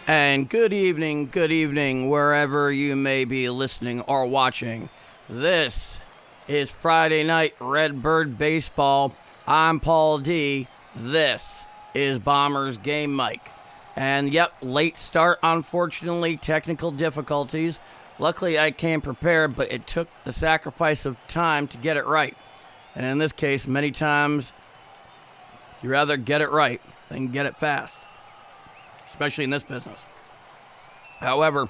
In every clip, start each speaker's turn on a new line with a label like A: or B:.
A: And good evening, wherever you may be listening or watching. This is Friday Night Redbird Baseball. I'm Paul D. This is Bombers Game Mike. And yep, late start, unfortunately, technical difficulties. Luckily, I came prepared, but it took the sacrifice of time to get it right. And in this case, many times, you rather get it right than get it fast, especially in this business. However,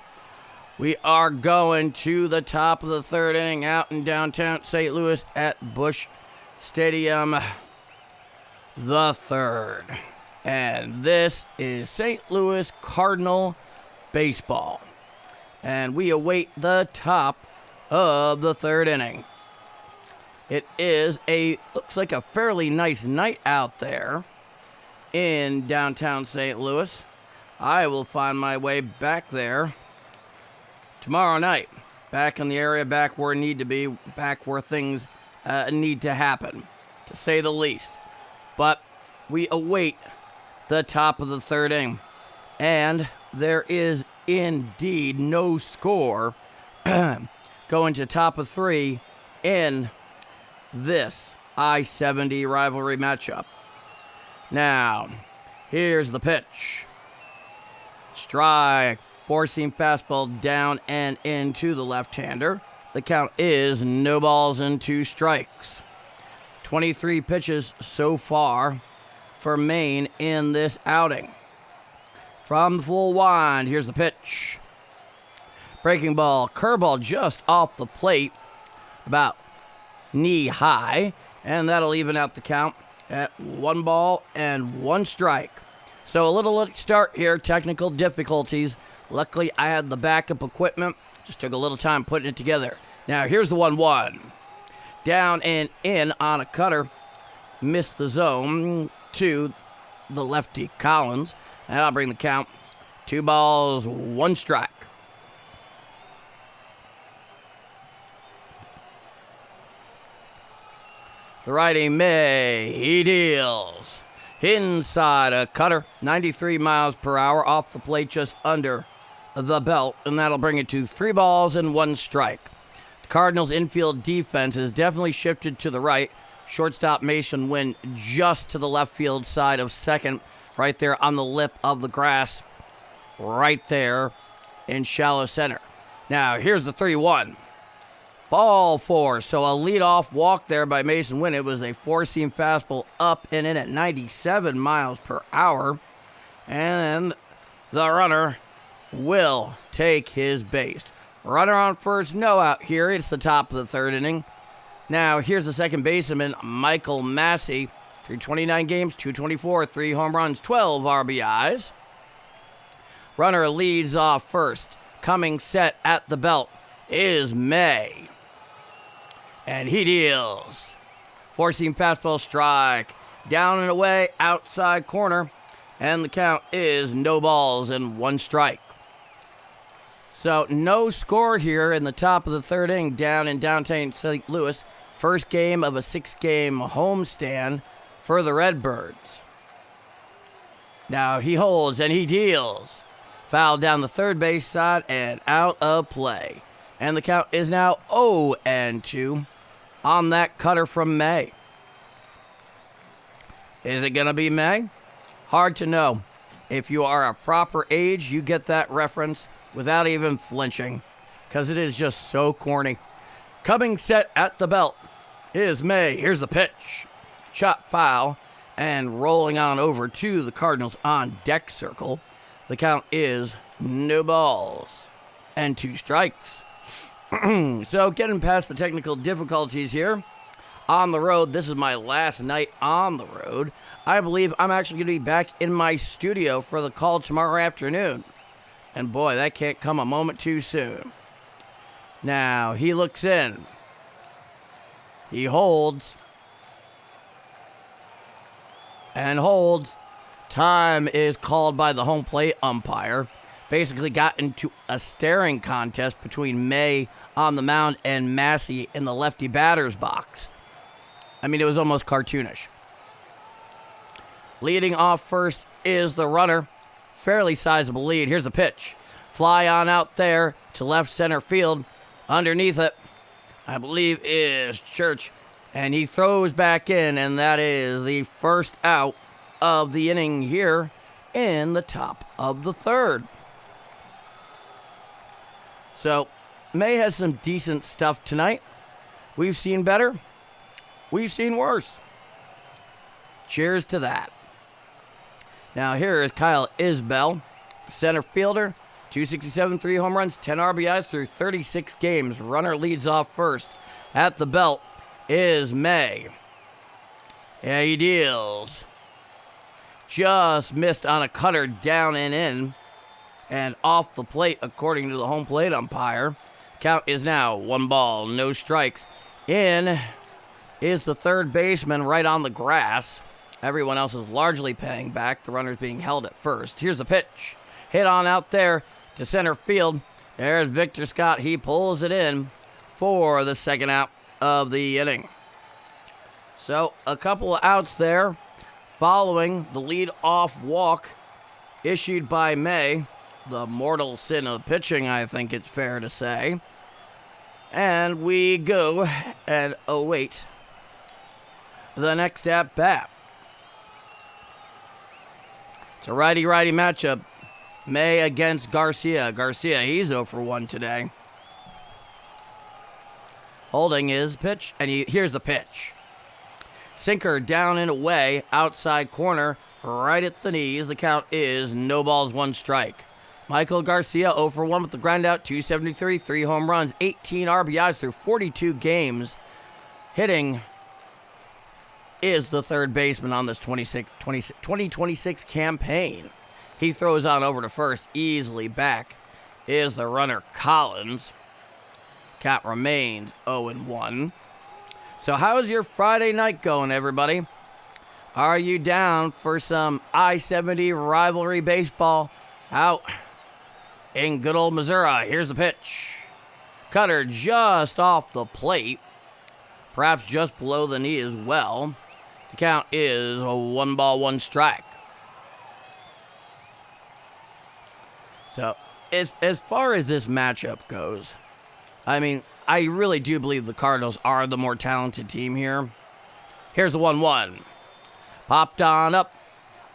A: we are going to the top of the third inning out in downtown St. Louis at Busch Stadium, the third. And this is St. Louis Cardinal baseball. And we await the top of the third inning. It is looks like a fairly nice night out there in downtown St. Louis. I will find my way back there tomorrow night. Back in the area, back where I need to be, back where things need to happen, to say the least. But we await the top of the third inning. And there is indeed no score going to top of three in this I-70 rivalry matchup. Now, here's the pitch. Strike, four-seam fastball down and into the left-hander. The count is no balls and two strikes. 23 pitches so far for Maine in this outing. From the full wind, here's the pitch. Breaking ball, curveball just off the plate, about knee high, and that'll even out the count at 1 ball and 1 strike. So a little late start here, technical difficulties. Luckily, I had the backup equipment. Just took a little time putting it together. Now, here's the 1-1. Down and in on a cutter. Missed the zone to the lefty Collins. And I'll bring the count. 2 balls, 1 strike. The righty May, he deals. Inside a cutter, 93 miles per hour off the plate, just under the belt, and that'll bring it to 3 balls and 1 strike. The Cardinals' infield defense has definitely shifted to the right. Shortstop Mason Wynn just to the left field side of second, right there on the lip of the grass, right there in shallow center. Now, here's the 3-1. Ball 4, so a leadoff walk there by Mason Wynn. It was a four-seam fastball up and in at 97 miles per hour. And the runner will take his base. Runner on first, no out here. It's the top of the third inning. Now, here's the second baseman, Michael Massey. Through 29 games, 224, 3 home runs, 12 RBIs. Runner leads off first. Coming set at the belt is May. And he deals. Four-seam fastball strike. Down and away, outside corner. And the count is no balls and 1 strike. So no score here in the top of the third inning down in downtown St. Louis. First game of a 6-game homestand for the Redbirds. Now he holds and he deals. Foul down the third base side and out of play. And the count is now 0-2 on that cutter from May. Is it going to be May? Hard to know. If you are a proper age, you get that reference without even flinching, because it is just so corny. Coming set at the belt is May. Here's the pitch. Chop foul and rolling on over to the Cardinals on deck circle. The count is no balls and 2 strikes. So getting past the technical difficulties here, on the road. This is my last night on the road. I believe I'm actually going to be back in my studio for the call tomorrow afternoon. And boy, that can't come a moment too soon. Now, he looks in. He holds. And holds. Time is called by the home plate umpire. Basically got into a staring contest between May on the mound and Massey in the lefty batter's box. I mean, it was almost cartoonish. Leading off first is the runner. Fairly sizable lead. Here's the pitch. Fly on out there to left center field. Underneath it, I believe, is Church. And he throws back in, and that is the first out of the inning here in the top of the third. So, May has some decent stuff tonight. We've seen better. We've seen worse. Cheers to that. Now here is Kyle Isbell, center fielder. 267, 3 home runs, 10 RBIs through 36 games. Runner leads off first. At the belt is May. Yeah, he deals. Just missed on a cutter down and in. And off the plate, according to the home plate umpire. Count is now 1 ball, no strikes. In is the third baseman right on the grass. Everyone else is largely paying back. The runner's being held at first. Here's the pitch. Hit on out there to center field. There's Victor Scott. He pulls it in for the second out of the inning. So a couple of outs there following the lead-off walk issued by May. The mortal sin of pitching, I think it's fair to say. And we go and await the next at-bat. It's a righty-righty matchup. May against Garcia. Garcia, he's 0 for 1 today. Holding his pitch, and here's the pitch. Sinker down and away, outside corner, right at the knees. The count is no balls, 1 strike. Michael Garcia 0 for 1 with the groundout, 273, 3 home runs, 18 RBIs through 42 games. Hitting is the third baseman on this 2026 campaign. He throws on over to first, easily back is the runner Collins. Count remains 0-1. So how's your Friday night going, everybody? Are you down for some I-70 Rivalry baseball out in good old Missouri? Here's the pitch. Cutter just off the plate. Perhaps just below the knee as well. The count is a 1 ball, 1 strike. So, as far as this matchup goes, I mean, I really do believe the Cardinals are the more talented team here. Here's the 1-1. Popped on up.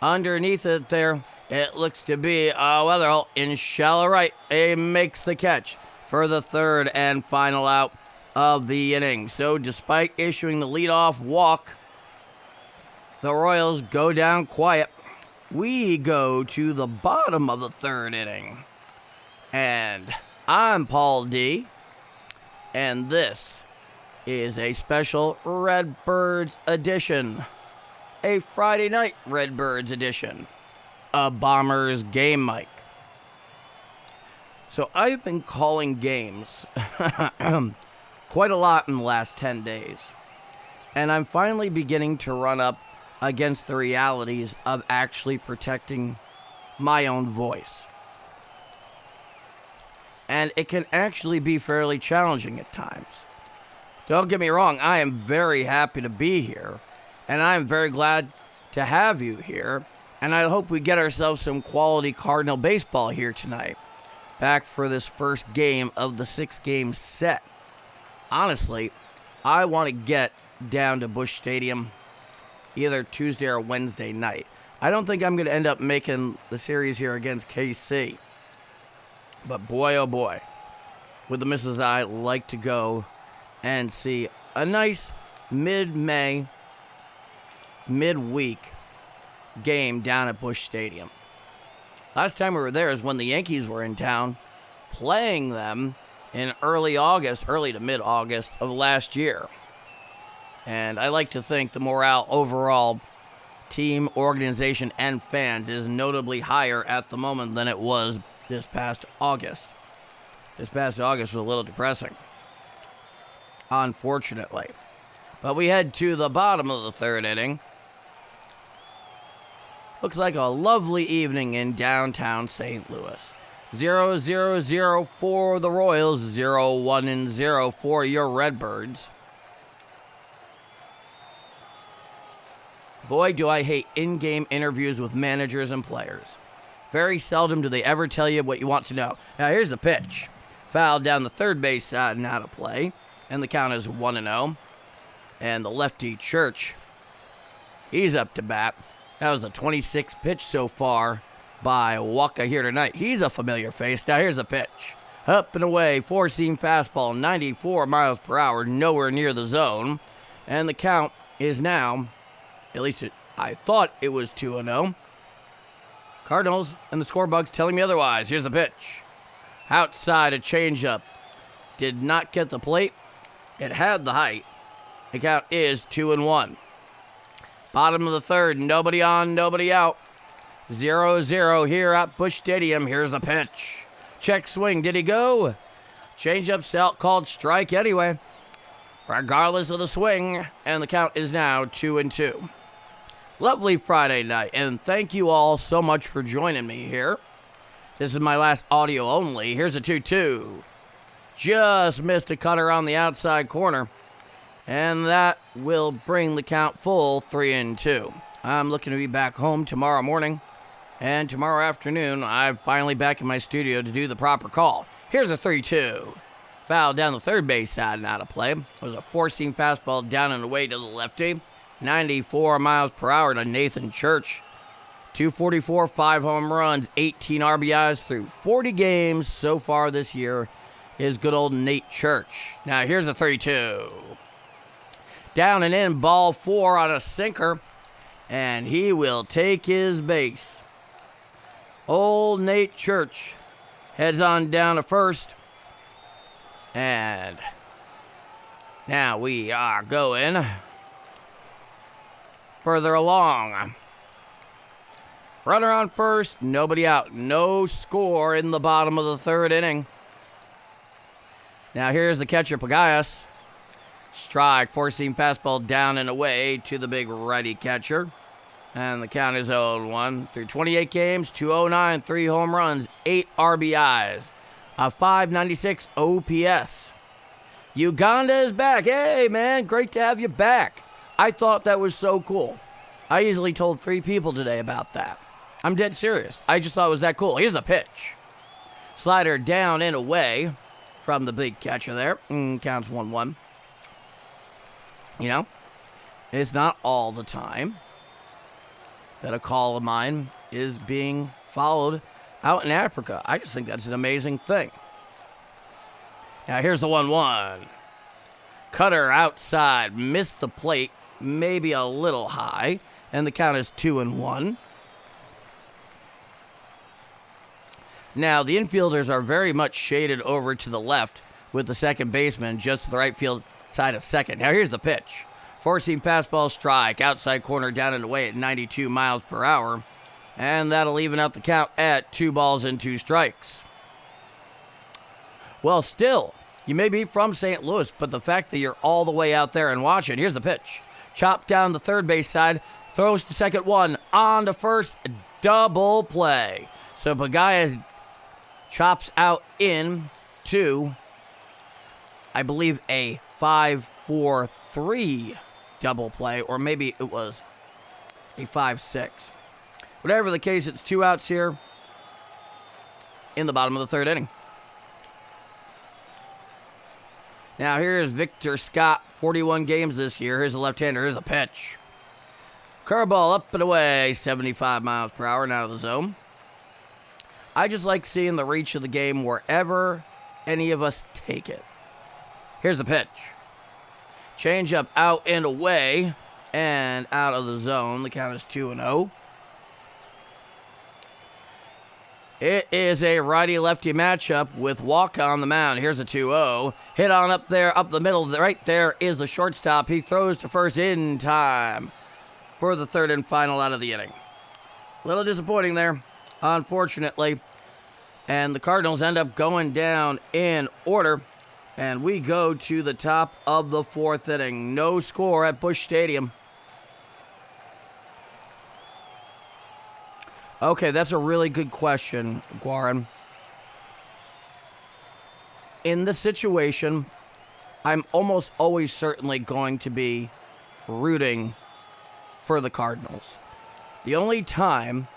A: Underneath it there, it looks to be Weatherall in shallow right. He makes the catch for the third and final out of the inning. So, despite issuing the leadoff walk, the Royals go down quiet. We go to the bottom of the third inning. And I'm Paul D. And this is a special Redbirds edition. A Friday night Redbirds edition. A Bombers game mic. So I've been calling games quite a lot in the last 10 days. And I'm finally beginning to run up against the realities of actually protecting my own voice. And it can actually be fairly challenging at times. Don't get me wrong, I am very happy to be here, and I am very glad to have you here, and I hope we get ourselves some quality Cardinal baseball here tonight, back for this first game of the 6-game set. Honestly, I want to get down to Busch Stadium either Tuesday or Wednesday night. I don't think I'm going to end up making the series here against KC. But boy, oh boy, would the missus and I like to go and see a nice mid-May, midweek game down at Busch Stadium. Last time we were there is when the Yankees were in town, playing them in early to mid-August of last year. And I like to think the morale overall, team, organization, and fans is notably higher at the moment than it was this past August. This past August was a little depressing, unfortunately. But we head to the bottom of the third inning. Looks like a lovely evening in downtown St. Louis. 0-0-0 for the Royals, 0-1-0 for your Redbirds. Boy, do I hate in-game interviews with managers and players. Very seldom do they ever tell you what you want to know. Now, here's the pitch. Foul down the third base side and out of play. And the count is 1-0. And the lefty Church, he's up to bat. That was a 26th pitch so far by Wacha here tonight. He's a familiar face. Now, here's the pitch. Up and away, four-seam fastball, 94 miles per hour, nowhere near the zone. And the count is now, at least I thought it was 2-0. Cardinals and the scorebug's telling me otherwise. Here's the pitch. Outside a changeup. Did not get the plate. It had the height. The count is 2-1. Bottom of the third. Nobody on, nobody out. 0-0 here at Busch Stadium. Here's the pitch. Check swing. Did he go? Changeup's out, called strike anyway. Regardless of the swing. And the count is now 2-2. Lovely Friday night, and thank you all so much for joining me here. This is my last audio only. Here's a 2-2. Just missed a cutter on the outside corner, and that will bring the count full 3-2. I'm looking to be back home tomorrow morning, and tomorrow afternoon, I'm finally back in my studio to do the proper call. Here's a 3-2. Foul down the third base side and out of play. It was a four-seam fastball down and away to the lefty. 94 miles per hour to Nathan Church. 244, 5 home runs, 18 RBIs through 40 games so far this year is good old Nate Church. Now here's a 3-2. Down and in, ball 4 on a sinker, and he will take his base. Old Nate Church heads on down to first, and now we are going further along. Runner on first, nobody out. No score in the bottom of the third inning. Now here's the catcher, Pagayas. Strike, four-seam fastball down and away to the big righty catcher. And the count is 0-1. Through 28 games, 209, 3 home runs, 8 RBIs, a 596 OPS. Uganda is back. Hey, man, great to have you back. I thought that was so cool. I easily told 3 people today about that. I'm dead serious. I just thought it was that cool. Here's the pitch. Slider down and away from the big catcher there. Counts 1-1. You know, it's not all the time that a call of mine is being followed out in Africa. I just think that's an amazing thing. Now here's the 1-1. Cutter outside, missed the plate, maybe a little high, and the count is 2-1. Now, the infielders are very much shaded over to the left with the second baseman just to the right field side of second. Now, here's the pitch. Four-seam fastball strike, outside corner down and away at 92 miles per hour, and that'll even out the count at 2 balls and 2 strikes. Well, still, you may be from St. Louis, but the fact that you're all the way out there and watching, here's the pitch. Chopped down the third base side, throws to second, 1, on to first, double play. So Pagaya chops out in to, I believe, a 5-4-3 double play, or maybe it was a 5-6. Whatever the case, it's 2 outs here in the bottom of the third inning. Now here's Victor Scott, 41 games this year. Here's a left-hander. Here's a pitch. Curveball up and away, 75 miles per hour and out of the zone. I just like seeing the reach of the game wherever any of us take it. Here's the pitch. Change up out and away and out of the zone. The count is 2-0. It is a righty-lefty matchup with Wacha on the mound. Here's a 2-0. Hit on up there, up the middle. Right there is the shortstop. He throws to first in time for the third and final out of the inning. A little disappointing there, unfortunately. And the Cardinals end up going down in order. And we go to the top of the fourth inning. No score at Busch Stadium. Okay, that's a really good question, Guarin. In this situation, I'm almost always certainly going to be rooting for the Cardinals. The only time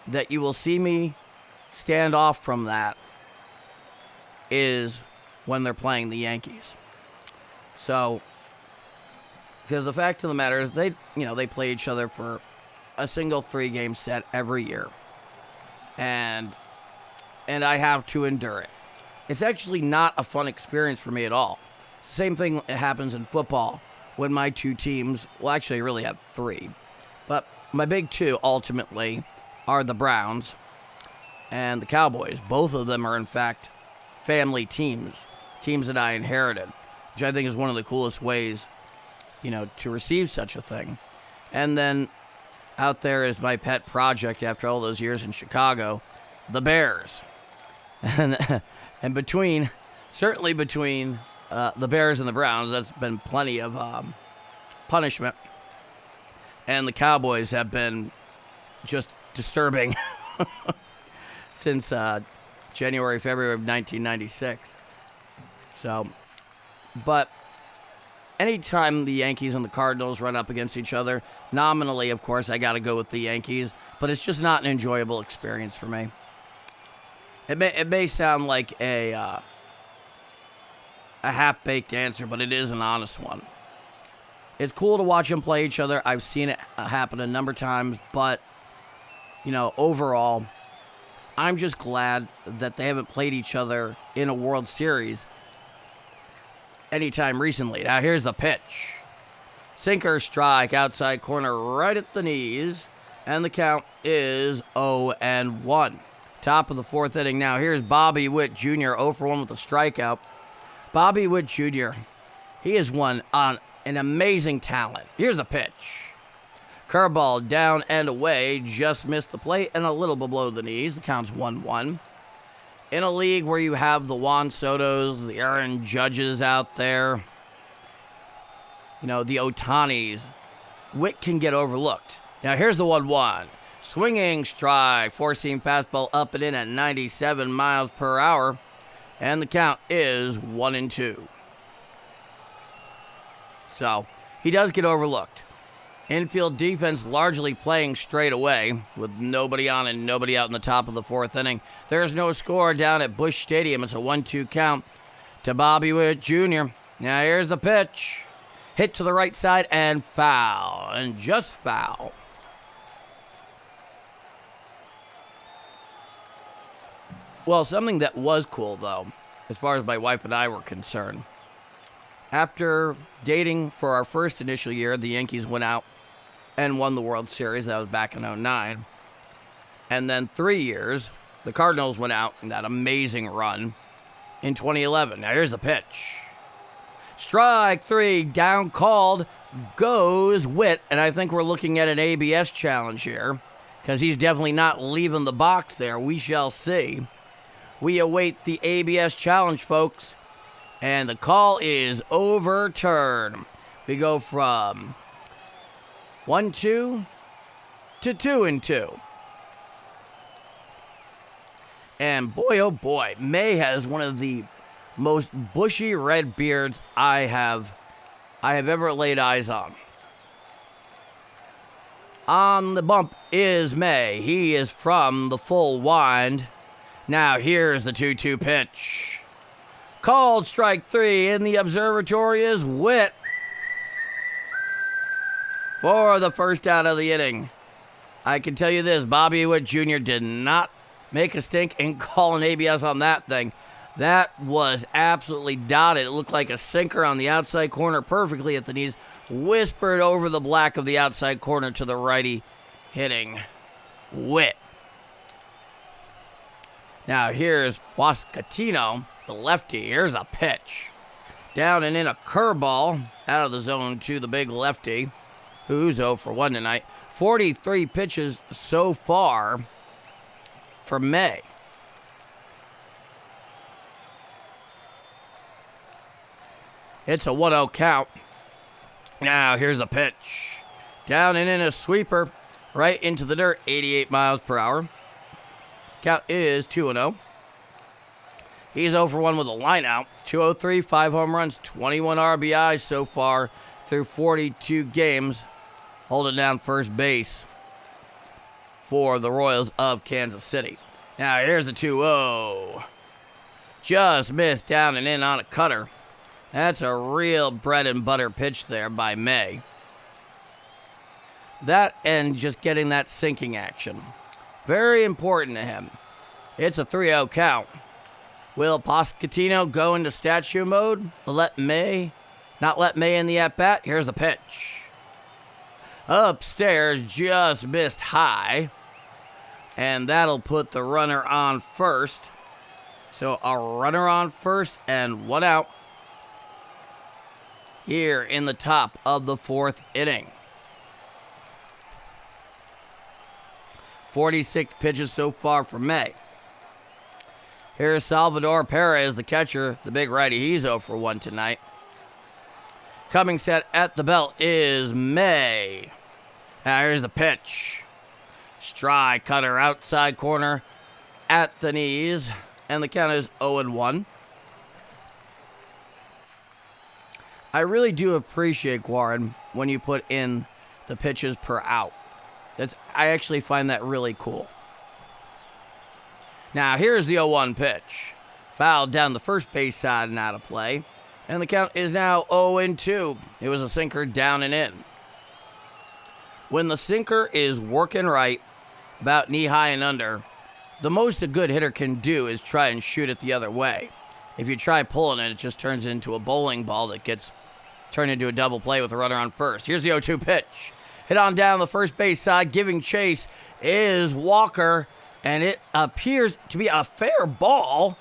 A: that you will see me stand off from that is when they're playing the Yankees. So, because the fact of the matter is they play each other for a single 3-game set every year. And I have to endure it. It's actually not a fun experience for me at all. Same thing happens in football when my two teams, well, actually I really have 3, but my big 2 ultimately are the Browns and the Cowboys. Both of them are in fact family teams that I inherited, which I think is one of the coolest ways to receive such a thing. And then out there is my pet project after all those years in Chicago, the Bears. And certainly between the Bears and the Browns, that's been plenty of punishment. And the Cowboys have been just disturbing since January, February of 1996. So, but anytime the Yankees and the Cardinals run up against each other, nominally, of course, I got to go with the Yankees, but it's just not an enjoyable experience for me. It may sound like a half-baked answer, but it is an honest one. It's cool to watch them play each other. I've seen it happen a number of times, but, overall, I'm just glad that they haven't played each other in a World Series anytime recently. Now, here's the pitch. Sinker strike, outside corner, right at the knees, and the count is 0-1. Top of the fourth inning. Now, here's Bobby Witt Jr., 0 for 1 with a strikeout. Bobby Witt Jr., he is one on an amazing talent. Here's the pitch. Curveball down and away, just missed the plate and a little below the knees. The count's 1-1. In a league where you have the Juan Sotos, the Aaron Judges out there, the Otanis, Witt can get overlooked. Now here's the 1-1. Swinging strike, four-seam fastball up and in at 97 miles per hour. And the count is 1-2. So, he does get overlooked. Infield defense largely playing straight away with nobody on and nobody out in the top of the fourth inning. There's no score down at Busch Stadium. It's a 1-2 count to Bobby Witt Jr. Now here's the pitch. Hit to the right side and foul. And just foul. Well, something that was cool, though, as far as my wife and I were concerned. After dating for our first initial year, the Yankees went out and won the World Series. That was back in 2009. And then 3 years, the Cardinals went out in that amazing run in 2011. Now here's the pitch. Strike 3, down called, goes Witt. And I think we're looking at an ABS challenge here because he's definitely not leaving the box there. We shall see. We await the ABS challenge, folks. And the call is overturned. We go from 1-2 to 2-2. And boy, oh boy, May has one of the most bushy red beards I have ever laid eyes on. On the bump is May. He is from the full wind. Now here's the 2-2 pitch. Called strike 3 in the observatory is Witt for the first out of the inning. I can tell you this, Bobby Witt Jr. did not make a stink and call an ABS on that thing. That was absolutely dotted. It looked like a sinker on the outside corner, perfectly at the knees, whispered over the black of the outside corner to the righty hitting Witt. Now here's Wascatino, the lefty. Here's a pitch. Down and in a curveball out of the zone to the big lefty, who's 0 for 1 tonight. 43 pitches so far for May. It's a 1-0 count. Now here's a pitch. Down and in a sweeper, right into the dirt, 88 miles per hour. Count is 2-0. He's 0 for 1 with a line out. 203, 5 home runs, 21 RBIs so far through 42 games. Holding down first base for the Royals of Kansas City. Now here's a 2-0. Just missed down and in on a cutter. That's a real bread and butter pitch there by May. That and just getting that sinking action. Very important to him. It's a 3-0 count. Will Pasquantino go into statue mode? Not let May in the at-bat. Here's the pitch. Upstairs, just missed high. And that'll put the runner on first. So a runner on first and 1 out here in the top of the 4th inning. 46 pitches so far for May. Here's Salvador Perez, the catcher, the big righty. He's 0 for 1 tonight. Coming set at the belt is May. Now here's the pitch. Strike cutter outside corner at the knees. And the count is 0-1. I really do appreciate, Warren, when you put in the pitches per out. I actually find that really cool. Now here's the 0-1 pitch. Fouled down the first base side and out of play. And the count is now 0-2. It was a sinker down and in. When the sinker is working right, about knee high and under, the most a good hitter can do is try and shoot it the other way. If you try pulling it, it just turns into a bowling ball that gets turned into a double play with a runner on first. Here's the 0-2 pitch. Hit on down the first base side. Giving chase is Walker. And it appears to be a fair ball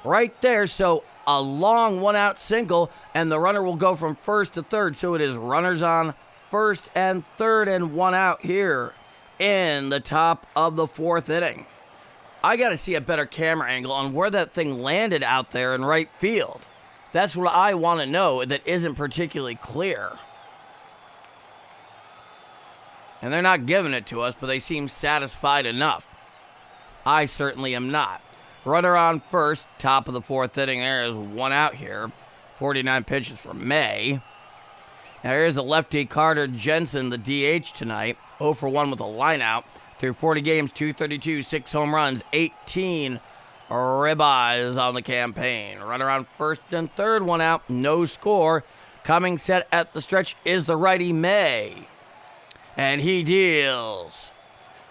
A: right there. So a long 1-out single. And the runner will go from first to third. So it is runners on first and third and 1 out here in the top of the 4th inning. I got to see a better camera angle on where that thing landed out there in right field. That's what I want to know that isn't particularly clear. And they're not giving it to us, but they seem satisfied enough. I certainly am not. Runner on first, top of the 4th inning. There is 1 out here. 49 pitches for May. Now here's the lefty Carter Jensen, the DH tonight. 0 for 1 with a lineout. Through 40 games, 232, 6 home runs, 18 ribeyes on the campaign. Runner on first and third, 1 out, no score. Coming set at the stretch is the righty May. And he deals.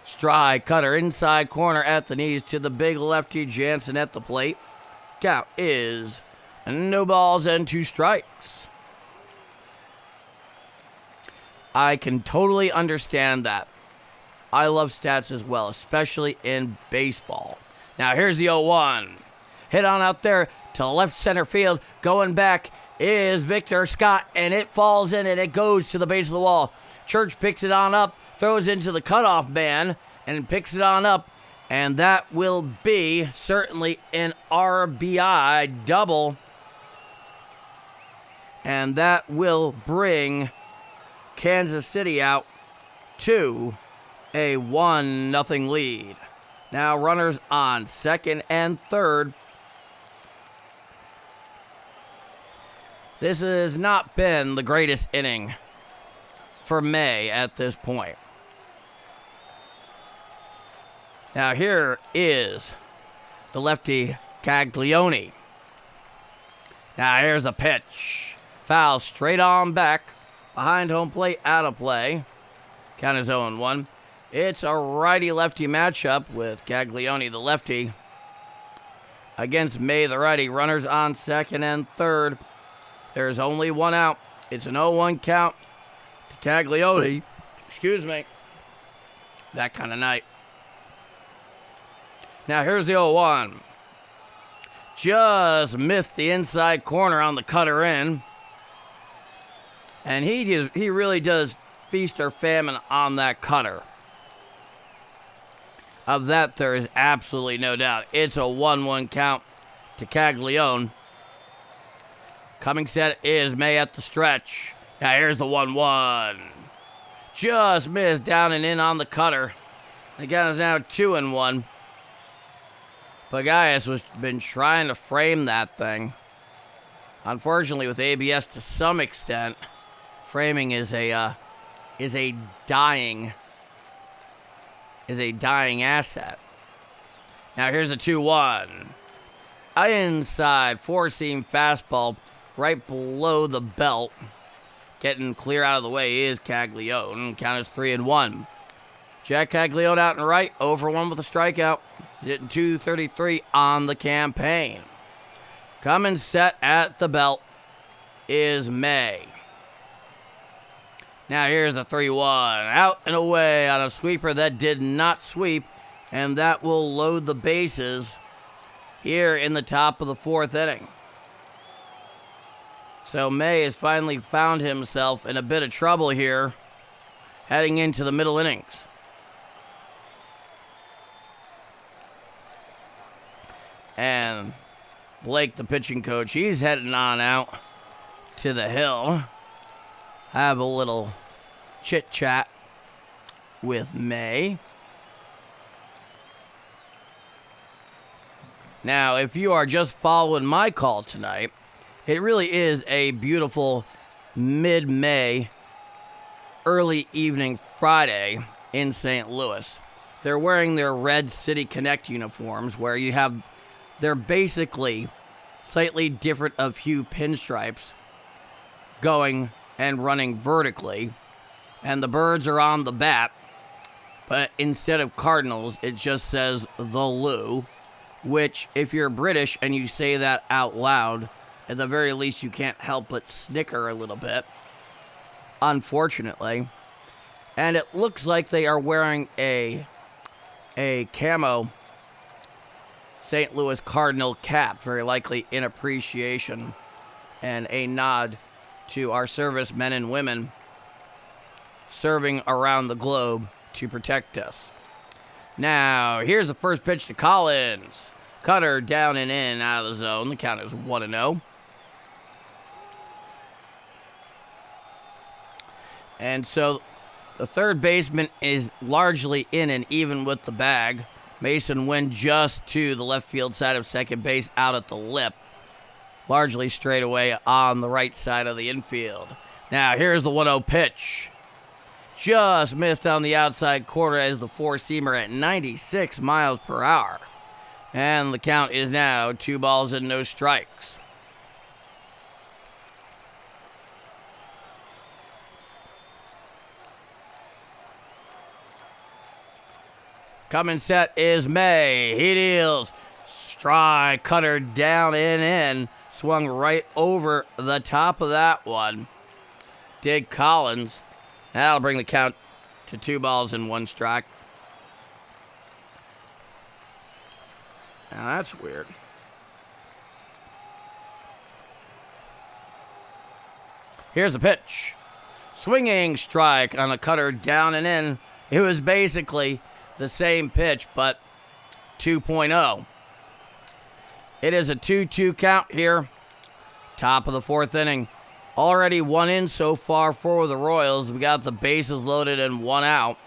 A: Strike cutter inside corner at the knees to the big lefty Jansen at the plate. Count is no balls and 2 strikes. I can totally understand that. I love stats as well, especially in baseball. Now here's the 0-1. Hit on out there to left center field. Going back is Victor Scott, and it falls in and it goes to the base of the wall. Church picks it on up, throws into the cutoff man, and picks it on up. And that will be certainly an RBI double. And that will bring Kansas City out to a 1-0 lead. Now runners on second and third. This has not been the greatest inning for May at this point. Now here is the lefty Caglione. Now here's a pitch. Foul straight on back. Behind home plate, out of play. Count is 0-1. It's a righty-lefty matchup with Caglione, the lefty, against May, the righty. Runners on second and third. There's only 1 out. It's an 0-1 count to Caglione. Excuse me. That kind of night. Now here's the 0-1. Just missed the inside corner on the cutter in. And he really does feast or famine on that cutter. Of that, there is absolutely no doubt. It's a 1-1 count to Caglione. Coming set is May at the stretch. Now here's the 1-1. Just missed down and in on the cutter. The count is now 2-1. Pagayas has been trying to frame that thing. Unfortunately, with ABS to some extent, framing is a dying asset. Now here's the 2-1. Inside four-seam fastball right below the belt. Getting clear out of the way is Caglione. Count is 3-1. Jack Caglione out and right, 0-1 with a strikeout. Hitting .233 on the campaign. Coming set at the belt is May. Now here's the 3-1. Out and away on a sweeper that did not sweep, and that will load the bases here in the top of the fourth inning. So May has finally found himself in a bit of trouble here heading into the middle innings. And Blake, the pitching coach, he's heading on out to the hill. Have a little chit-chat with May. Now, if you are just following my call tonight, it really is a beautiful mid-May, early evening Friday in St. Louis. They're wearing their Red City Connect uniforms where you have, they're basically slightly different of hue pinstripes going and running vertically. And the birds are on the bat, but instead of Cardinals, it just says the Lou, which if you're British and you say that out loud, at the very least you can't help but snicker a little bit, unfortunately. And it looks like they are wearing a camo St. Louis Cardinal cap, very likely in appreciation and a nod to our servicemen and women serving around the globe to protect us. Now, here's the first pitch to Collins. Cutter down and in, out of the zone. The count is 1-0. And so the third baseman is largely in and even with the bag. Mason went just to the left field side of second base out at the lip. Largely straight away on the right side of the infield. Now here's the 1-0 pitch. Just missed on the outside corner as the four-seamer at 96 miles per hour. And the count is now 2 balls and no strikes. Coming set is May. He deals. Strike, cutter down and in. Swung right over the top of that one. Did Collins. That'll bring the count to 2 balls and 1 strike. Now that's weird. Here's the pitch. Swinging strike on a cutter down and in. It was basically the same pitch, but 2.0. It is a 2-2 count here. Top of the fourth inning. Already 1 in so far for the Royals. We got the bases loaded and 1 out.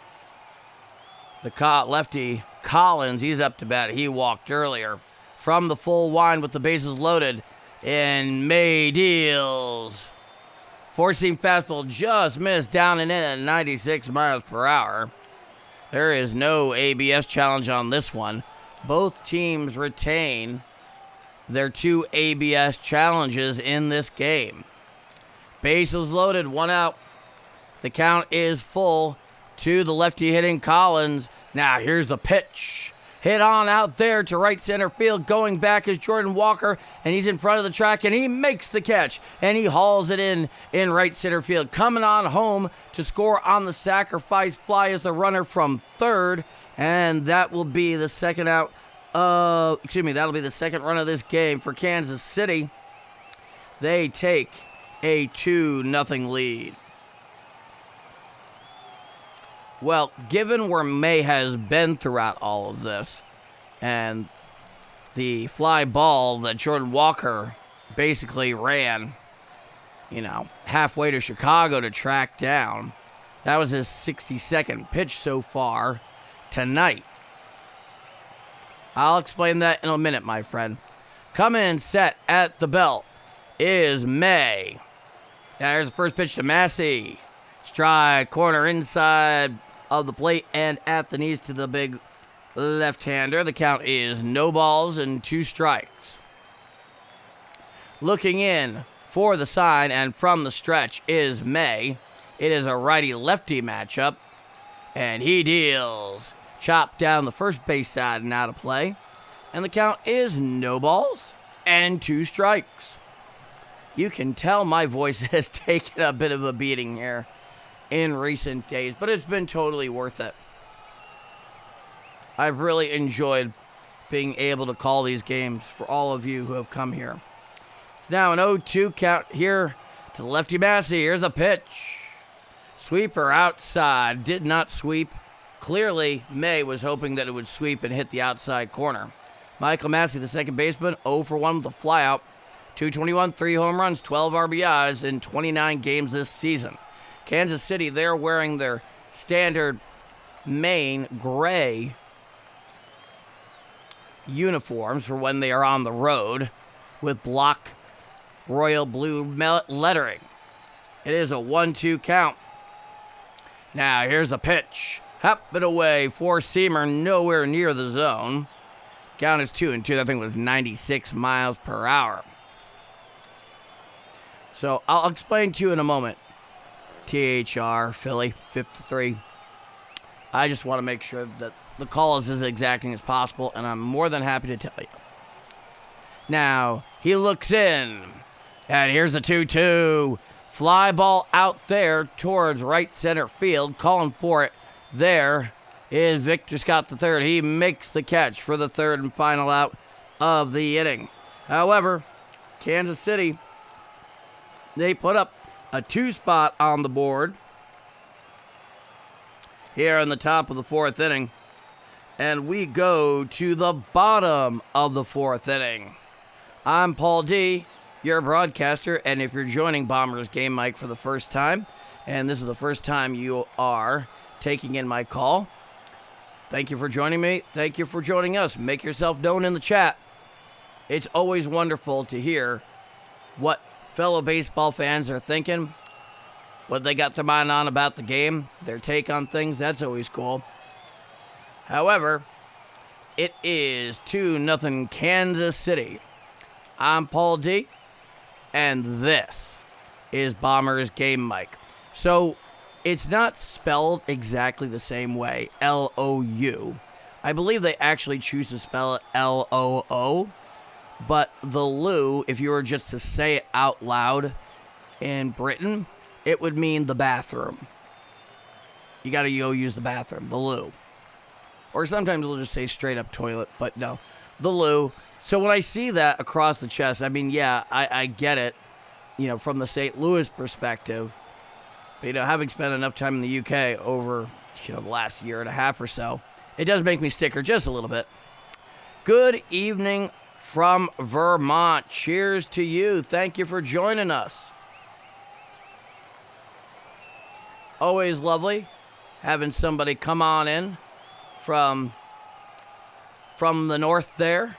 A: The lefty Collins, he's up to bat. He walked earlier. From the full wind with the bases loaded. And May deals. Four-seam fastball just missed down and in at 96 miles per hour. There is no ABS challenge on this one. Both teams retain their 2 ABS challenges in this game. Bases loaded, 1 out. The count is full to the lefty hitting Collins. Now here's the pitch. Hit on out there to right center field. Going back is Jordan Walker, and he's in front of the track, and he makes the catch, and he hauls it in right center field. Coming on home to score on the sacrifice fly is the runner from third, and that will be the second out that'll be the second run of this game for Kansas City. They take a 2-0 lead. Well, given where May has been throughout all of this, and the fly ball that Jordan Walker basically ran, halfway to Chicago to track down, that was his 62nd pitch so far tonight. I'll explain that in a minute, my friend. Come in set at the belt is May. There's the first pitch to Massey. Stride, corner, inside of the plate, and at the knees to the big left-hander. The count is no balls and 2 strikes. Looking in for the sign and from the stretch is May. It is a righty-lefty matchup, and he deals. Chop down the first base side and out of play. And the count is no balls and 2 strikes. You can tell my voice has taken a bit of a beating here in recent days, but it's been totally worth it. I've really enjoyed being able to call these games for all of you who have come here. It's now an 0-2 count here to lefty Massey. Here's a pitch. Sweeper outside. Did not sweep. Clearly, May was hoping that it would sweep and hit the outside corner. Michael Massey, the second baseman, 0 for 1 with a flyout. 221, 3 home runs, 12 RBIs in 29 games this season. Kansas City, they're wearing their standard Maine gray uniforms for when they are on the road with block royal blue lettering. It is a 1-2 count. Now, here's a pitch. Hop it away. Four-seamer nowhere near the zone. Count is 2-2. That thing was 96 miles per hour. So I'll explain to you in a moment. THR, Philly, 53. I just want to make sure that the call is as exacting as possible, and I'm more than happy to tell you. Now, he looks in, and here's a 2-2. Fly ball out there towards right center field. Calling for it there is Victor Scott III. He makes the catch for the third and final out of the inning. However, Kansas City, they put up a 2 spot on the board here in the top of the 4th inning. And we go to the bottom of the 4th inning. I'm Paul D., your broadcaster, and if you're joining Bombers Game Mike for the first time, and this is the first time you are taking in my call, thank you for joining me. Thank you for joining us. Make yourself known in the chat. It's always wonderful to hear what fellow baseball fans are thinking, what they got their mind on about the game, their take on things. That's always cool. However, it is 2-0 Kansas City. I'm Paul D., and this is Bombers Game Mike. So, it's not spelled exactly the same way, L-O-U. I believe they actually choose to spell it L-O-O, but the loo, if you were just to say it out loud in Britain, it would mean the bathroom. You gotta go use the bathroom, the loo. Or sometimes they'll just say straight up toilet, but no, the loo. So when I see that across the chest, I mean, yeah, I get it, from the St. Louis perspective. But, having spent enough time in the UK over, the last year and a half or so, it does make me sticker just a little bit. Good evening from Vermont. Cheers to you. Thank you for joining us. Always lovely having somebody come on in from the north there.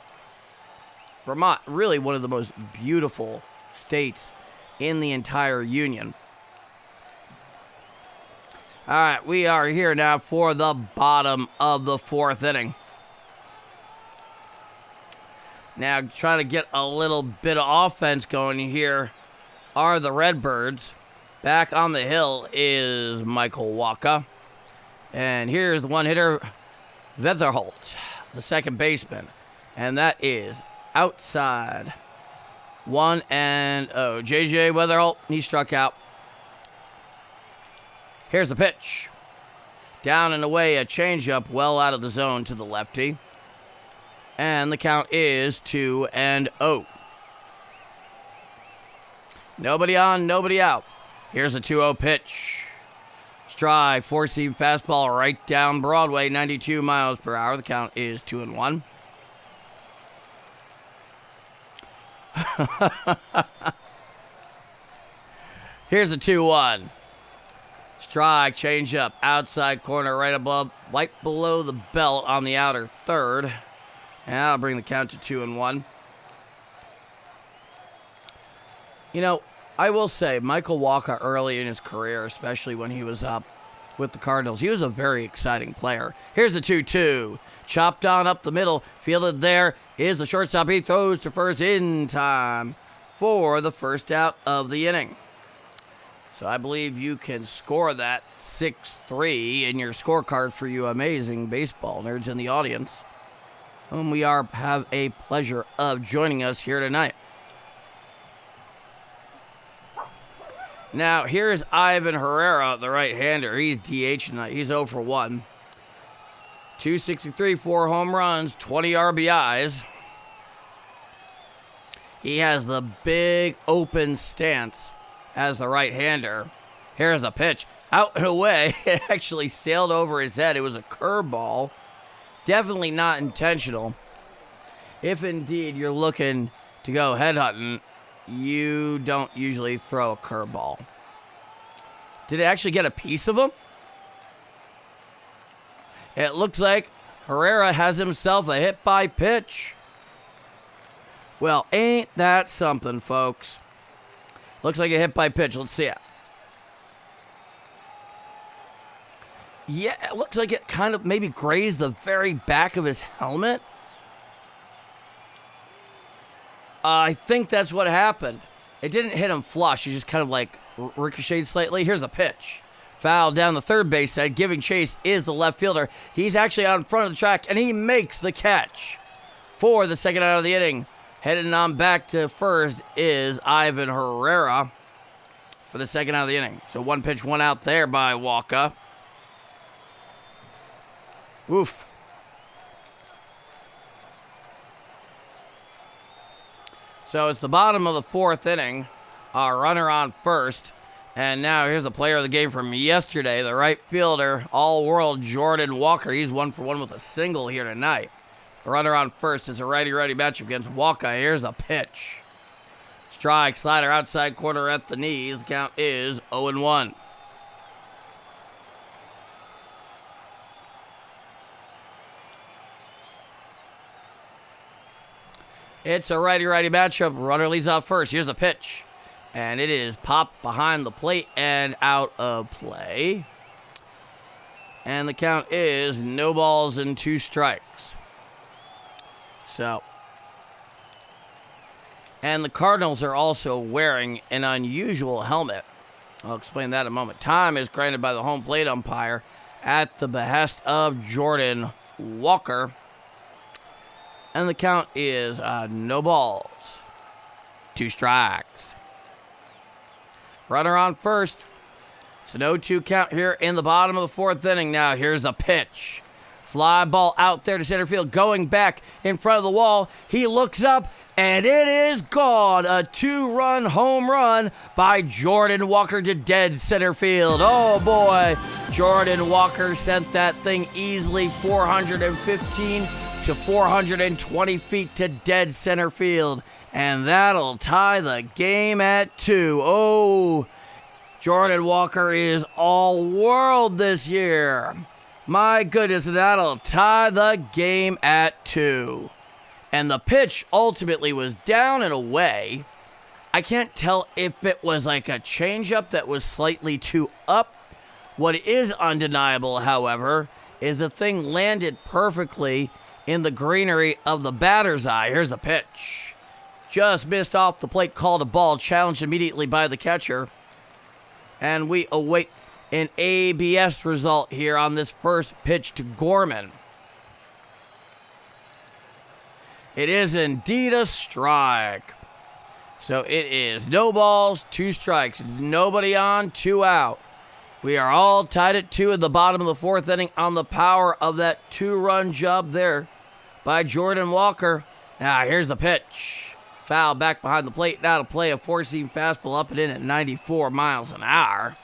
A: Vermont, really one of the most beautiful states in the entire union. All right, we are here now for the bottom of the 4th inning. Now, trying to get a little bit of offense going here are the Redbirds. Back on the hill is Michael Wacha. And here's the one-hitter, Weatherholt, the second baseman. And that is outside. 1-0. JJ Weatherholt, he struck out. Here's the pitch. Down and away, a changeup well out of the zone to the lefty. And the count is 2-0. Nobody on, nobody out. Here's a 2-0 pitch. Strike, 4-seam fastball right down Broadway, 92 miles per hour. The count is 2-1. Here's a 2-1. Strike, change up, outside corner, right below the belt on the outer third. And I'll bring the count to 2-1. You know, I will say, Michael Wacha early in his career, especially when he was up with the Cardinals, he was a very exciting player. Here's the 2-2. Chopped on up the middle. Fielded there is the shortstop. He throws to first in time for the first out of the inning. So I believe you can score that 6-3 in your scorecard for you amazing baseball nerds in the audience, whom we have a pleasure of joining us here tonight. Now, here's Ivan Herrera, the right-hander. He's DH tonight. He's 0 for 1. 263, 4 home runs, 20 RBIs. He has the big open stance as the right-hander. Here's a pitch. Out and away. It actually sailed over his head. It was a curveball. Definitely not intentional. If indeed you're looking to go headhunting, you don't usually throw a curveball. Did it actually get a piece of him? It looks like Herrera has himself a hit by pitch. Well, ain't that something, folks? Looks like a hit by pitch. Let's see it. Yeah, it looks like it kind of maybe grazed the very back of his helmet. I think that's what happened. It didn't hit him flush. He just kind of like ricocheted slightly. Here's a pitch. Foul down the third base side. Giving chase is the left fielder. He's actually out in front of the track, and he makes the catch for the second out of the inning. Heading on back to first is Ivan Herrera for the second out of the inning. So 1 pitch, 1 out there by Wacha. Woof. So it's the bottom of the fourth inning. A runner on first. And now here's the player of the game from yesterday, the right fielder, all-world Jordan Walker. He's 1 for 1 with a single here tonight. The runner on first. It's a righty-righty matchup against Wacha. Here's a pitch. Strike, slider, outside corner at the knees. The count is 0-1. It's a righty-righty matchup. Runner leads off first. Here's the pitch. And it is popped behind the plate and out of play. And the count is no balls and 2 strikes. So. And the Cardinals are also wearing an unusual helmet. I'll explain that in a moment. Time is granted by the home plate umpire at the behest of Jordan Walker. And the count is no balls, 2 strikes. Runner on first. It's an 0-2 count here in the bottom of the fourth inning. Now here's the pitch. Fly ball out there to center field, going back in front of the wall. He looks up, and it is gone. A 2-run home run by Jordan Walker to dead center field. Oh, boy. Jordan Walker sent that thing easily 415 to 420 feet to dead center field. And that'll tie the game at 2. Oh, Jordan Walker is all world this year. My goodness, that'll tie the game at 2. And the pitch ultimately was down and away. I can't tell if it was like a changeup that was slightly too up. What is undeniable, however, is the thing landed perfectly in the greenery of the batter's eye. Here's the pitch. Just missed off the plate, called a ball, challenged immediately by the catcher. And we await an ABS result here on this first pitch to Gorman. It is indeed a strike. So it is no balls, 2 strikes. Nobody on, 2 out. We are all tied at 2 in the bottom of the fourth inning on the power of that 2-run job there by Jordan Walker. Now here's the pitch. Foul back behind the plate. Now to play a four-seam fastball up and in at 94 miles an hour.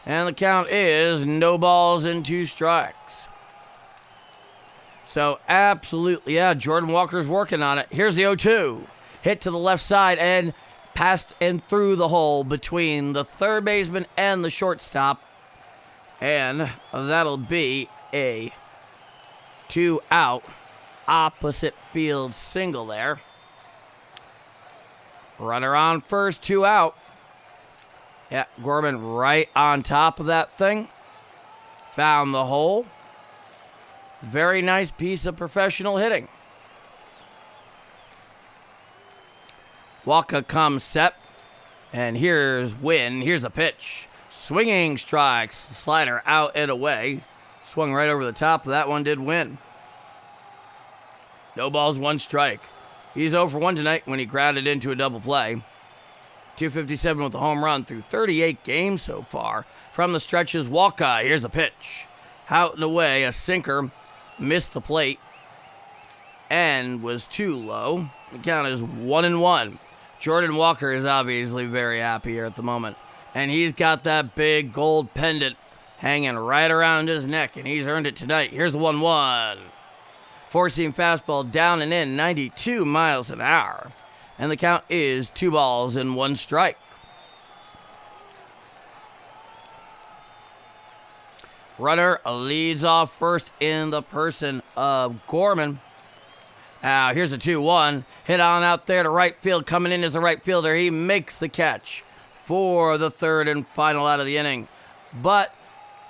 A: And the count is no balls and 2 strikes. So absolutely, yeah, Jordan Walker's working on it. Here's the 0-2. Hit to the left side and passed and through the hole between the third baseman and the shortstop. And that'll be a 2-out opposite field single there. Runner on first, 2 out. Yeah, Gorman right on top of that thing. Found the hole. Very nice piece of professional hitting. Wacha comes set. And here's Wynn. Here's the pitch. Swinging strikes. Slider out and away. Swung right over the top of that one, did Wynn. No balls, 1 strike. He's 0 for 1 tonight when he grounded into a double play. 257 with a home run through 38 games so far. From the stretches, Wacha. Here's the pitch. Out and away, a sinker. Missed the plate. And was too low. The count is 1-1. Jordan Walker is obviously very happy here at the moment. And he's got that big gold pendant hanging right around his neck. And he's earned it tonight. Here's the 1-1. Four-seam fastball down and in, 92 miles an hour. And the count is 2 balls and 1 strike. Runner leads off first in the person of Gorman. Now, here's a 2-1. Hit on out there to right field. Coming in as a right fielder. He makes the catch for the third and final out of the inning. But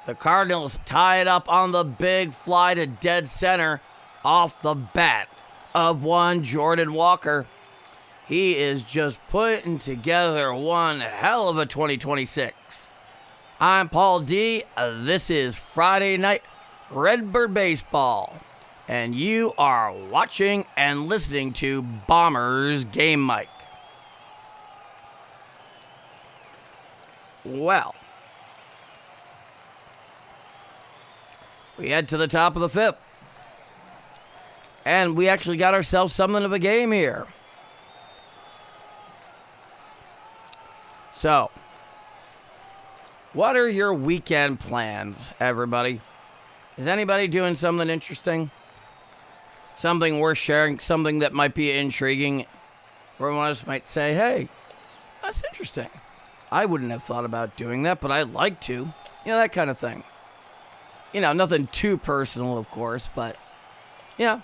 A: the Cardinals tie it up on the big fly to dead center off the bat of one Jordan Walker. He is just putting together one hell of a 2026. I'm Paul D. This is Friday Night Redbird Baseball. And you are watching and listening to Bombers Game Mic. Well, we head to the top of the 5th. And we actually got ourselves something of a game here. So, what are your weekend plans, everybody? Is anybody doing something interesting? Something worth sharing? Something that might be intriguing? Or one of us might say, hey, that's interesting. I wouldn't have thought about doing that, but I'd like to. You know, that kind of thing. You know, nothing too personal, of course, but, yeah.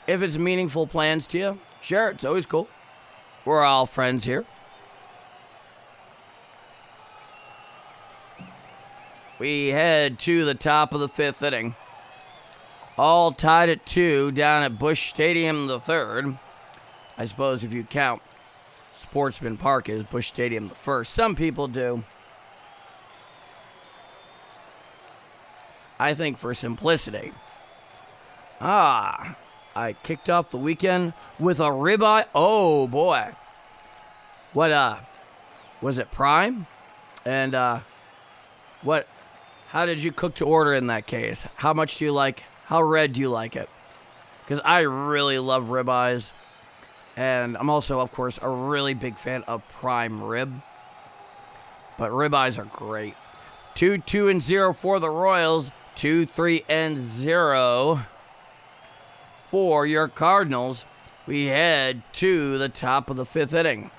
A: If it's meaningful plans to you, share it. It's always cool. We're all friends here. We head to the top of the 5th inning. All tied at 2 down at Busch Stadium the 3rd. I suppose if you count Sportsman Park as Busch Stadium the 1st. Some people do. I think for simplicity. I kicked off the weekend with a ribeye. Oh, boy. What, was it prime? And, how did you cook to order in that case? How much do you like, how red do you like it? Because I really love ribeyes. And I'm also, of course, a really big fan of prime rib. But ribeyes are great. 2-2-0 for the Royals. 2-3-0 for your Cardinals. We head to the top of the 5th inning.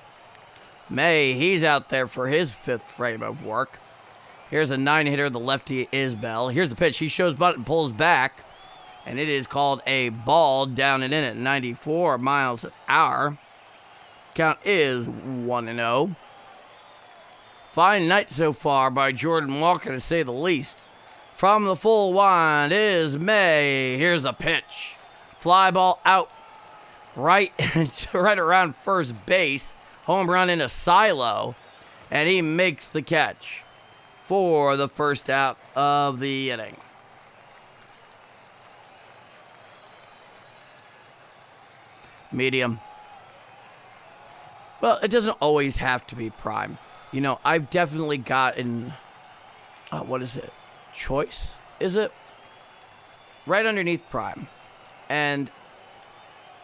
A: May, he's out there for his 5th frame of work. Here's a 9-hitter, the lefty Isbell. Here's the pitch. He shows butt and pulls back. And it is called a ball down and in at 94 miles an hour. Count is 1-0. Fine night so far by Jordan Walker, to say the least. From the full wind is May. Here's the pitch. Fly ball out right around first base. Home run into silo. And he makes the catch for the first out of the inning. Medium. Well, it doesn't always have to be prime. You know, I've definitely gotten, what is it? Choice, is it? Right underneath prime. And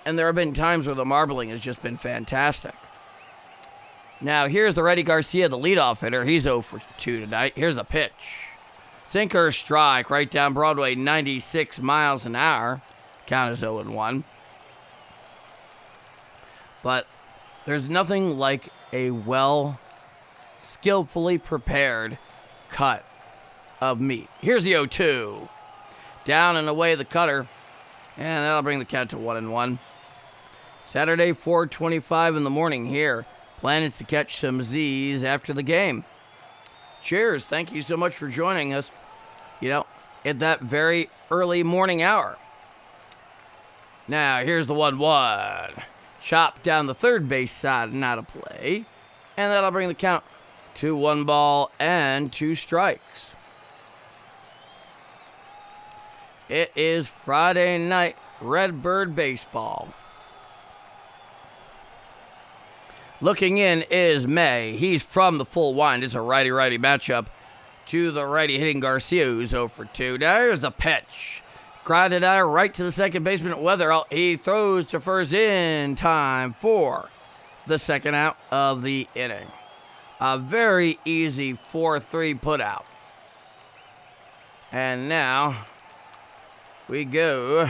A: there have been times where the marbling has just been fantastic. Now, here's the Reddy Garcia, the leadoff hitter. He's 0 for 2 tonight. Here's a pitch. Sinker strike right down Broadway, 96 miles an hour. Count is 0-1. But there's nothing like a skillfully prepared cut of meat. Here's the 0-2. Down and away the cutter. And that'll bring the count to 1-1. Saturday, 4:25 in the morning here. Planning to catch some Z's after the game. Cheers. Thank you so much for joining us, at that very early morning hour. Now, here's the 1-1. Chop down the third base side and out of play. And that'll bring the count to 1 ball and 2 strikes. It is Friday night Redbird baseball. Looking in is May. He's from the full wind. It's a righty-righty matchup to the righty hitting Garcia, who's 0 for 2. Now here's the pitch. Grounded out right to the second baseman, Weatherall. He throws to first in time for the second out of the inning. A very easy 4-3 putout. And now we go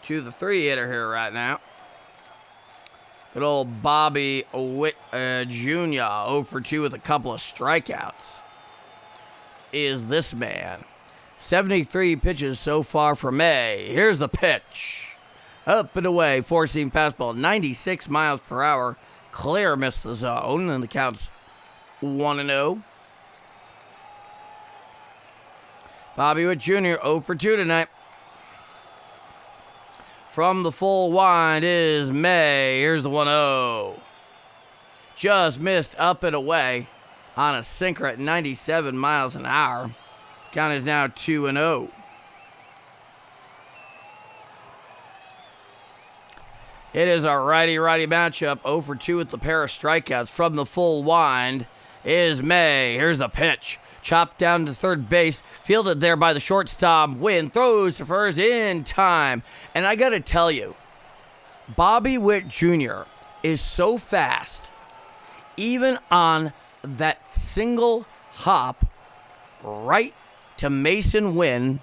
A: to the 3-hitter here right now. Good old Bobby Witt Jr., 0 for 2 with a couple of strikeouts, is this man. 73 pitches so far for May. Here's the pitch. Up and away, four-seam fastball, 96 miles per hour. Clear missed the zone, and the count's 1-0. Bobby Witt Jr., 0 for 2 tonight. From the full wind is May. Here's the 1-0. Just missed up and away on a sinker at 97 miles an hour. Count is now 2-0. It is a righty-righty matchup. 0 for 2 with the pair of strikeouts. From the full wind is May. Here's the pitch. Chopped down to third base, fielded there by the shortstop. Wynn throws to first in time. And I got to tell you, Bobby Witt Jr. is so fast, even on that single hop right to Mason Wynn,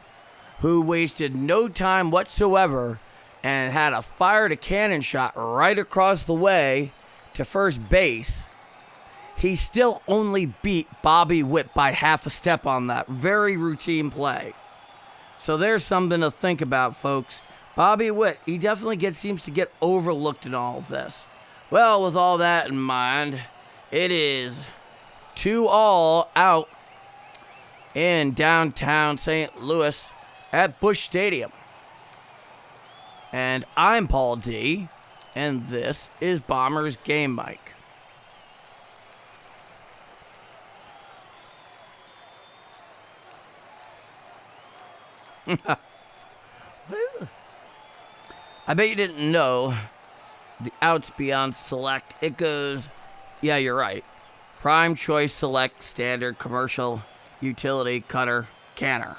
A: who wasted no time whatsoever and had a fire-to-cannon shot right across the way to first base. He still only beat Bobby Witt by half a step on that very routine play. So there's something to think about, folks. Bobby Witt, he definitely seems to get overlooked in all of this. Well, with all that in mind, it is 2-all out in downtown St. Louis at Busch Stadium. And I'm Paul D, and this is Bombers Game Mike. What is this? I bet you didn't know the outs beyond select. It goes, yeah, you're right. Prime, choice, select, standard, commercial, utility, cutter, canner.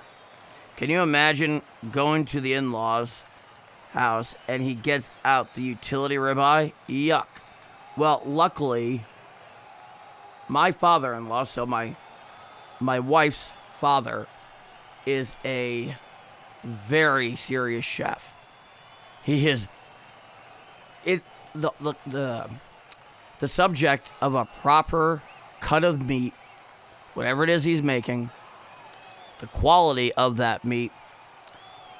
A: Can you imagine going to the in-laws' house and he gets out the utility ribeye? Yuck. Well, luckily, my father-in-law, so my wife's father, is a very serious chef. He is the subject of a proper cut of meat, whatever it is he's making, the quality of that meat,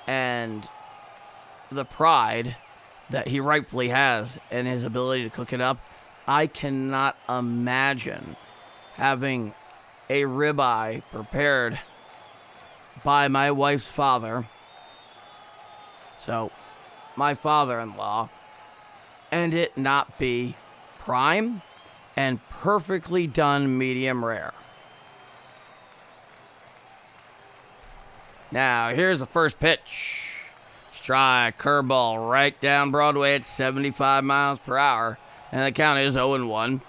A: and the pride that he rightfully has in his ability to cook it up. I cannot imagine having a ribeye prepared by my wife's father, so my father-in-law, and it not be prime and perfectly done medium rare. Now, here's the first pitch. Strike, curveball, right down Broadway at 75 miles per hour, and the count is 0-1.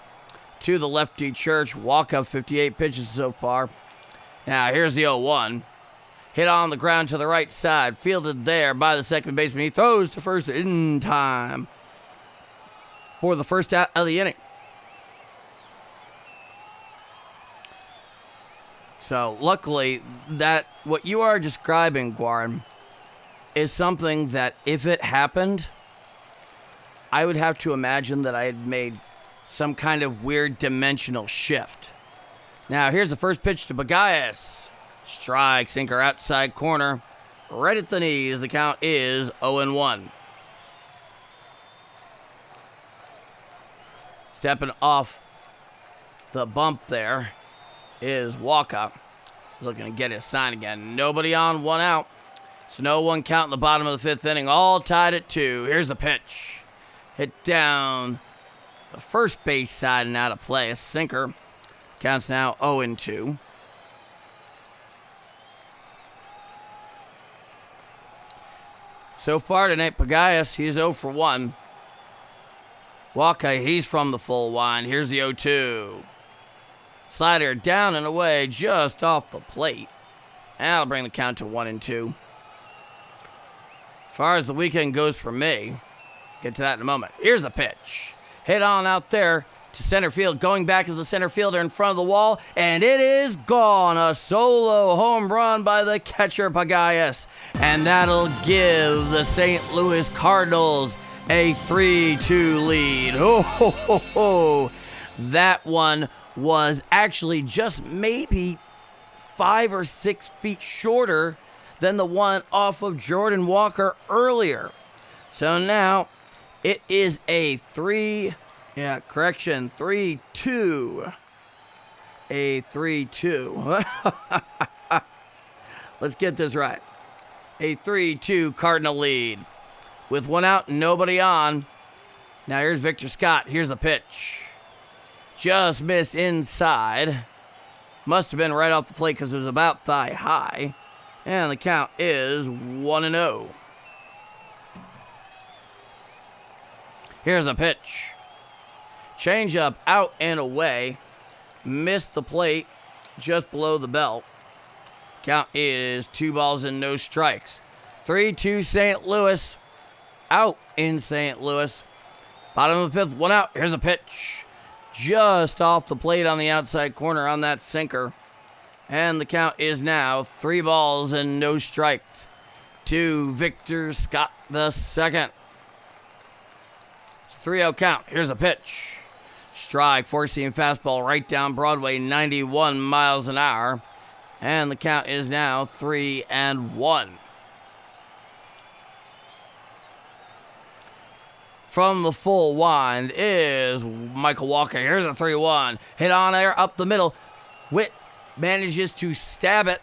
A: To the lefty Church, Wacha, 58 pitches so far. Now, here's the 0-1. Hit on the ground to the right side. Fielded there by the second baseman. He throws to first in time for the first out of the inning. So luckily, that what you are describing, Guarin, is something that if it happened, I would have to imagine that I had made some kind of weird dimensional shift. Now here's the first pitch to Bagayas. Strike, sinker, outside corner, right at the knees. The count is 0-1. Stepping off the bump there is Wacha. Looking to get his sign again. Nobody on, one out. So no one count in the bottom of the fifth inning. All tied at 2. Here's the pitch. Hit down the first base side and out of play. A sinker. Counts now 0-2. So far tonight, Bagayas, he's 0 for 1. Wacha, he's from the full wind. Here's the 0-2. Slider down and away, just off the plate. That'll bring the count to 1-2. As far as the weekend goes for me, get to that in a moment. Here's the pitch. Hit on out there to center field. Going back to the center fielder in front of the wall, and it is gone. A solo home run by the catcher, Bagayas. And that'll give the St. Louis Cardinals a 3-2 lead. Oh, ho, ho, ho. That one was actually just maybe 5 or 6 feet shorter than the one off of Jordan Walker earlier. So now it is a 3-2. A 3-2. Let's get this right. A 3-2 Cardinal lead. With one out and nobody on. Now here's Victor Scott. Here's the pitch. Just missed inside. Must have been right off the plate because it was about thigh high. And the count is 1-0. Here's the pitch. Change up, out and away. Missed the plate just below the belt. Count is 2 balls and no strikes. 3-2 St. Louis. Out in St. Louis. Bottom of the fifth, one out. Here's a pitch. Just off the plate on the outside corner on that sinker. And the count is now 3 balls and no strikes to Victor Scott the second. 3-0 count. Here's a pitch. Strike, four-seam fastball right down Broadway, 91 miles an hour. And the count is now 3-1. From the full wind is Michael Wacha. Here's a 3-1. Hit on air up the middle. Witt manages to stab it,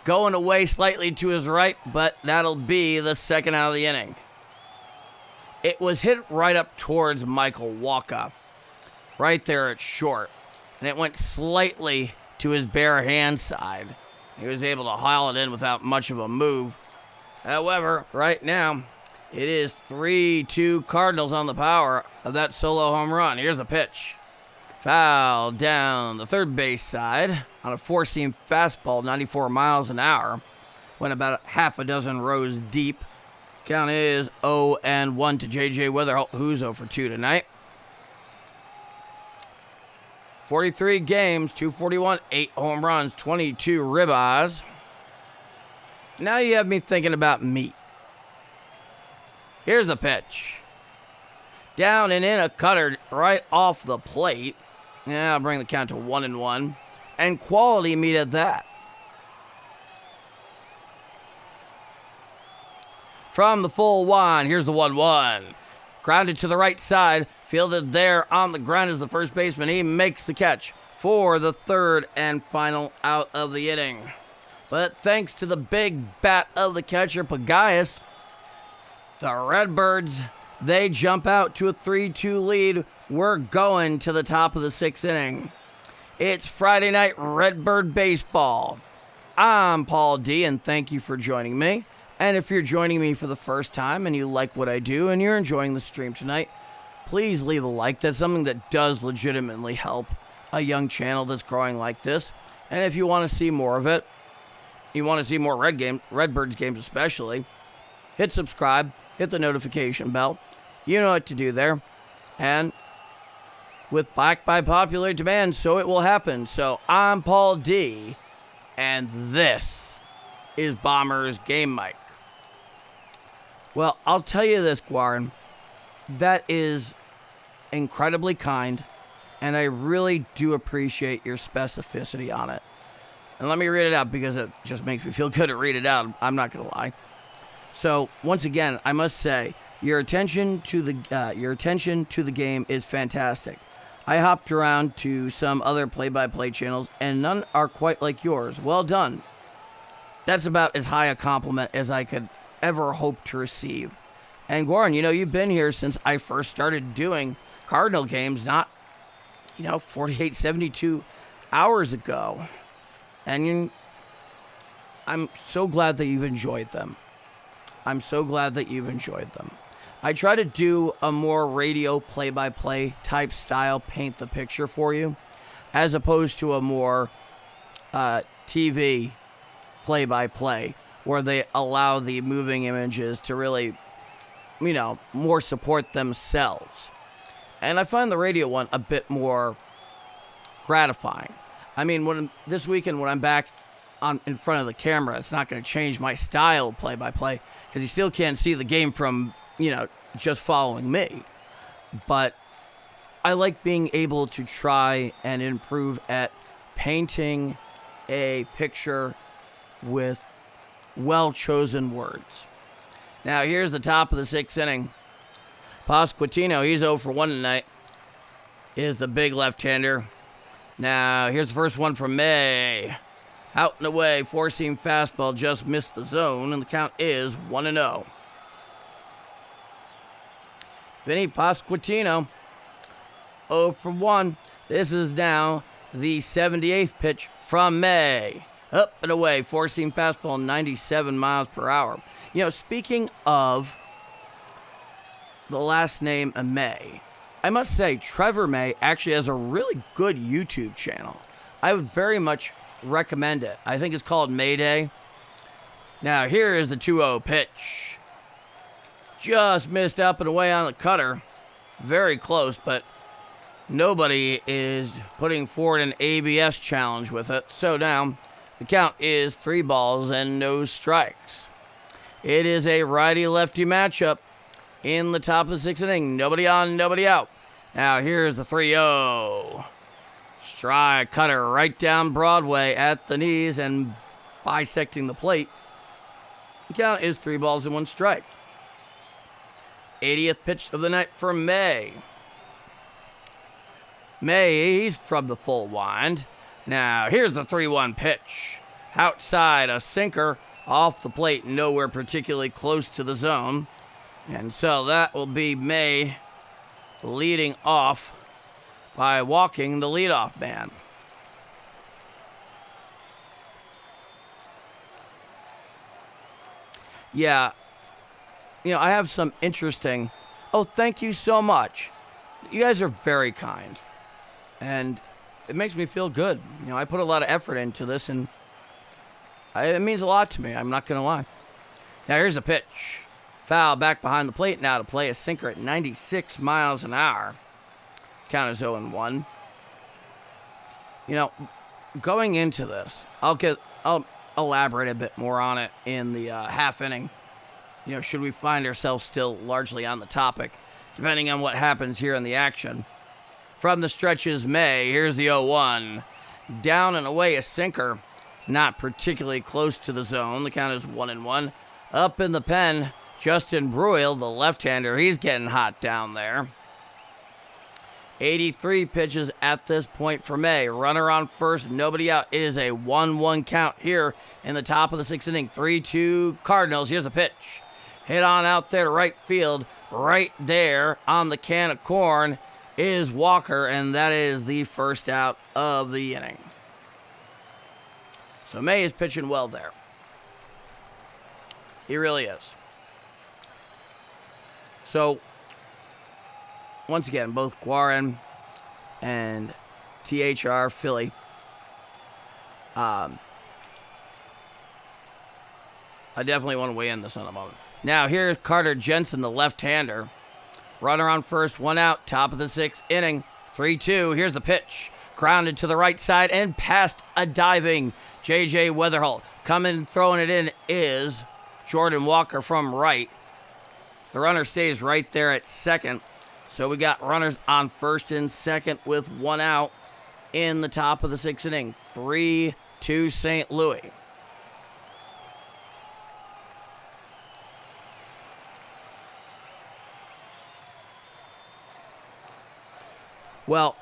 A: going away slightly to his right, but that'll be the second out of the inning. It was hit right up towards Michael Wacha, right there at short, and it went slightly to his bare hand side. He was able to haul it in without much of a move. However, right now, it is 3-2 Cardinals on the power of that solo home run. Here's the pitch. Foul down the third base side on a four-seam fastball, 94 miles an hour. Went about half a dozen rows deep. Count is 0-1 to J.J. Weatherholt, who's 0 for 2 tonight. 43 games, 241, 8 home runs, 22 ribeyes. Now you have me thinking about meat. Here's the pitch. Down and in, a cutter right off the plate. Yeah, I'll bring the count to 1-1. And quality meat at that. From the full wind, here's the 1-1. Grounded to the right side. Fielded there on the ground as the first baseman. He makes the catch for the third and final out of the inning. But thanks to the big bat of the catcher, Bagayas, the Redbirds, they jump out to a 3-2 lead. We're going to the top of the sixth inning. It's Friday night Redbird baseball. I'm Paul D, and thank you for joining me. And if you're joining me for the first time and you like what I do and you're enjoying the stream tonight, please leave a like. That's something that does legitimately help a young channel that's growing like this. And if you want to see more of it, you want to see more Redbirds games especially, hit subscribe, hit the notification bell. You know what to do there. And with backed by popular demand, so it will happen. So I'm Paul D, and this is Bombers Game Mic. Well, I'll tell you this, Guarin. That is incredibly kind, and I really do appreciate your specificity on it. And let me read it out because it just makes me feel good to read it out. I'm not going to lie. So, once again, I must say, your attention to the game is fantastic. I hopped around to some other play-by-play channels, and none are quite like yours. Well done. That's about as high a compliment as I could ever hope to receive. And Guarin, you've been here since I first started doing Cardinal games, not, 48, 72 hours ago. And I'm so glad that you've enjoyed them. I'm so glad that you've enjoyed them. I try to do a more radio play-by-play type style, paint the picture for you, as opposed to a more TV play-by-play, where they allow the moving images to really, more support themselves. And I find the radio one a bit more gratifying. I mean, this weekend when I'm back in front of the camera, it's not going to change my style of play-by-play, because you still can't see the game from, just following me. But I like being able to try and improve at painting a picture with well-chosen words. Now, here's the top of the sixth inning. Pasquantino, he's 0 for 1 tonight, is the big left-hander. Now, here's the first one from May. Out and away, four-seam fastball just missed the zone, and the count is 1-0. Vinny Pasquantino, 0 for 1. This is now the 78th pitch from May. Up and away, four-seam fastball, 97 miles per hour. Speaking of the last name May, I must say Trevor May actually has a really good YouTube channel. I would very much recommend it. I think it's called Mayday. Now, here is the 2-0 pitch. Just missed up and away on the cutter. Very close, but nobody is putting forward an ABS challenge with it. So now the count is 3 balls and no strikes. It is a righty-lefty matchup in the top of the sixth inning. Nobody on, nobody out. Now here's the 3-0. Strike cutter right down Broadway at the knees and bisecting the plate. The count is 3 balls and 1 strike. 80th pitch of the night for May. May, he's from the full wind. Now, here's the 3-1 pitch. Outside, a sinker off the plate, nowhere particularly close to the zone. And so that will be May leading off by walking the leadoff man. Yeah. I have some interesting... Oh, thank you so much. You guys are very kind. And it makes me feel good. I put a lot of effort into this, and it means a lot to me. I'm not going to lie. Now, here's a pitch. Foul back behind the plate now to play a sinker at 96 miles an hour. Count is 0-1. Going into this, I'll elaborate a bit more on it in the half inning. Should we find ourselves still largely on the topic, depending on what happens here in the action. From the stretches, May, here's the 0-1. Down and away, a sinker, not particularly close to the zone. The count is 1-1. Up in the pen, Justin Bruihl, the left-hander, he's getting hot down there. 83 pitches at this point for May. Runner on first, nobody out. It is a 1-1 count here in the top of the sixth inning. 3-2 Cardinals. Here's the pitch. Hit on out there to right field. Right there on the can of corn is Walker, and that is the first out of the inning. So May is pitching well there. He really is. So, once again, both Guarin and THR Philly I definitely want to weigh in this in a moment. Now, here's Carter Jensen, the left-hander. Runner on first, 1 out, top of the 6th inning. 3-2, here's the pitch. Grounded to the right side and past a diving J.J. Weatherholt. Coming and throwing it in is Jordan Wacha from right. The runner stays right there at second. So we got runners on first and second with 1 out in the top of the 6th inning. 3-2 St. Louis. Well,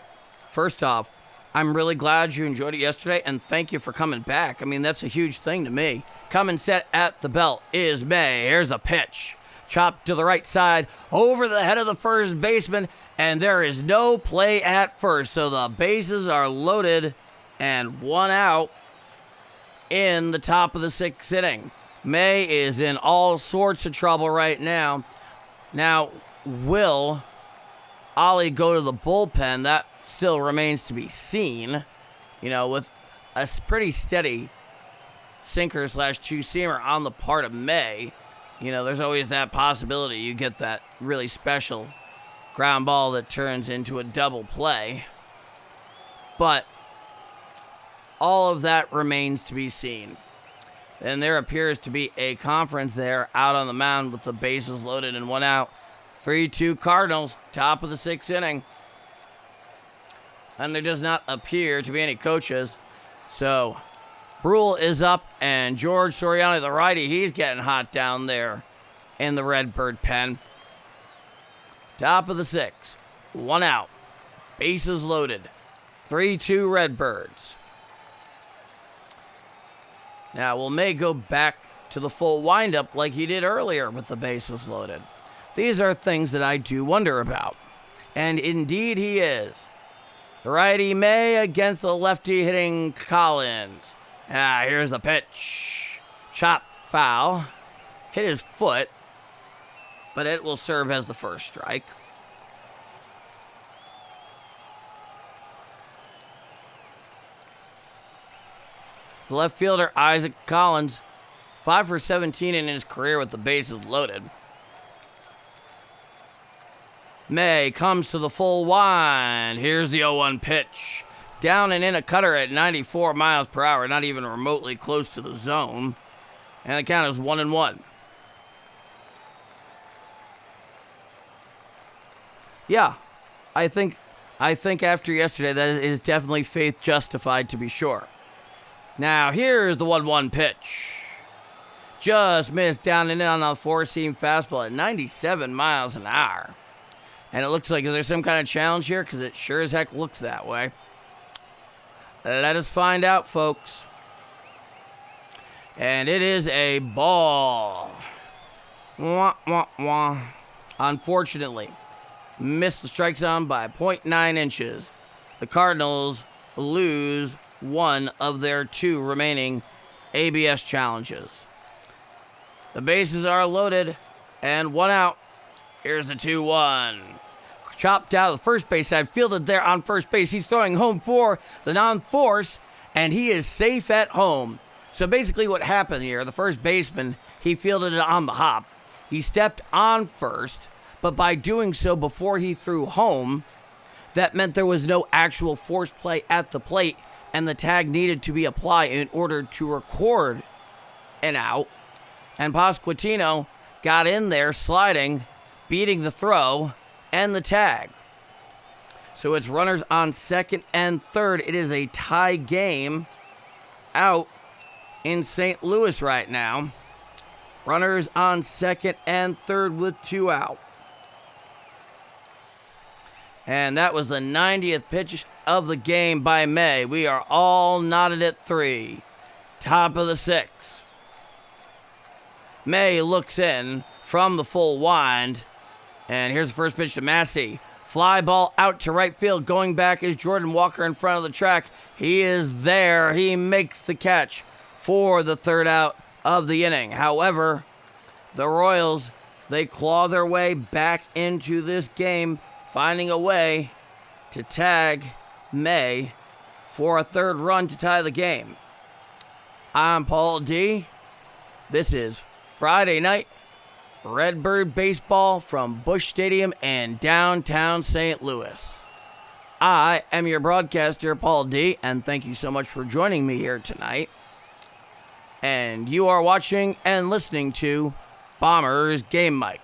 A: first off, I'm really glad you enjoyed it yesterday, and thank you for coming back. I mean, that's a huge thing to me. Coming set at the belt is May. Here's the pitch. Chopped to the right side, over the head of the first baseman, and there is no play at first. So the bases are loaded and 1 out in the top of the 6th inning. May is in all sorts of trouble right now. Now, will Ollie go to the bullpen? That still remains to be seen. You know, with a pretty steady sinker / two-seamer on the part of May, you know, there's always that possibility you get that really special ground ball that turns into a double play. But all of that remains to be seen. And there appears to be a conference there out on the mound with the bases loaded and 1 out. 3-2 Cardinals, top of the 6th inning. And there does not appear to be any coaches. So, Brule is up, and George Soriano, the righty, he's getting hot down there in the Redbird pen. Top of the 6th, 1 out. Bases loaded. 3-2 Redbirds. Now, will May go back to the full windup like he did earlier with the bases loaded? These are things that I do wonder about. And indeed he is. The righty May against the lefty hitting Collins. Here's the pitch. Chop foul. Hit his foot, but it will serve as the first strike. The left fielder, Isaac Collins, 5 for 17 in his career with the bases loaded. May comes to the full wind. Here's the 0-1 pitch. Down and in a cutter at 94 miles per hour, not even remotely close to the zone. And the count is 1-1. Yeah, I think after yesterday that is definitely faith justified, to be sure. Now here's the 1-1 pitch. Just missed down and in on a four-seam fastball at 97 miles an hour. And it looks like, is there some kind of challenge here? Because it sure as heck looks that way. Let us find out, folks. And it is a ball. Wah, wah, wah. Unfortunately, missed the strike zone by 0.9 inches. The Cardinals lose one of their 2 remaining ABS challenges. The bases are loaded and 1 out. Here's the 2-1. Chopped out of the first base side, fielded there on first base. He's throwing home for the non-force, and he is safe at home. So basically what happened here, the first baseman, he fielded it on the hop. He stepped on first, but by doing so before he threw home, that meant there was no actual force play at the plate, and the tag needed to be applied in order to record an out. And Pasquantino got in there sliding, beating the throw and the tag. So it's runners on second and third. It is a tie game out in St. Louis right now. Runners on second and third with 2 out. And that was the 90th pitch of the game by May. We are all knotted at 3. Top of the 6th. May looks in from the full wind. And here's the first pitch to Massey. Fly ball out to right field. Going back is Jordan Wacha in front of the track. He is there. He makes the catch for the 3rd out of the inning. However, the Royals, they claw their way back into this game, finding a way to tag May for a 3rd run to tie the game. I'm Paul D. This is Friday night Redbird baseball from Busch Stadium in downtown St. Louis. I am your broadcaster, Paul D., and thank you so much for joining me here tonight. And you are watching and listening to Bombers Game Mic.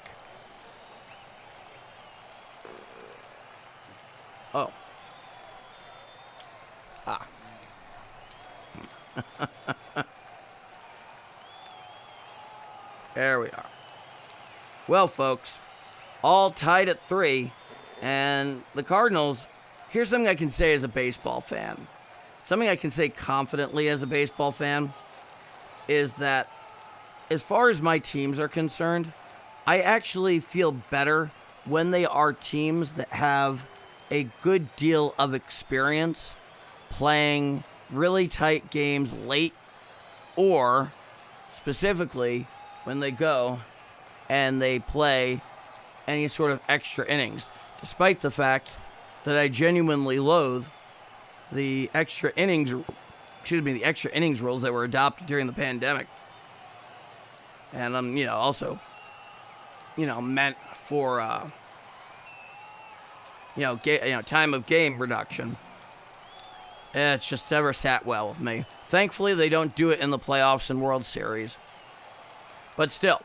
A: Oh. There we are. Well, folks, all tied at 3, and the Cardinals, here's something I can say as a baseball fan. Something I can say confidently as a baseball fan is that as far as my teams are concerned, I actually feel better when they are teams that have a good deal of experience playing really tight games late, or specifically when they go and they play any sort of extra innings, despite the fact that I genuinely loathe the extra innings rules that were adopted during the pandemic. And also, meant for time of game reduction. It's just never sat well with me. Thankfully, they don't do it in the playoffs and World Series. But still.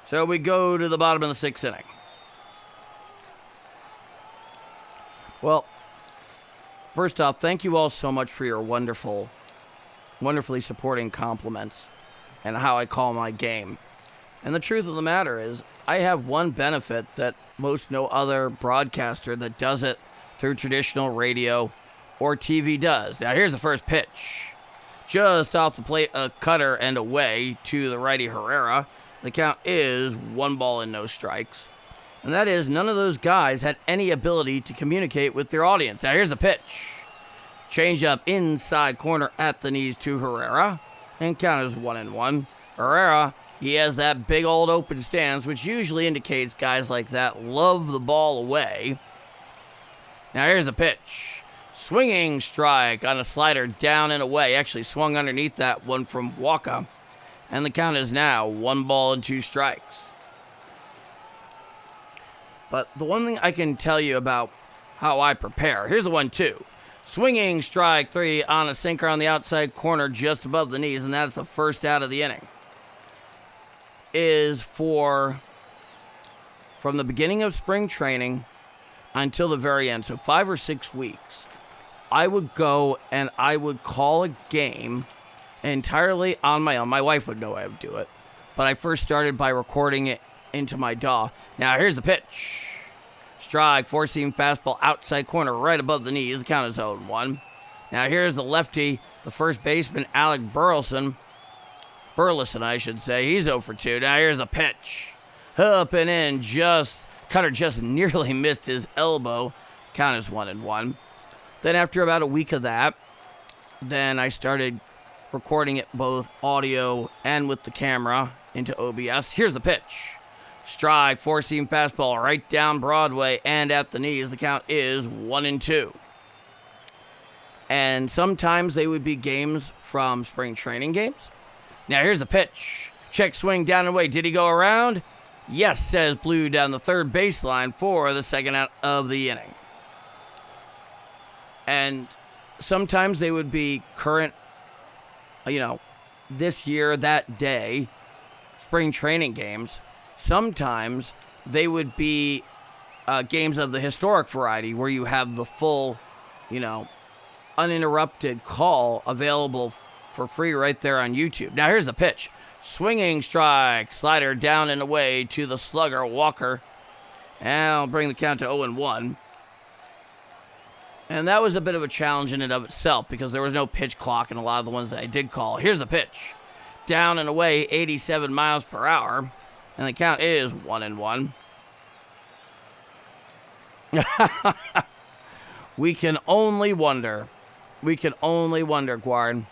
A: So we go to the bottom of the 6th inning. Well, first off, thank you all so much for your wonderfully supporting compliments and how I call my game. And the truth of the matter is, I have one benefit that most no other broadcaster that does it through traditional radio or TV does. Now here's the first pitch. Just off the plate, a cutter and away to the righty Herrera. The count is 1 ball and no strikes. And that is, none of those guys had any ability to communicate with their audience. Now here's the pitch. Change up inside corner at the knees to Herrera. And count is 1-1. Herrera, he has that big old open stance, which usually indicates guys like that love the ball away. Now here's the pitch. Swinging strike on a slider down and away. Actually swung underneath that one from Wacha. And the count is now 1 ball and 2 strikes. But the one thing I can tell you about how I prepare, here's the 1-2. Swinging strike 3 on a sinker on the outside corner just above the knees, and that's the first out of the inning. Is from the beginning of spring training until the very end, so 5 or 6 weeks, I would go and I would call a game entirely on my own. My wife would know I would do it, but I first started by recording it into my DAW. Now here's the pitch. Strike, 4-seam fastball, outside corner, right above the knees. The count is 0-1. Now here's the lefty, the first baseman, Alec Burleson, I should say. He's 0-2. Now here's the pitch. Up and in, cutter just nearly missed his elbow. Count is 1-1. Then after about a week of that, then I started recording it both audio and with the camera into OBS. Here's the pitch. Strike, 4-seam fastball right down Broadway and at the knees. The count is 1-2. And sometimes they would be games from spring training games. Now here's the pitch. Check swing down and away. Did he go around? Yes, says Blue down the third baseline for the second out of the inning. And sometimes they would be current, this year, that day, spring training games. Sometimes they would be games of the historic variety where you have the full, uninterrupted call available for free right there on YouTube. Now here's the pitch. Swinging strike, slider down and away to the slugger, Walker. And I'll bring the count to 0-1. And that was a bit of a challenge in and of itself because there was no pitch clock in a lot of the ones that I did call. Here's the pitch. Down and away, 87 miles per hour. And the count is 1-1. We can only wonder. Guard.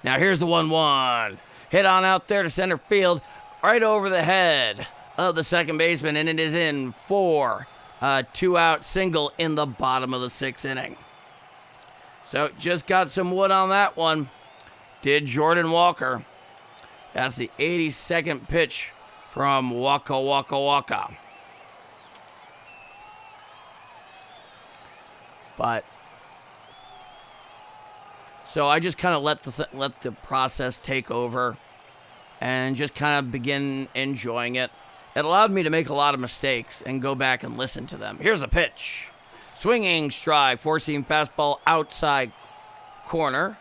A: Now here's the 1-1. Hit on out there to center field, right over the head of the second baseman, and it is in for a 2-out single in the bottom of the 6th inning. So just got some wood on that one. Did Jordan Walker. That's the 82nd pitch from Wacha. But so I just kind of let the process take over and just kind of begin enjoying it. It allowed me to make a lot of mistakes and go back and listen to them. Here's the pitch. Swinging strike, four-seam fastball outside corner,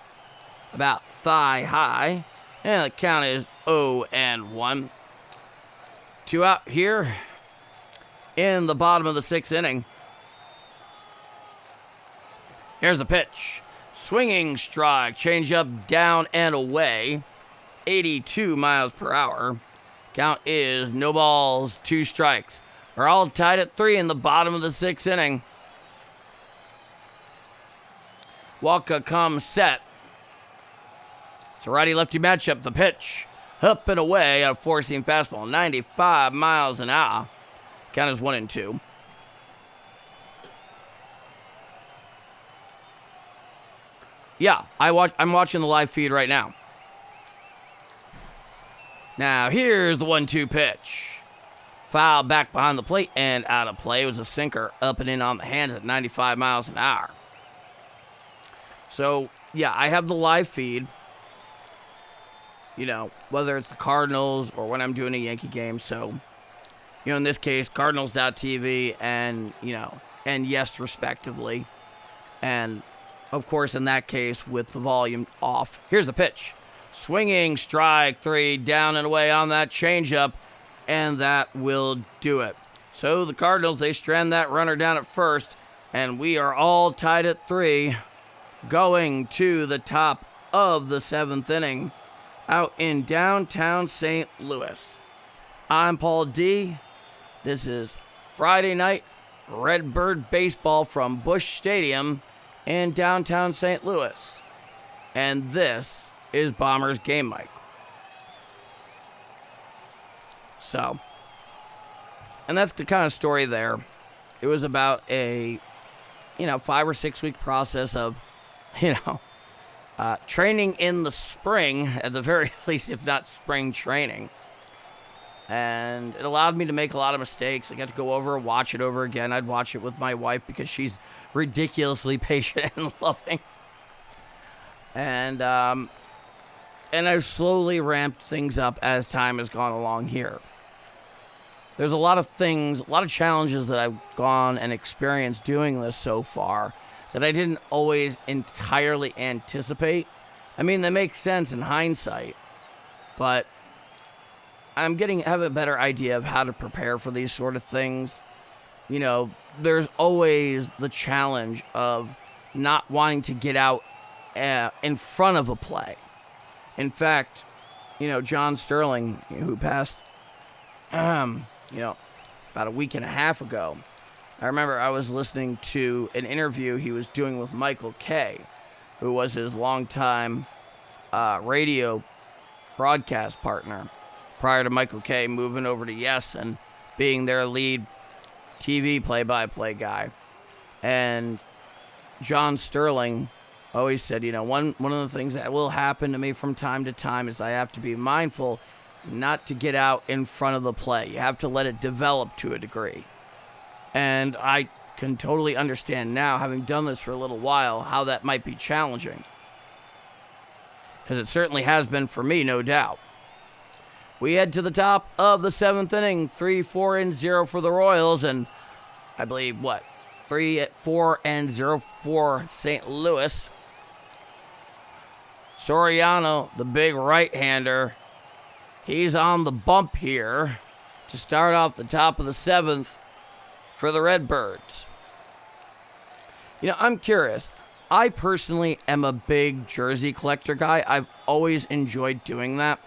A: about thigh high. And the count is 0-1. 2 out here in the bottom of the 6th inning. Here's the pitch. Swinging strike, changeup down and away. 82 miles per hour. Count is no balls, 2 strikes. We're all tied at 3 in the bottom of the 6th inning. Wacha comes set. It's a righty-lefty matchup. The pitch. Up and away on a four-seam fastball. 95 miles an hour. Count is 1-2. Yeah, I'm watching the live feed right now. Now, here's the 1-2 pitch. Foul back behind the plate and out of play. It was a sinker up and in on the hands at 95 miles an hour. So, yeah, I have the live feed. You know, whether it's the Cardinals or when I'm doing a Yankee game. So, you know, in this case, Cardinals.tv and, you know, and yes, respectively. And, of course, in that case, with the volume off. Here's the pitch. Swinging strike 3, down and away on that changeup, and that will do it. So the Cardinals, they strand that runner down at first, and we are all tied at 3, going to the top of the 7th inning out in downtown St. Louis. I'm Paul D. This is Friday night Redbird baseball from Busch Stadium in downtown St. Louis. And this is Bombers Game Mike. So, and that's the kind of story there. It was about a, 5 or 6 week process of, training in the spring, at the very least, if not spring training. And it allowed me to make a lot of mistakes. I got to go over and watch it over again. I'd watch it with my wife because she's ridiculously patient and loving. And I've slowly ramped things up as time has gone along here. There's a lot of things, a lot of challenges that I've gone and experienced doing this so far that I didn't always entirely anticipate. I mean, they make sense in hindsight, but I'm have a better idea of how to prepare for these sort of things. There's always the challenge of not wanting to get out in front of a play. In fact, John Sterling, who passed, about a week and a half ago, I remember I was listening to an interview he was doing with Michael Kay, who was his longtime radio broadcast partner prior to Michael Kay moving over to Yes and being their lead TV play-by-play guy. And John Sterling always said, one of the things that will happen to me from time to time is I have to be mindful not to get out in front of the play. You have to let it develop to a degree. And I can totally understand now, having done this for a little while, how that might be challenging. Because it certainly has been for me, no doubt. We head to the top of the 7th inning, 3-4-0 for the Royals, and I believe, 3-4-0 for St. Louis. Soriano, the big right-hander, he's on the bump here to start off the top of the 7th for the Redbirds. I'm curious. I personally am a big jersey collector guy. I've always enjoyed doing that.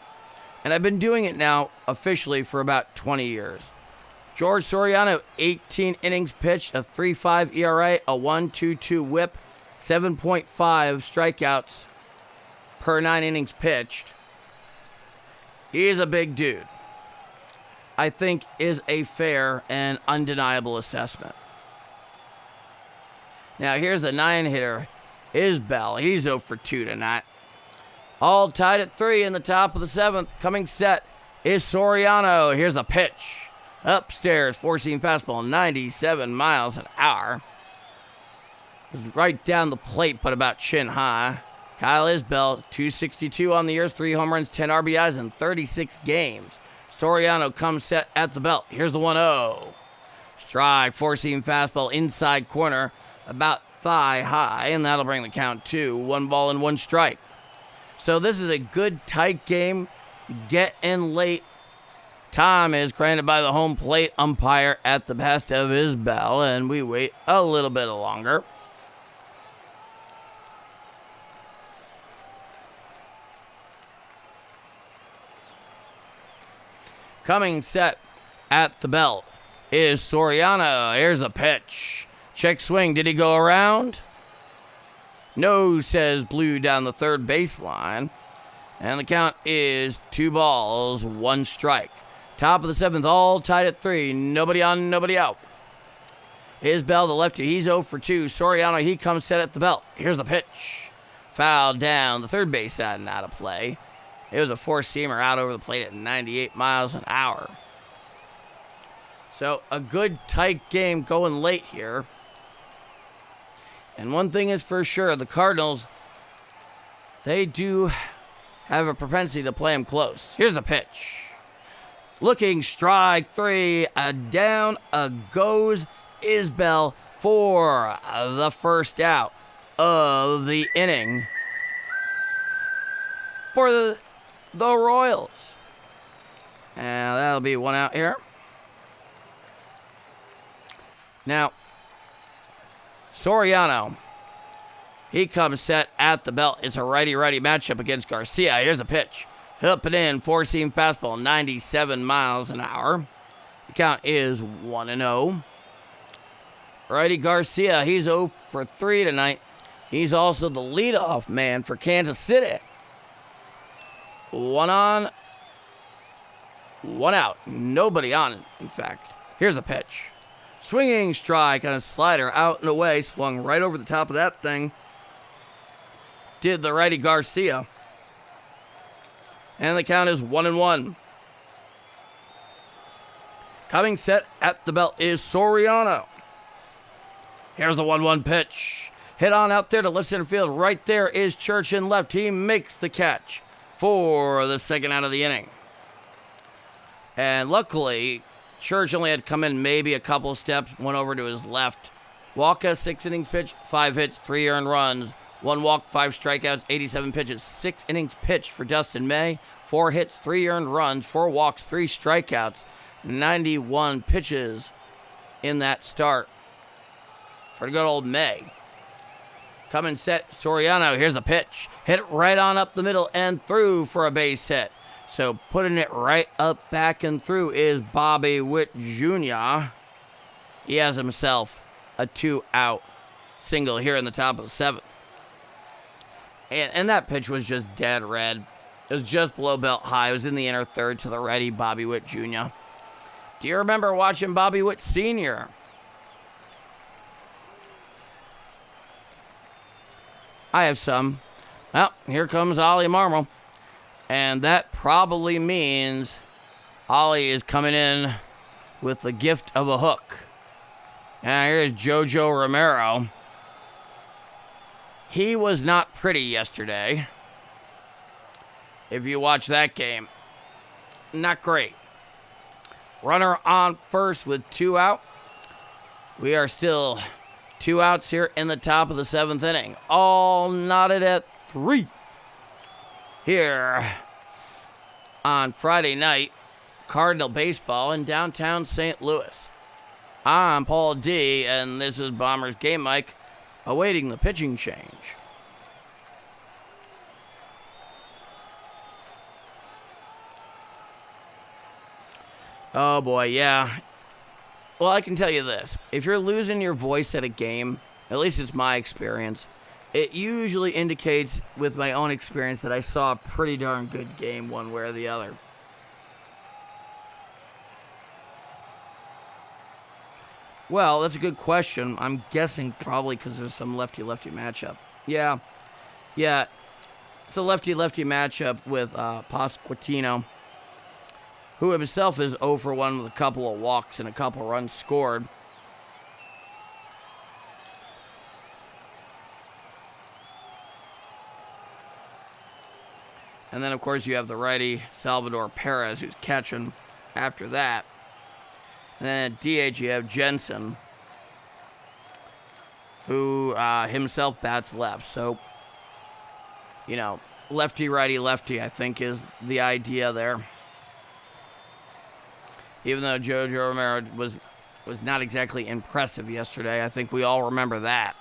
A: And I've been doing it now officially for about 20 years. George Soriano, 18 innings pitched, a 3.5 ERA, a 1.22 whip, 7.5 strikeouts per 9 innings pitched. He is a big dude. I think is a fair and undeniable assessment. Now here's the 9-hitter. Isbell. He's 0 for 2 tonight. All tied at 3 in the top of the 7th. Coming set is Soriano. Here's a pitch. Upstairs, four-seam fastball, 97 miles an hour. It was right down the plate, but about chin high. Kyle Isbell, 262 on the year, 3 home runs, 10 RBIs in 36 games. Soriano comes set at the belt. Here's the 1-0. Strike, four-seam fastball, inside corner, about thigh high, and that'll bring the count to 1 ball and 1 strike. So this is a good, tight game. Get in late. Time is granted by the home plate umpire at the behest of Isbell, and we wait a little bit longer. Coming set at the belt is Soriano. Here's the pitch. Check swing. Did he go around? No, says Blue down the third baseline. And the count is 2 balls, 1 strike. Top of the 7th, all tied at 3. Nobody on, nobody out. Isbell, the lefty, he's 0 for 2. Soriano, he comes set at the belt. Here's the pitch. Foul down the third base side and out of play. It was a four-seamer out over the plate at 98 miles an hour. So a good, tight game going late here. And one thing is for sure, the Cardinals, they do have a propensity to play them close. Here's the pitch. Looking, strike 3. Down goes Isbell for the first out of the inning for the Royals. And that'll be 1 out here. Now, Soriano, he comes set at the belt. It's a righty-righty matchup against Garcia. Here's the pitch. Up and in, four-seam fastball, 97 miles an hour. The count is 1-0. Righty Garcia, he's 0 for 3 tonight. He's also the leadoff man for Kansas City. 1 on, 1 out. Nobody on it, in fact. Here's a pitch. Swinging strike on a slider out and away. Swung right over the top of that thing. Did the righty Garcia. And the count is 1-1. Coming set at the belt is Soriano. Here's the 1-1 pitch. Hit on out there to left center field. Right there is Church in left. He makes the catch for the second out of the inning. And luckily, Church only had to come in maybe a couple steps, went over to his left. Wacha, 6 innings pitched, 5 hits, 3 earned runs, 1 walk, 5 strikeouts, 87 pitches, 6 innings pitched for Dustin May, 4 hits, 3 earned runs, 4 walks, 3 strikeouts, 91 pitches in that start for the good old May. Coming set, Soriano, here's the pitch. Hit it right on up the middle and through for a base hit. So putting it right up, back, and through is Bobby Witt Jr. He has himself a 2-out single here in the top of the 7th. And that pitch was just dead red. It was just below belt high. It was in the inner third to the righty, Bobby Witt Jr. Do you remember watching Bobby Witt Sr.? I have some. Well, here comes Ollie Marmol. And that probably means Ollie is coming in with the gift of a hook. And here's Jojo Romero. He was not pretty yesterday. If you watch that game, not great. Runner on first with 2 out. We are still 2 outs here in the top of the 7th inning. All knotted at 3. Here on Friday night, Cardinal baseball in downtown St. Louis. I'm Paul D, and this is Bombers Game Mike, awaiting the pitching change. Oh boy, yeah. Well, I can tell you this. If you're losing your voice at a game, at least it's my experience, it usually indicates, with my own experience, that I saw a pretty darn good game one way or the other. Well, that's a good question. I'm guessing probably because there's some lefty-lefty matchup. Yeah. Yeah. It's a lefty-lefty matchup with Pasquantino, who himself is 0 for 1 with a couple of walks and a couple runs scored. And then, of course, you have the righty, Salvador Perez, who's catching after that. And then at DH, you have Jensen, who himself bats left. So, you know, lefty, righty, lefty, I think, is the idea there. Even though Jojo Romero was not exactly impressive yesterday, I think we all remember that.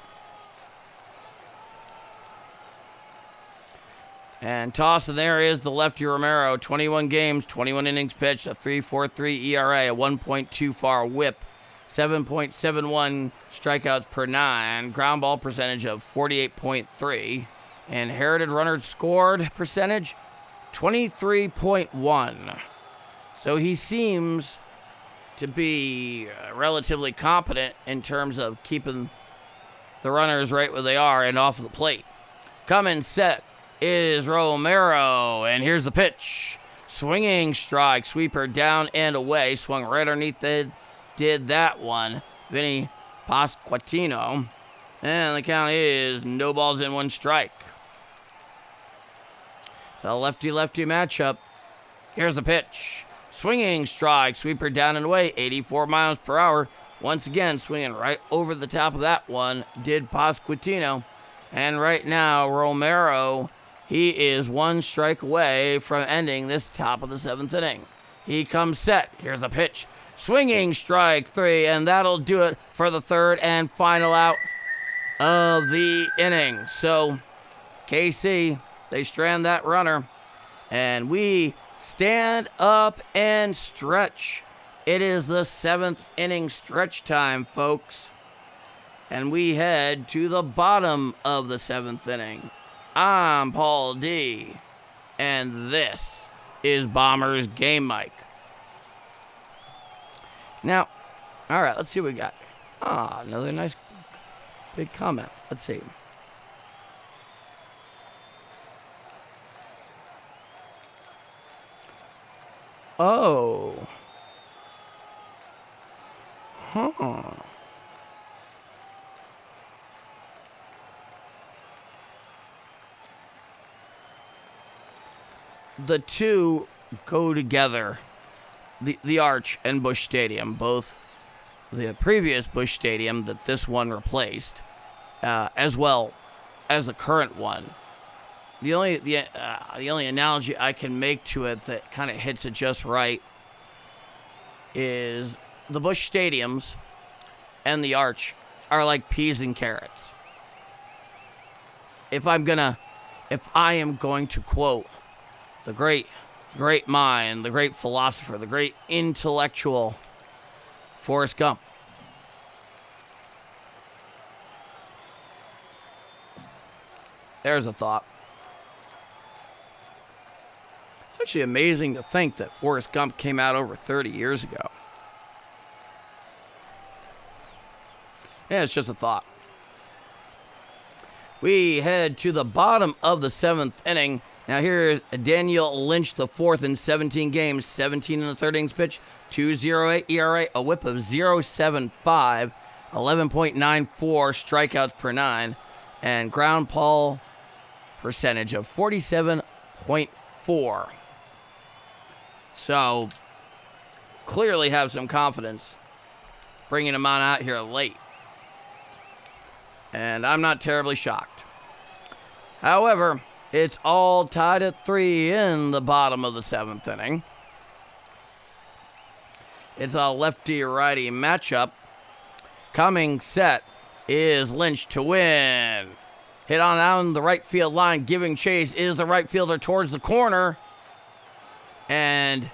A: And tossing there is the lefty Romero. 21 games, 21 innings pitched, a 3.43 ERA, a 1.24 whip, 7.71 strikeouts per 9, ground ball percentage of 48.3, inherited runners scored percentage 23.1. So he seems to be relatively competent in terms of keeping the runners right where they are and off of the plate. Coming set is Romero, and here's the pitch. Swinging strike, sweeper down and away, swung right underneath did that one. Vinny Pasquantino, and the count is no balls in, 1 strike. So lefty-lefty matchup. Here's the pitch. Swinging strike, sweeper down and away, 84 miles per hour. Once again, swinging right over the top of that one did Pasquantino. And right now, Romero, he is 1 strike away from ending this top of the 7th inning. He comes set. Here's the pitch. Swinging strike 3, and that'll do it for the 3rd and final out of the inning. So, KC, they strand that runner, and we stand up and stretch. It is the 7th inning stretch time, folks. And we head to the bottom of the 7th inning. I'm Paul D, and this is Bombers Game Mike. Now, all right, let's see what we got. Another nice big comment. Let's see. Oh. Huh. The two go together, the Arch and Busch Stadium, both the previous Busch Stadium that this one replaced, as well as the current one. The only analogy I can make to it that kind of hits it just right is the Busch Stadiums and the Arch are like peas and carrots. If I am going to quote the great mind, the great philosopher, the great intellectual Forrest Gump. There's a thought. It's actually amazing to think that Forrest Gump came out over 30 years ago. Yeah, it's just a thought. We head to the bottom of the 7th inning. Now here's Daniel Lynch, the 4th in 17 games, 17 in the 3rd innings pitch, 2.08 ERA, a whip of 0.75, 11.94 strikeouts per 9, and ground ball percentage of 47.4. So, clearly have some confidence bringing him on out here late. And I'm not terribly shocked. However, it's all tied at 3 in the bottom of the 7th inning. It's a lefty-righty matchup. Coming set is Lynch to win. Hit on down the right field line. Giving chase is the right fielder towards the corner. And,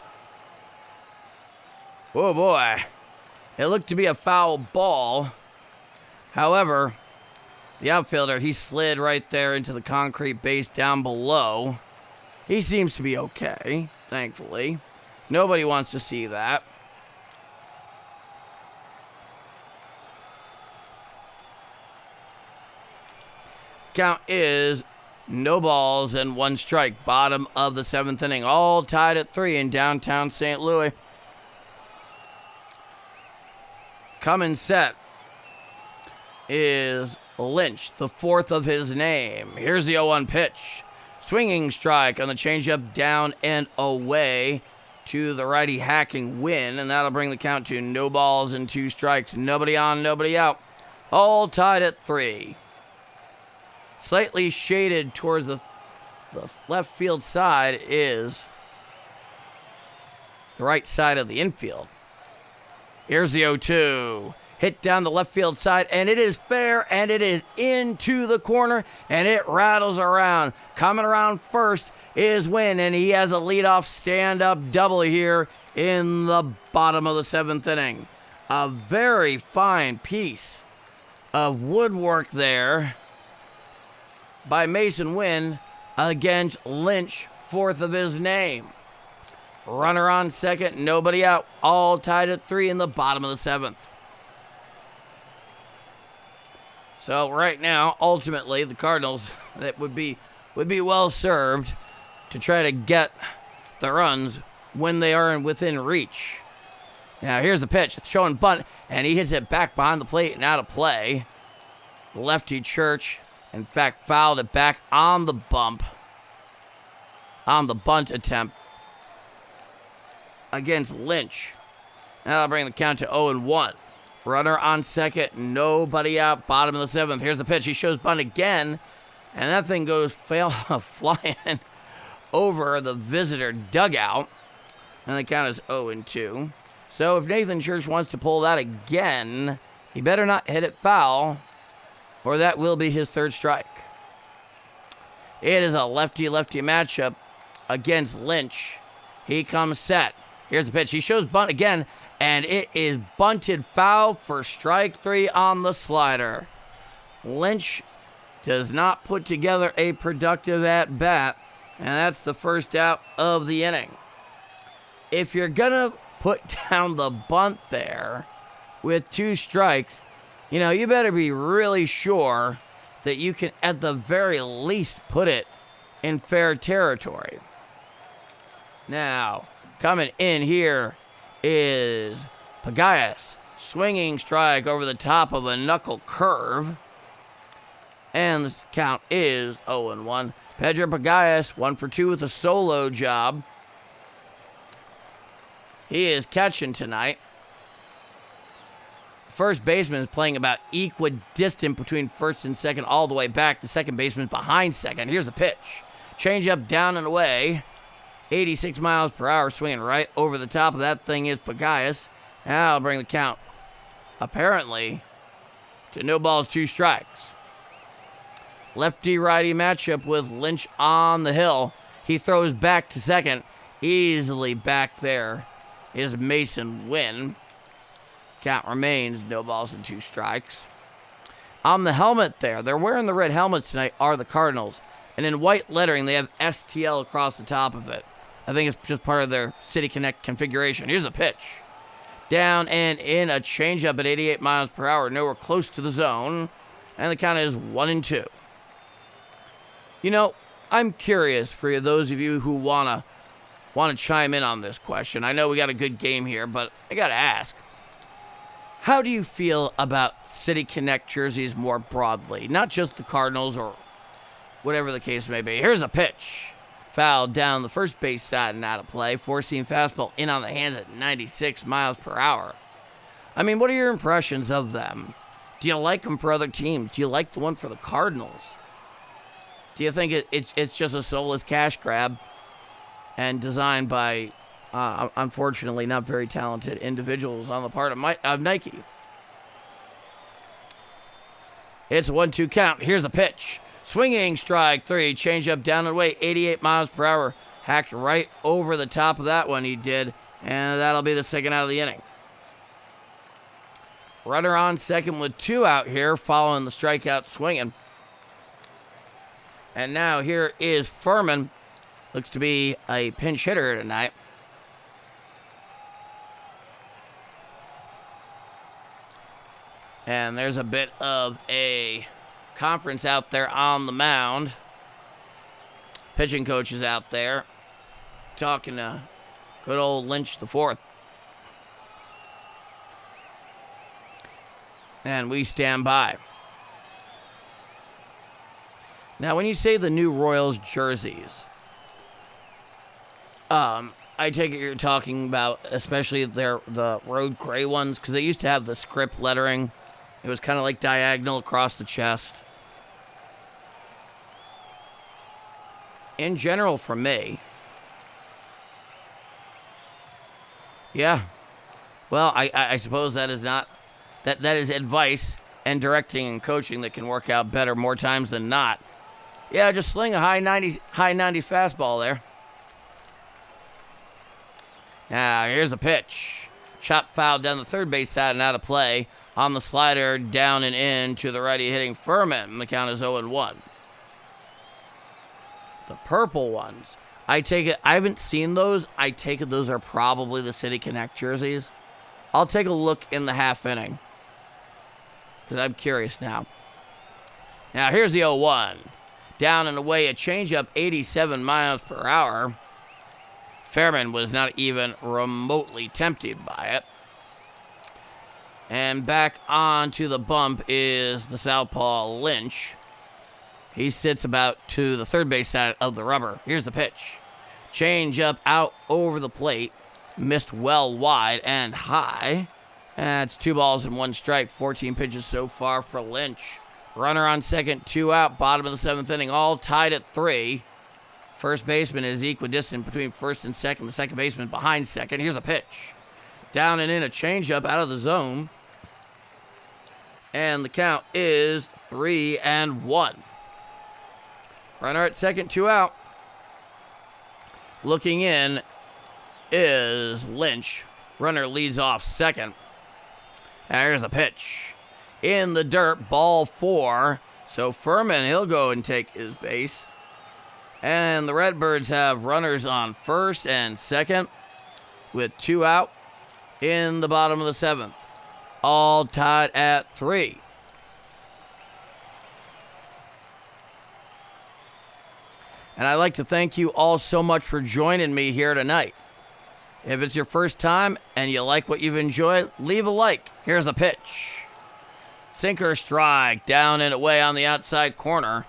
A: oh boy, it looked to be a foul ball. However, the outfielder, he slid right there into the concrete base down below. He seems to be okay, thankfully. Nobody wants to see that. count is no balls and 1 strike. Bottom of the 7th inning. All tied at 3 in downtown St. Louis. Coming set is Lynch, the 4th of his name. Here's the 0-1 pitch. Swinging strike on the changeup, down and away to the righty hacking Win, and that'll bring the count to no balls and 2 strikes. Nobody on, nobody out. All tied at 3. Slightly shaded towards the left field side is the right side of the infield. Here's the 0-2. Hit down the left field side, and it is fair, and it is into the corner, and it rattles around. Coming around first is Win, and he has a leadoff stand-up double here in the bottom of the 7th inning. A very fine piece of woodwork there by Mason Win against Lynch, 4th of his name. Runner on second, nobody out. All tied at 3 in the bottom of the 7th. So right now, ultimately, the Cardinals that would be well served to try to get the runs when they are within reach. Now here's the pitch, it's showing bunt, and he hits it back behind the plate and out of play. Lefty Church, in fact, fouled it back on the bunt attempt against Lynch. That'll bring the count to 0-1. Runner on second, nobody out, bottom of the 7th. Here's the pitch. He shows bunt again, and that thing goes flying over the visitor dugout. And the count is 0-2. So if Nathan Church wants to pull that again, he better not hit it foul, or that will be his 3rd strike. It is a lefty-lefty matchup against Lynch. He comes set. Here's the pitch. He shows bunt again, and it is bunted foul for strike 3 on the slider. Lynch does not put together a productive at-bat, and that's the first out of the inning. If you're going to put down the bunt there with 2 strikes, you better be really sure that you can at the very least put it in fair territory. Now, coming in here is Pagayas. Swinging strike over the top of a knuckle curve. And the count is 0-1. Pedro Pagayas, 1 for 2 with a solo job. He is catching tonight. First baseman is playing about equidistant between first and second, all the way back. The second baseman behind second. Here's the pitch. Change up, down and away. 86 miles per hour, swinging right over the top of that thing is Pagayas. Now I'll bring the count, apparently, to no balls, 2 strikes. Lefty-righty matchup with Lynch on the hill. He throws back to second. Easily back there is Mason Win. Count remains no balls and 2 strikes. On the helmet there, they're wearing the red helmets tonight, are the Cardinals. And in white lettering, they have STL across the top of it. I think it's just part of their City Connect configuration. Here's the pitch. Down and in, a changeup at 88 miles per hour, nowhere close to the zone. And the count is 1-2. I'm curious for those of you who want to chime in on this question. I know we got a good game here, but I got to ask. How do you feel about City Connect jerseys more broadly? Not just the Cardinals or whatever the case may be. Here's a pitch. Fouled down the first base side and out of play. 4-seam fastball in on the hands at 96 miles per hour. I mean, what are your impressions of them? Do you like them for other teams? Do you like the one for the Cardinals? Do you think it's just a soulless cash grab and designed by, unfortunately, not very talented individuals on the part of Nike? It's a 1-2 count. Here's the pitch. Swinging strike 3, changeup down and away, 88 miles per hour. Hacked right over the top of that one, he did, and that'll be the second out of the inning. Runner on second with 2 out here, following the strikeout swinging. And now here is Furman. Looks to be a pinch hitter tonight. And there's a bit of a conference out there on the mound. Pitching coach is out there talking to good old Lynch the fourth. And we stand by. Now, when you say the new Royals jerseys, I take it you're talking about especially the road gray ones, because they used to have the script lettering. It was kind of like diagonal across the chest. In general, for me, yeah. Well, I suppose that is not that is advice and directing and coaching that can work out better more times than not. Yeah, just sling a high 90 fastball there. Now, here's a pitch. Chop foul down the third base side and out of play. On the slider, down and in to the righty hitting Furman. The count is 0-1. The purple ones. I take it, I haven't seen those. I take it those are probably the City Connect jerseys. I'll take a look in the half inning, because I'm curious now. Now, here's the 0-1. Down and away, a changeup, 87 miles per hour. Fairman was not even remotely tempted by it. And back onto the bump is the southpaw Lynch. He sits about to the third base side of the rubber. Here's the pitch. Changeup out over the plate. Missed well wide and high. That's 2 balls and 1 strike. 14 pitches so far for Lynch. Runner on second, 2 out, bottom of the 7th inning, all tied at 3. First baseman is equidistant between first and second. The second baseman behind second. Here's a pitch. Down and in, a changeup out of the zone. And the count is 3-1. Runner at second, 2 out. Looking in is Lynch. Runner leads off second. And here's a pitch. In the dirt, ball 4. So Furman, he'll go and take his base. And the Redbirds have runners on first and second with 2 out in the bottom of the 7th. All tied at 3. And I'd like to thank you all so much for joining me here tonight. If it's your first time and you like what you've enjoyed, leave a like. Here's a pitch. Sinker strike, down and away on the outside corner.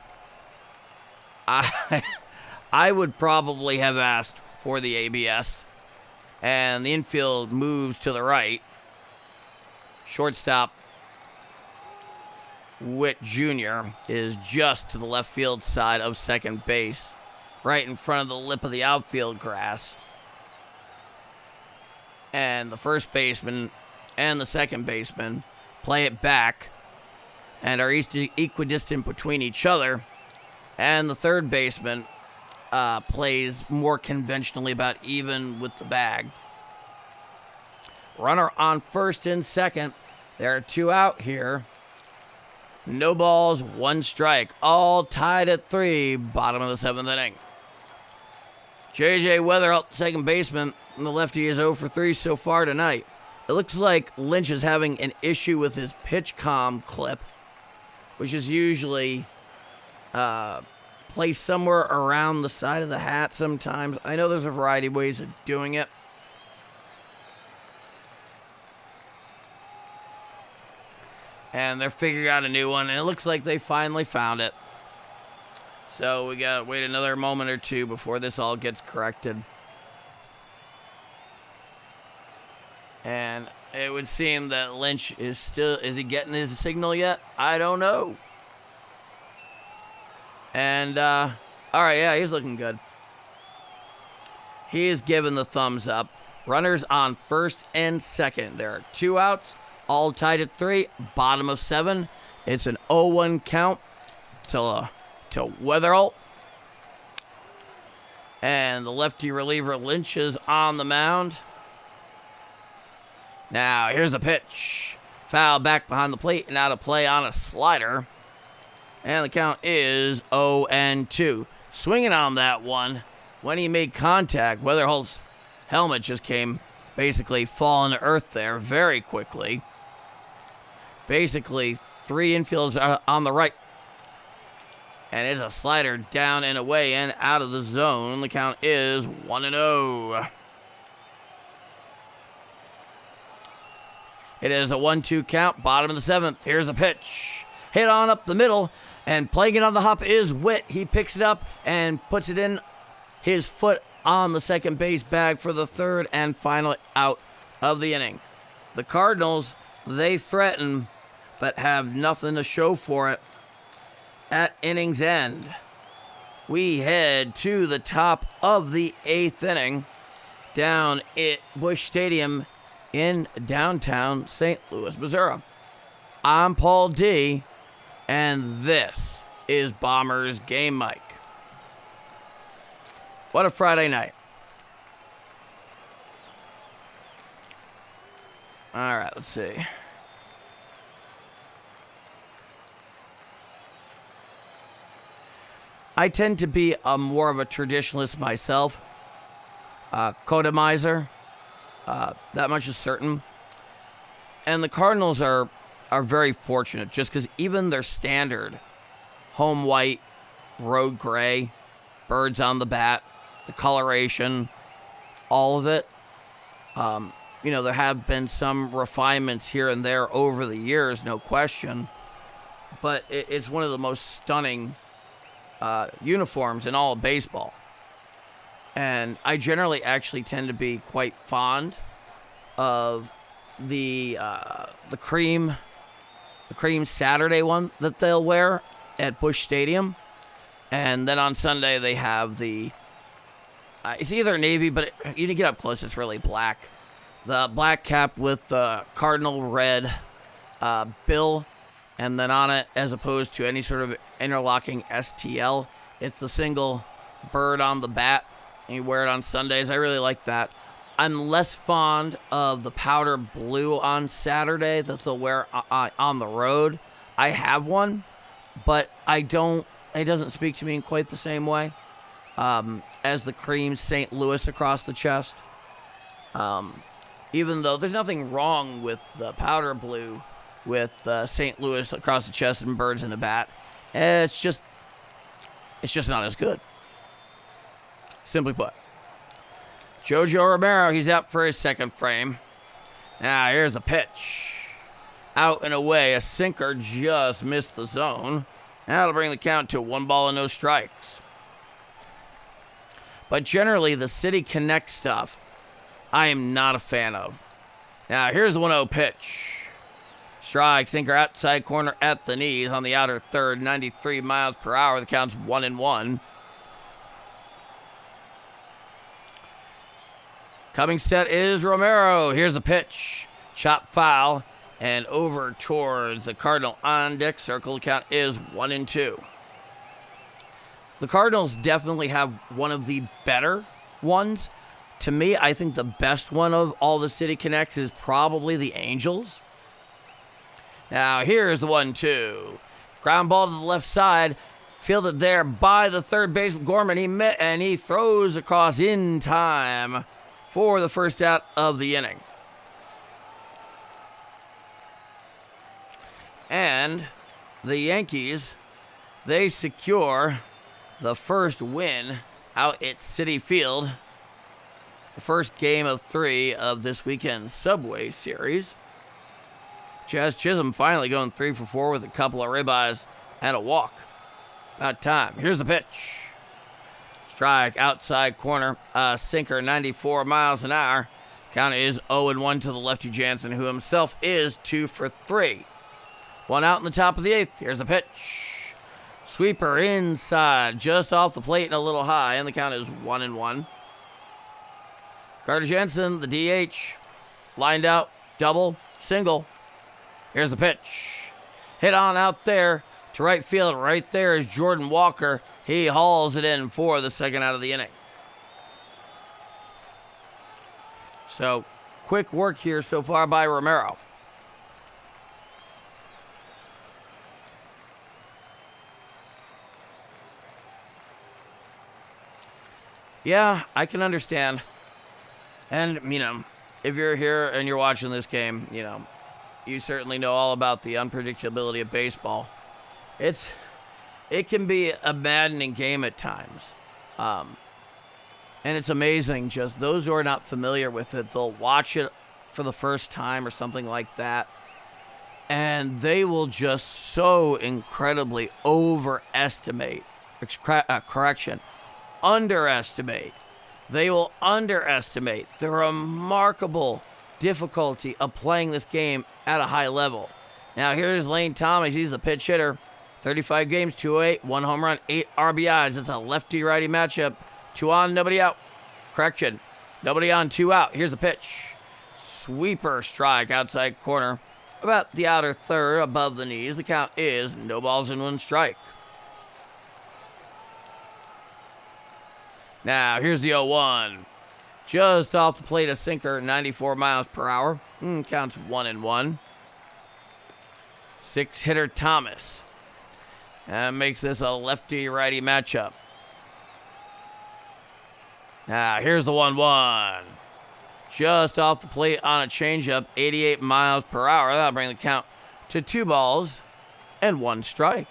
A: I would probably have asked for the ABS. And the infield moves to the right. Shortstop Witt Jr. is just to the left field side of second base, right in front of the lip of the outfield grass. And the first baseman and the second baseman play it back and are equidistant between each other. And the third baseman plays more conventionally, about even with the bag. Runner on first and second. There are 2 out here. No balls, 1 strike. All tied at 3. Bottom of the 7th inning. J.J. Weatherall, second baseman. And the lefty is 0 for 3 so far tonight. It looks like Lynch is having an issue with his pitch comm clip, which is usually placed somewhere around the side of the hat sometimes. I know there's a variety of ways of doing it. And they're figuring out a new one, and it looks like they finally found it. So we gotta wait another moment or two before this all gets corrected. And it would seem that Lynch is he getting his signal yet? I don't know. And, all right, yeah, he's looking good. He is giving the thumbs up. Runners on first and second. There are 2 outs, all tied at 3, bottom of 7. It's an 0-1 count to Weatherall. And the lefty reliever Lynch is on the mound. Now, here's a pitch. Foul back behind the plate and out of play on a slider. And the count is 0-2. Swinging on that one. When he made contact, Weatherall's helmet just came basically falling to earth there very quickly. Basically, 3 infielders on the right And it's a slider down and away and out of the zone. The count is 1-0. It is a 1-2 count, bottom of the 7th. Here's a pitch. Hit on up the middle, and playing it on the hop is Witt. He picks it up and puts it in his foot on the second base bag for the third and final out of the inning. The Cardinals, they threaten, but have nothing to show for it. At inning's end, we head to the top of the 8th inning down at Busch Stadium in downtown St. Louis, Missouri. I'm Paul D, and this is Bombers Game Mike. What a Friday night. All right, let's see. I tend to be more of a traditionalist myself. Codemizer. That much is certain. And the Cardinals are very fortunate just because even their standard home white, road gray, birds on the bat, the coloration, all of it. There have been some refinements here and there over the years, no question. But it's one of the most stunning uniforms in all of baseball. And I generally actually tend to be quite fond of the cream Saturday one that they'll wear at Busch Stadium. And then on Sunday they have the it's either navy, but you can get up close, it's really black. The black cap with the cardinal red bill, and then on it, as opposed to any sort of interlocking STL, it's the single bird on the bat. And you wear it on Sundays. I really like that. I'm less fond of the powder blue on Saturday that they'll wear on the road. I have one, but it doesn't speak to me in quite the same way as the cream St. Louis across the chest. Even though there's nothing wrong with the powder blue with St. Louis across the chest and birds in the bat. It's just not as good. Simply put. Jojo Romero, he's out for his second frame. Now, here's a pitch. Out and away, a sinker just missed the zone. That'll bring the count to 1 ball and no strikes. But generally, the City Connect stuff, I am not a fan of. Now, here's the 1-0 pitch. Strike, sinker outside corner at the knees on the outer third, 93 miles per hour. The count's 1-1. Coming set is Romero. Here's the pitch. Chop foul and over towards the Cardinal on deck circle. The count is 1-2. The Cardinals definitely have one of the better ones. To me, I think the best one of all the City Connects is probably the Angels. Now, here's the 1-2. Ground ball to the left side. Fielded there by the third baseman, Gorman. He throws across in time for the first out of the inning. And the Yankees, they secure the first win out at Citi Field. The first game of 3 of this weekend's Subway Series. Jazz Chisholm finally going 3 for 4 with a couple of ribeyes and a walk. About time. Here's the pitch. Strike, outside corner, sinker, 94 miles an hour. Count is 0-1 to the lefty Jansen, who himself is 2 for 3. 1 out in the top of the 8th. Here's the pitch. Sweeper inside, just off the plate and a little high, and the count is 1-1. Carter Jensen, the DH, lined out, double, single. Here's the pitch. Hit on out there to right field. Right there is Jordan Walker. He hauls it in for the second out of the inning. So, quick work here so far by Romero. Yeah, I can understand. And, if you're here and you're watching this game, you certainly know all about the unpredictability of baseball. It's it can be a maddening game at times. And it's amazing, just those who are not familiar with it, they'll watch it for the first time or something like that, and they will just so incredibly underestimate. They will underestimate the remarkable difficulty of playing this game at a high level. Now here's Lane Thomas. He's the pitch hitter. 35 games, 208, 1 home run, 8 RBIs. It's a lefty-righty matchup. 2 on, nobody out. Correction. Nobody on, 2 out. Here's the pitch. Sweeper strike outside corner. About the outer third above the knees. The count is no balls and 1 strike. Now, here's the 0-1. Just off the plate, a sinker, 94 miles per hour. Counts 1-1. 6-hitter Thomas. That makes this a lefty-righty matchup. Now, here's the 1-1. Just off the plate on a changeup, 88 miles per hour. That'll bring the count to 2 balls and 1 strike.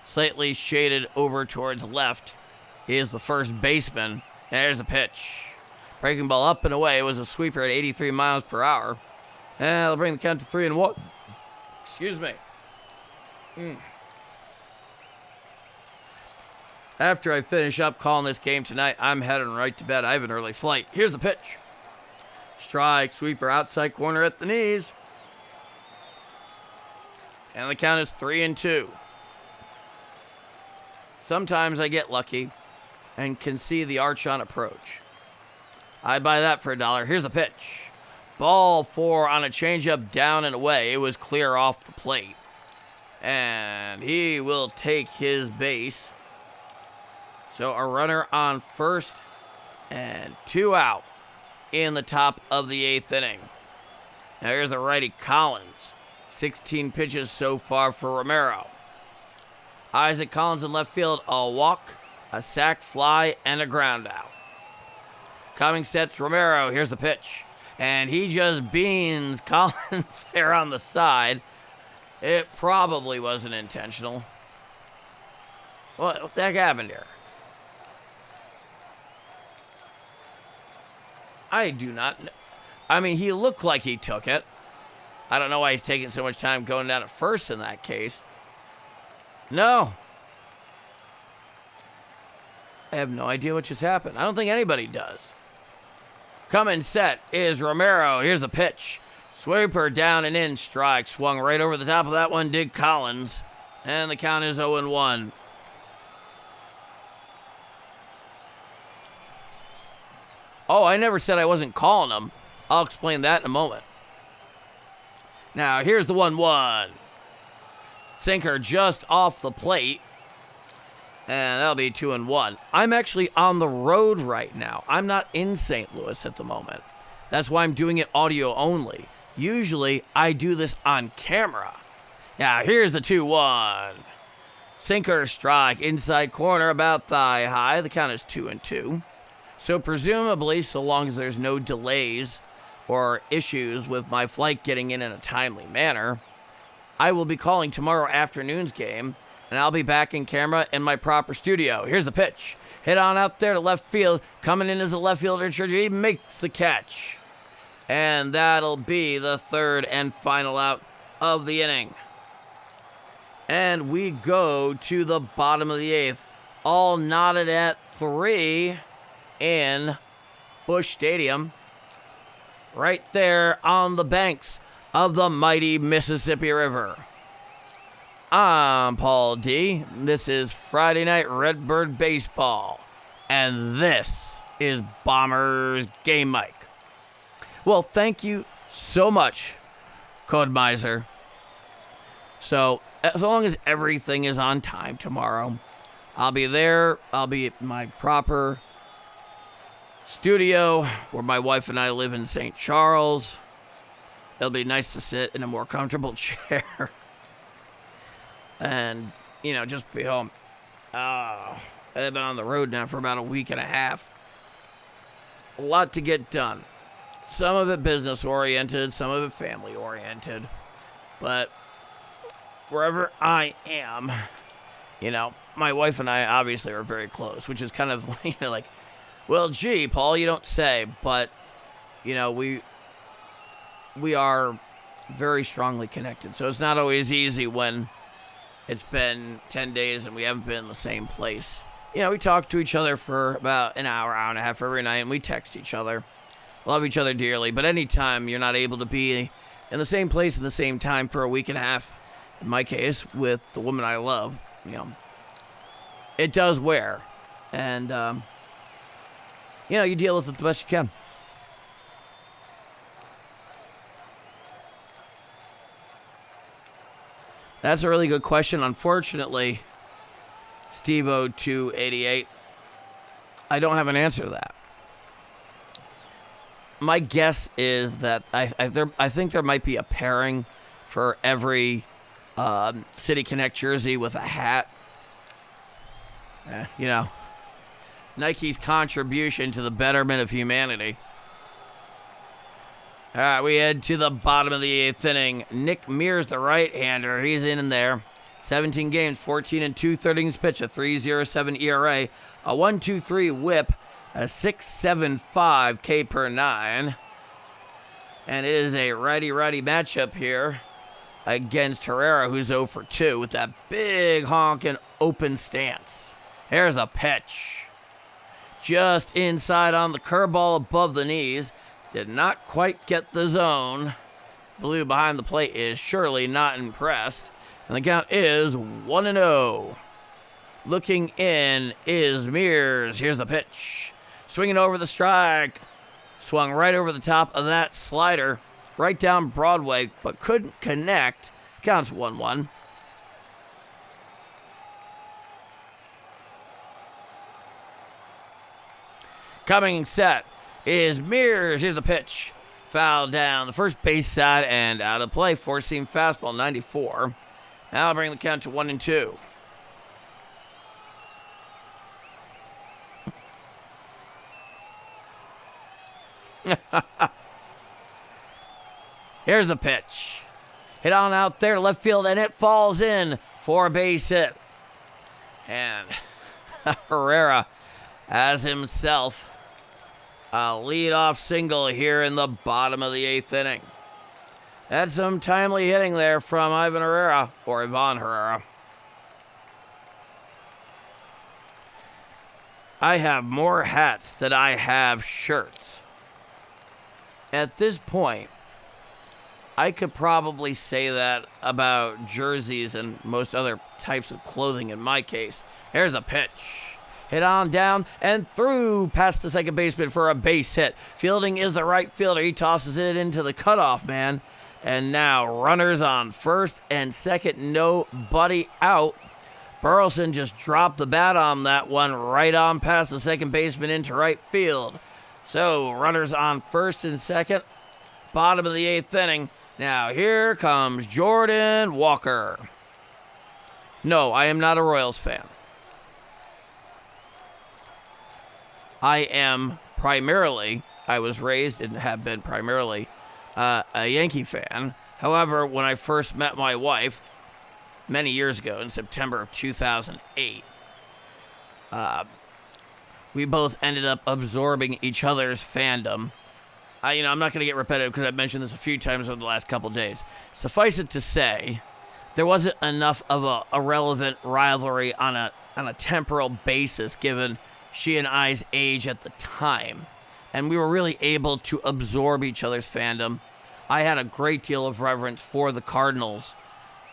A: Slightly shaded over towards left is the first baseman. There's the pitch. Breaking ball up and away. It was a sweeper at 83 miles per hour. And that'll bring the count to 3-1. Excuse me. After I finish up calling this game tonight, I'm heading right to bed. I have an early flight. Here's the pitch. Strike, sweeper, outside corner at the knees. And the count is 3-2. Sometimes I get lucky and can see the arch on approach. I'd buy that for $1. Here's the pitch. Ball 4 on a changeup down and away. It was clear off the plate. And he will take his base. So a runner on first and 2 out in the top of the 8th inning. Now here's the righty Collins. 16 pitches so far for Romero. Isaac Collins in left field, a walk, a sac fly, and a ground out. Coming sets Romero. Here's the pitch. And he just beans Collins there on the side. It probably wasn't intentional. What the heck happened here? I do not know. I mean, he looked like he took it. I don't know why he's taking so much time going down at first in that case. No. I have no idea what just happened. I don't think anybody does. Coming set is Romero. Here's the pitch. Sweeper down and in, strike. Swung right over the top of that one, did Collins. And the count is 0-1. Oh, I never said I wasn't calling him. I'll explain that in a moment. Now, here's the 1-1. Sinker just off the plate. And that'll be 2-1. I'm actually on the road right now. I'm not in St. Louis at the moment. That's why I'm doing it audio only. Usually, I do this on camera. Now, here's the 2-1. Sinker strike, inside corner, about thigh high. The count is 2-2. So presumably, so long as there's no delays or issues with my flight getting in a timely manner, I will be calling tomorrow afternoon's game, and I'll be back in camera in my proper studio. Here's the pitch. Hit on out there to left field. Coming in as a left fielder, he makes the catch. And that'll be the 3rd and final out of the inning. And we go to the bottom of the 8th. All knotted at 3 in Busch Stadium. Right there on the banks of the mighty Mississippi River. I'm Paul D. This is Friday Night Redbird Baseball. And this is Bombers Game Mike. Well, thank you so much, Code Miser. So, as long as everything is on time tomorrow, I'll be there. I'll be at my proper studio where my wife and I live in St. Charles. It'll be nice to sit in a more comfortable chair and, just be home. I've been on the road now for about a week and a half. A lot to get done. Some of it business-oriented, some of it family-oriented. But wherever I am, my wife and I obviously are very close, which is kind of, like, well, gee, Paul, you don't say, but, we are very strongly connected. So it's not always easy when it's been 10 days and we haven't been in the same place. We talk to each other for about an hour, hour and a half every night, and we text each other. Love each other dearly, but anytime you're not able to be in the same place at the same time for a week and a half, in my case, with the woman I love, it does wear. And, you deal with it the best you can. That's a really good question. Unfortunately, Steve-O288, I don't have an answer to that. My guess is that I think there might be a pairing for every City Connect jersey with a hat. Nike's contribution to the betterment of humanity. All right, we head to the bottom of the 8th inning. Nick Mears, the right-hander, he's in there. 17 games, 14 and 2/3 innings pitched, a 3.07 ERA, a 1.23 WHIP, a 6.75 K per 9. And it is a righty-righty matchup here against Herrera, who's 0 for 2 with that big honking open stance. Here's a pitch. Just inside on the curveball above the knees. Did not quite get the zone. Blue behind the plate is surely not impressed. And the count is 1-0. Looking in is Mears. Here's the pitch. Swinging over the strike. Swung right over the top of that slider. Right down Broadway, but couldn't connect. Counts 1-1. Coming set is Mears. Here's the pitch. Foul down the first base side and out of play. Four-seam fastball, 94. Now I'll bring the count to 1-2. Here's the pitch. Hit on out there, left field, and it falls in for a base hit. And Herrera has himself a leadoff single here in the bottom of the 8th inning. That's some timely hitting there from Ivan Herrera, or Ivan Herrera. I have more hats than I have shirts. At this point, I could probably say that about jerseys and most other types of clothing in my case. Here's a pitch. Hit on down and through past the second baseman for a base hit. Fielding is the right fielder. He tosses it into the cutoff man. And now runners on first and second. Nobody out. Burleson just dropped the bat on that one right on past the second baseman into right field. So runners on first and second. Bottom of the 8th inning. Now here comes Jordan Walker. No, I am not a Royals fan. I was raised and have been primarily a Yankee fan. However, when I first met my wife many years ago in September of 2008, we both ended up absorbing each other's fandom. I'm not going to get repetitive because I've mentioned this a few times over the last couple days. Suffice it to say, there wasn't enough of a relevant rivalry on a temporal basis given she and I's age at the time. And we were really able to absorb each other's fandom. I had a great deal of reverence for the Cardinals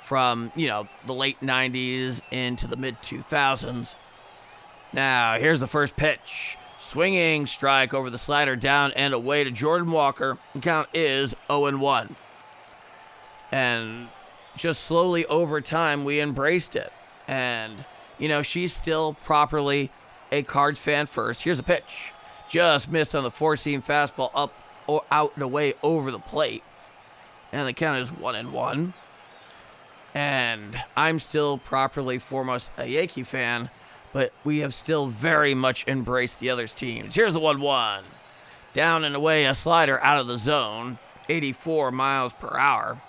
A: from, the late 90s into the mid-2000s. Now, here's the first pitch. Swinging strike over the slider, down and away to Jordan Walker. The count is 0-1. And just slowly over time, we embraced it. And, she's still properly a Cards fan first. Here's a pitch. Just missed on the four-seam fastball up or out and away over the plate. And the count is 1-1. And I'm still properly foremost a Yankee fan, but we have still very much embraced the other's teams. Here's the 1-1. Down and away, a slider out of the zone, 84 miles per hour.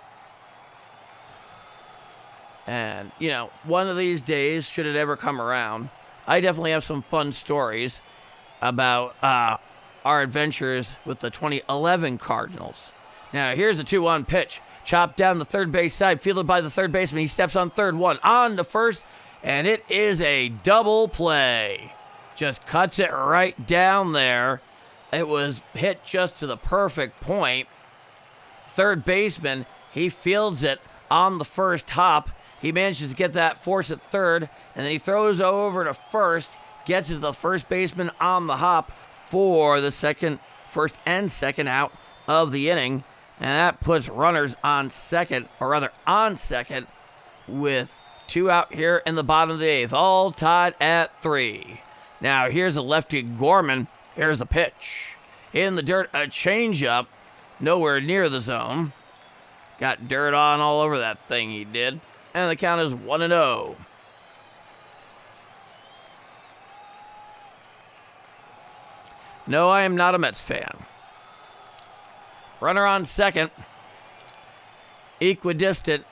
A: And, one of these days, should it ever come around, I definitely have some fun stories about our adventures with the 2011 Cardinals. Now, here's a 2-1 pitch. Chopped down the third base side, fielded by the third baseman. He steps on third, one on to first, and it is a double play. Just cuts it right down there. It was hit just to the perfect point. Third baseman, he fields it on the first hop. He manages to get that force at third, and then he throws over to first, gets it to the first baseman on the hop for the first and second out of the inning. And that puts runners on second, with 2 out here in the bottom of the 8th, all tied at 3. Now, here's a lefty Gorman. Here's the pitch. In the dirt, a changeup, nowhere near the zone. Got dirt on all over that thing, he did. And the count is 1-0. No, I am not a Mets fan. Runner on second, equidistant,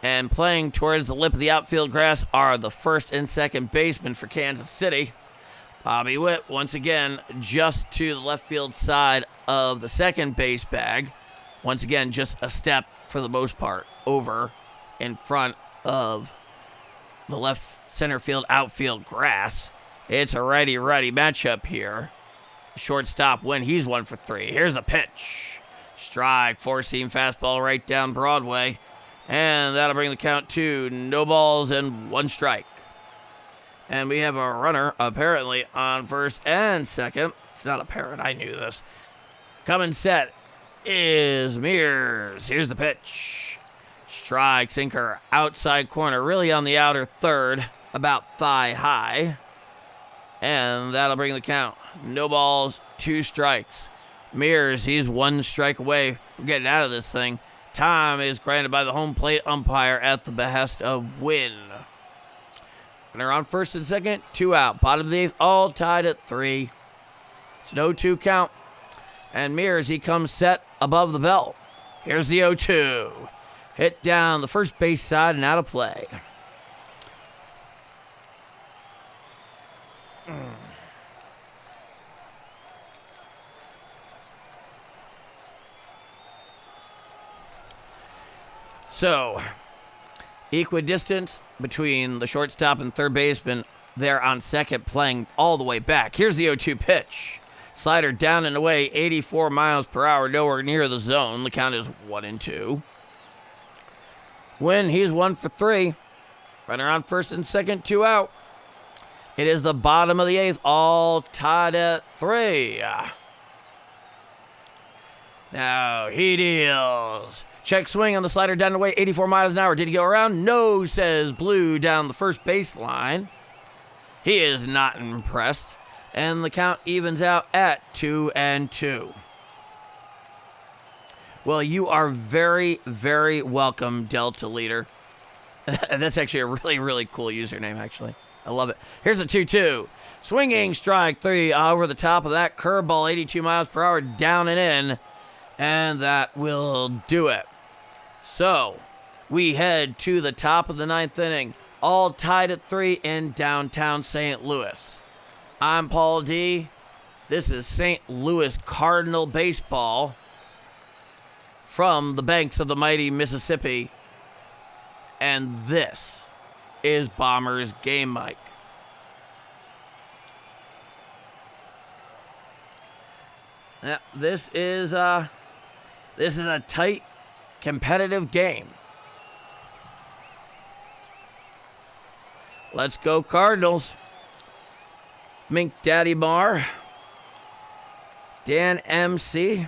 A: and playing towards the lip of the outfield grass are the first and second baseman for Kansas City. Bobby Witt, once again, just to the left field side of the second base bag. Once again, just a step, for the most part, over in front of the left center field outfield grass. It's a righty-righty matchup here. Shortstop win, he's 1 for 3. Here's the pitch. Strike, 4-seam fastball right down Broadway. And that'll bring the count to 0 balls and 1 strike. And we have a runner apparently on first and second. It's not apparent, I knew this. Coming set is Mears. Here's the pitch. Strike, sinker, outside corner, really on the outer third, about thigh high. And that'll bring the count. 0 balls, 2 strikes. Mears, he's 1 strike away from getting out of this thing. Time is granted by the home plate umpire at the behest of Wynn. Runner on first and second, 2 out. Bottom of the 8th, all tied at 3. It's an 0-2 count. And Mears, he comes set above the belt. Here's the 0-2. Hit down the first base side and out of play. So, equidistance between the shortstop and third baseman there on second, playing all the way back. Here's the 0-2 pitch. Slider down and away, 84 miles per hour, nowhere near the zone. The count is 1-2. Win, he's 1 for 3. Runner on first and second, 2 out. It is the bottom of the 8th, all tied at 3. Now he deals. Check swing on the slider down the way, 84 miles an hour. Did he go around? No, says Blue down the first baseline. He is not impressed. And the count evens out at 2-2. Well, you are very, very welcome, Delta Leader. That's actually a really, really cool username, actually. I love it. Here's the 2-2. Swinging strike 3 over the top of that curveball, 82 miles per hour, down and in. And that will do it. So, we head to the top of the 9th inning, all tied at 3 in downtown St. Louis. I'm Paul D. This is St. Louis Cardinal baseball from the banks of the mighty Mississippi. And this is Bombers Game Mic. Now, this is a tight, competitive game. Let's go Cardinals. Mink Daddy Mar, Dan MCL,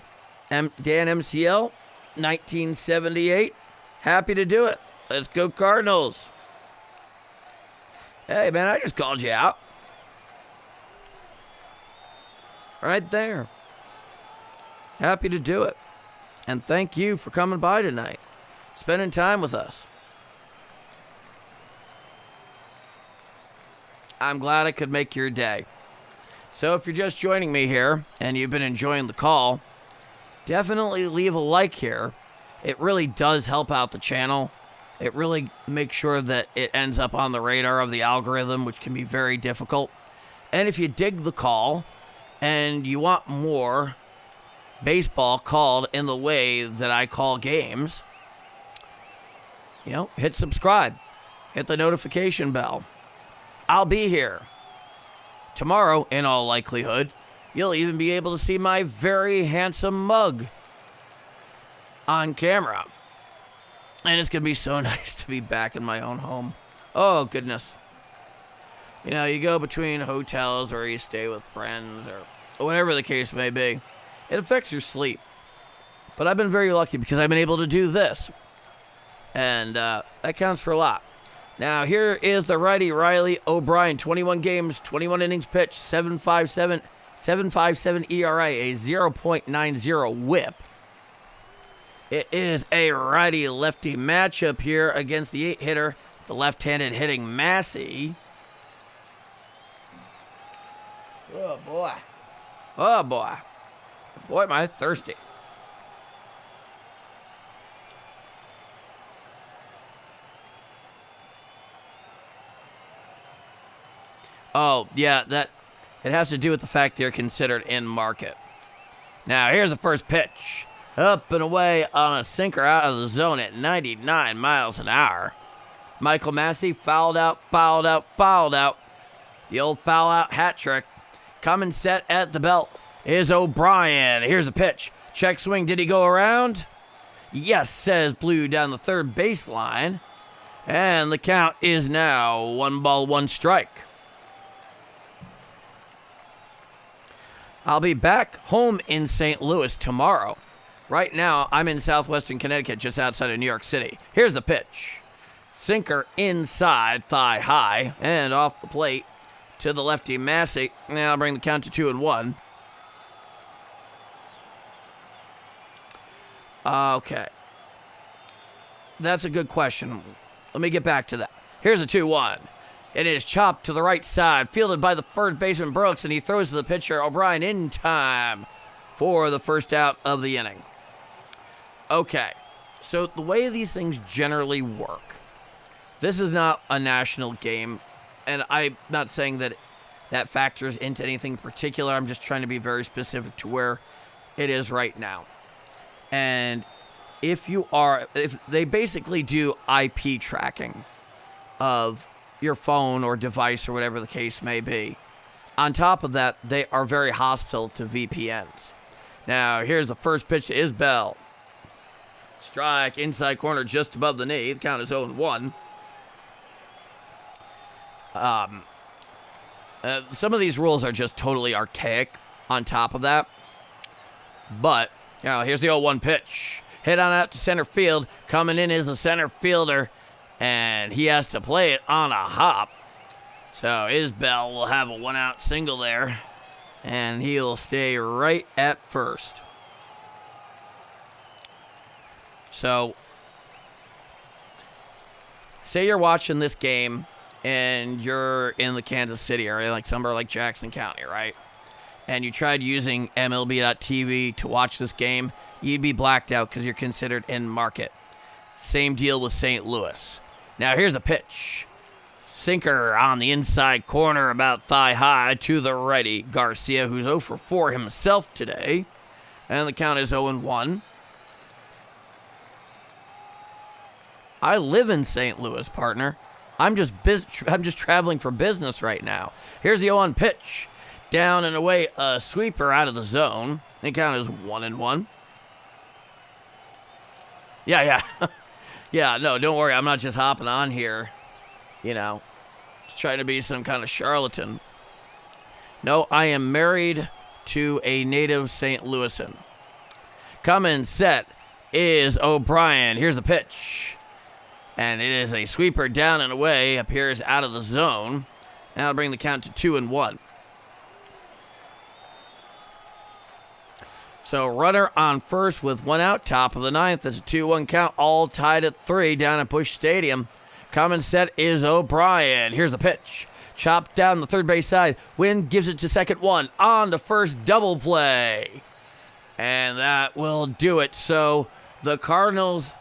A: 1978. Happy to do it. Let's go Cardinals. Hey, man, I just called you out. Right there. Happy to do it. And thank you for coming by tonight, spending time with us. I'm glad I could make your day. So if you're just joining me here and you've been enjoying the call, definitely leave a like here. It really does help out the channel. it really makes sure that it ends up on the radar of the algorithm, which can be very difficult. And if you dig the call and you want more baseball called in the way that I call games, hit subscribe, hit the notification bell. I'll be here. Tomorrow, in all likelihood, you'll even be able to see my very handsome mug on camera. And it's going to be so nice to be back in my own home. Oh, goodness. You go between hotels or you stay with friends or whatever the case may be. It affects your sleep. But I've been very lucky because I've been able to do this. And that counts for a lot. Now, here is the righty Riley O'Brien. 21 games, 21 innings pitched, 7.57 ERA, a 0.90 whip. It is a righty-lefty matchup here against the 8-hitter, the left-handed hitting Massey. Oh, boy. Oh, boy. Boy, am I thirsty. Oh, yeah, it has to do with the fact they're considered in market. Now, here's the first pitch. Up and away on a sinker out of the zone at 99 miles an hour. Michael Massey fouled out. The old foul out hat trick. Coming set at the belt is O'Brien. Here's the pitch. Check swing. Did he go around? Yes, says Blue down the third baseline. And the count is now 1-1 strike. I'll be back home in St. Louis tomorrow. Right now, I'm in southwestern Connecticut, just outside of New York City. Here's the pitch. Sinker inside, thigh high, and off the plate to the lefty Massey. Now I'll bring the count to 2-1. Okay. That's a good question. Let me get back to that. Here's a 2-1. It is chopped to the right side, fielded by the third baseman Brooks, and he throws to the pitcher O'Brien in time for the first out of the inning. Okay, so the way these things generally work, this is not a national game, and I'm not saying that that factors into anything particular. I'm just trying to be very specific to where it is right now. And if they basically do IP tracking of your phone or device or whatever the case may be. On top of that, they are very hostile to VPNs. Now, here's the first pitch to Isbell. Strike, inside corner, just above the knee. The count is 0-1. Some of these rules are just totally archaic on top of that. But, here's the 0-1 pitch. Hit on out to center field. Coming in is the center fielder. And he has to play it on a hop. So Isbell will have a 1-out single there. And he'll stay right at first. So, say you're watching this game and you're in the Kansas City area, like somewhere like Jackson County, right? And you tried using MLB.TV to watch this game, you'd be blacked out because you're considered in market. Same deal with St. Louis. Now here's a pitch. Sinker on the inside corner about thigh high to the righty Garcia, who's 0 for 4 himself today. And the count is 0-1. I live in St. Louis, partner. I'm just traveling for business right now. Here's the 0-1 pitch. Down and away, a sweeper out of the zone. The count is 1-1. Yeah. Yeah, no, don't worry. I'm not just hopping on here, trying to be some kind of charlatan. No, I am married to a native St. Louisan. Coming set is O'Brien. Here's the pitch. And it is a sweeper down and away, appears out of the zone. Now I'll bring the count to 2-1. So runner on first with 1 out, top of the ninth. It's a 2-1 count, all tied at 3 down at Busch Stadium. Coming set is O'Brien. Here's the pitch. Chopped down the third base side. Wynn gives it to second one. On to first, double play. And that will do it. So the Cardinals,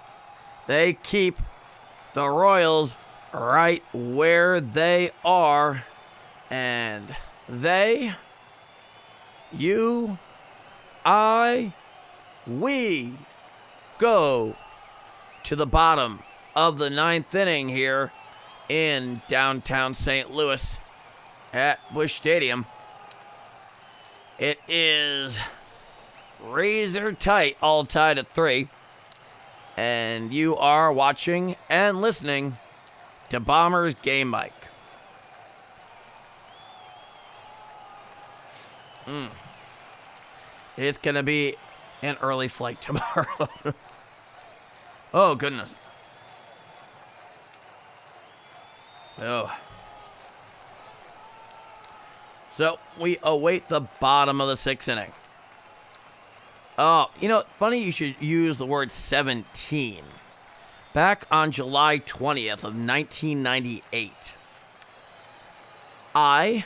A: they keep the Royals right where they are. And they, you, I, we go to the bottom of the ninth inning here in downtown St. Louis at Busch Stadium. It is razor tight, all tied at 3. And you are watching and listening to Bombers Game Mike. It's going to be an early flight tomorrow. Oh, goodness. Oh. So, we await the bottom of the 6th inning. Oh, funny you should use the word 17. Back on July 20th of 1998, I,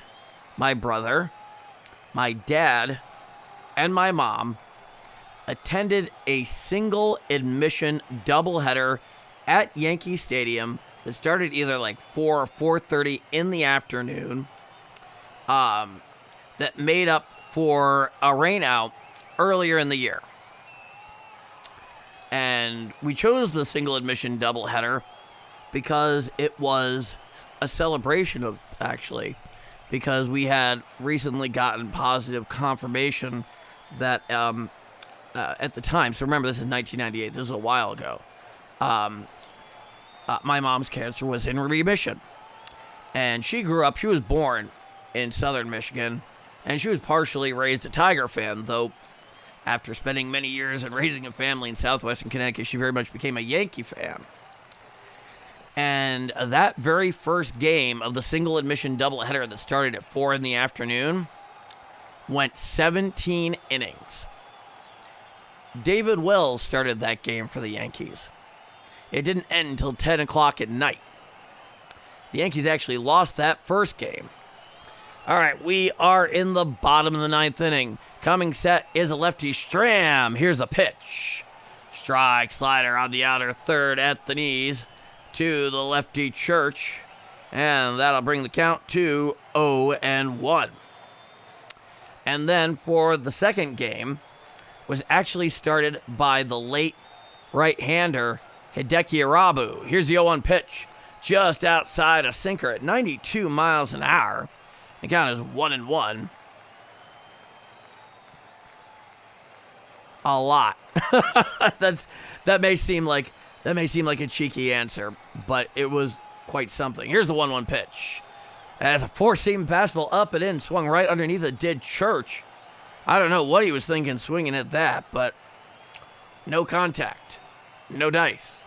A: my brother, my dad, and my mom attended a single admission doubleheader at Yankee Stadium that started either like 4 or 4:30 in the afternoon, that made up for a rainout earlier in the year. And we chose the single admission doubleheader because it was a celebration of, actually, because we had recently gotten positive confirmation that at the time, so remember this is 1998, this is a while ago, my mom's cancer was in remission. And she was born in southern Michigan, and she was partially raised a Tiger fan, though after spending many years and raising a family in southwestern Connecticut, she very much became a Yankee fan. And that very first game of the single admission doubleheader that started at 4 in the afternoon went 17 innings. David Wells started that game for the Yankees. It didn't end until 10 o'clock at night. The Yankees actually lost that first game. All right, we are in the bottom of the 9th inning. Coming set is a lefty Stram. Here's a pitch. Strike, slider on the outer third at the knees to the lefty Church. And that'll bring the count to 0-1. And then for the second game was actually started by the late right-hander Hideki Irabu. Here's the 0-1 pitch. Just outside a sinker at 92 miles an hour. The count is 1-1. A lot. that may seem like a cheeky answer, but it was quite something. Here's the 1-1 pitch. As a four-seam fastball up and in, swung right underneath the dead Church. I don't know what he was thinking swinging at that, but no contact, no dice.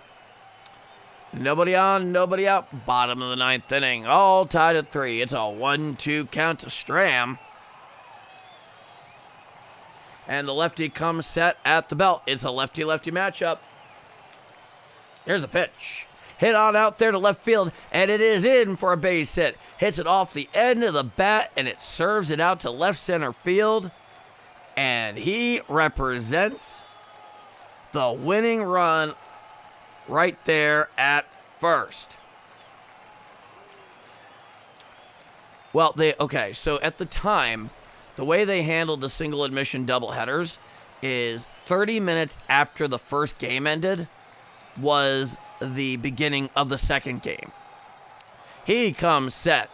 A: Nobody on, nobody out. Bottom of the 9th inning, all tied at 3. It's a 1-2 count to Stram. And the lefty comes set at the belt. It's a lefty-lefty matchup. Here's a pitch. Hit on out there to left field, and it is in for a base hit. Hits it off the end of the bat, and it serves it out to left center field. And he represents the winning run right there at first. Well, so at the time, the way they handled the single admission doubleheaders is 30 minutes after the first game ended was the beginning of the second game. He comes set,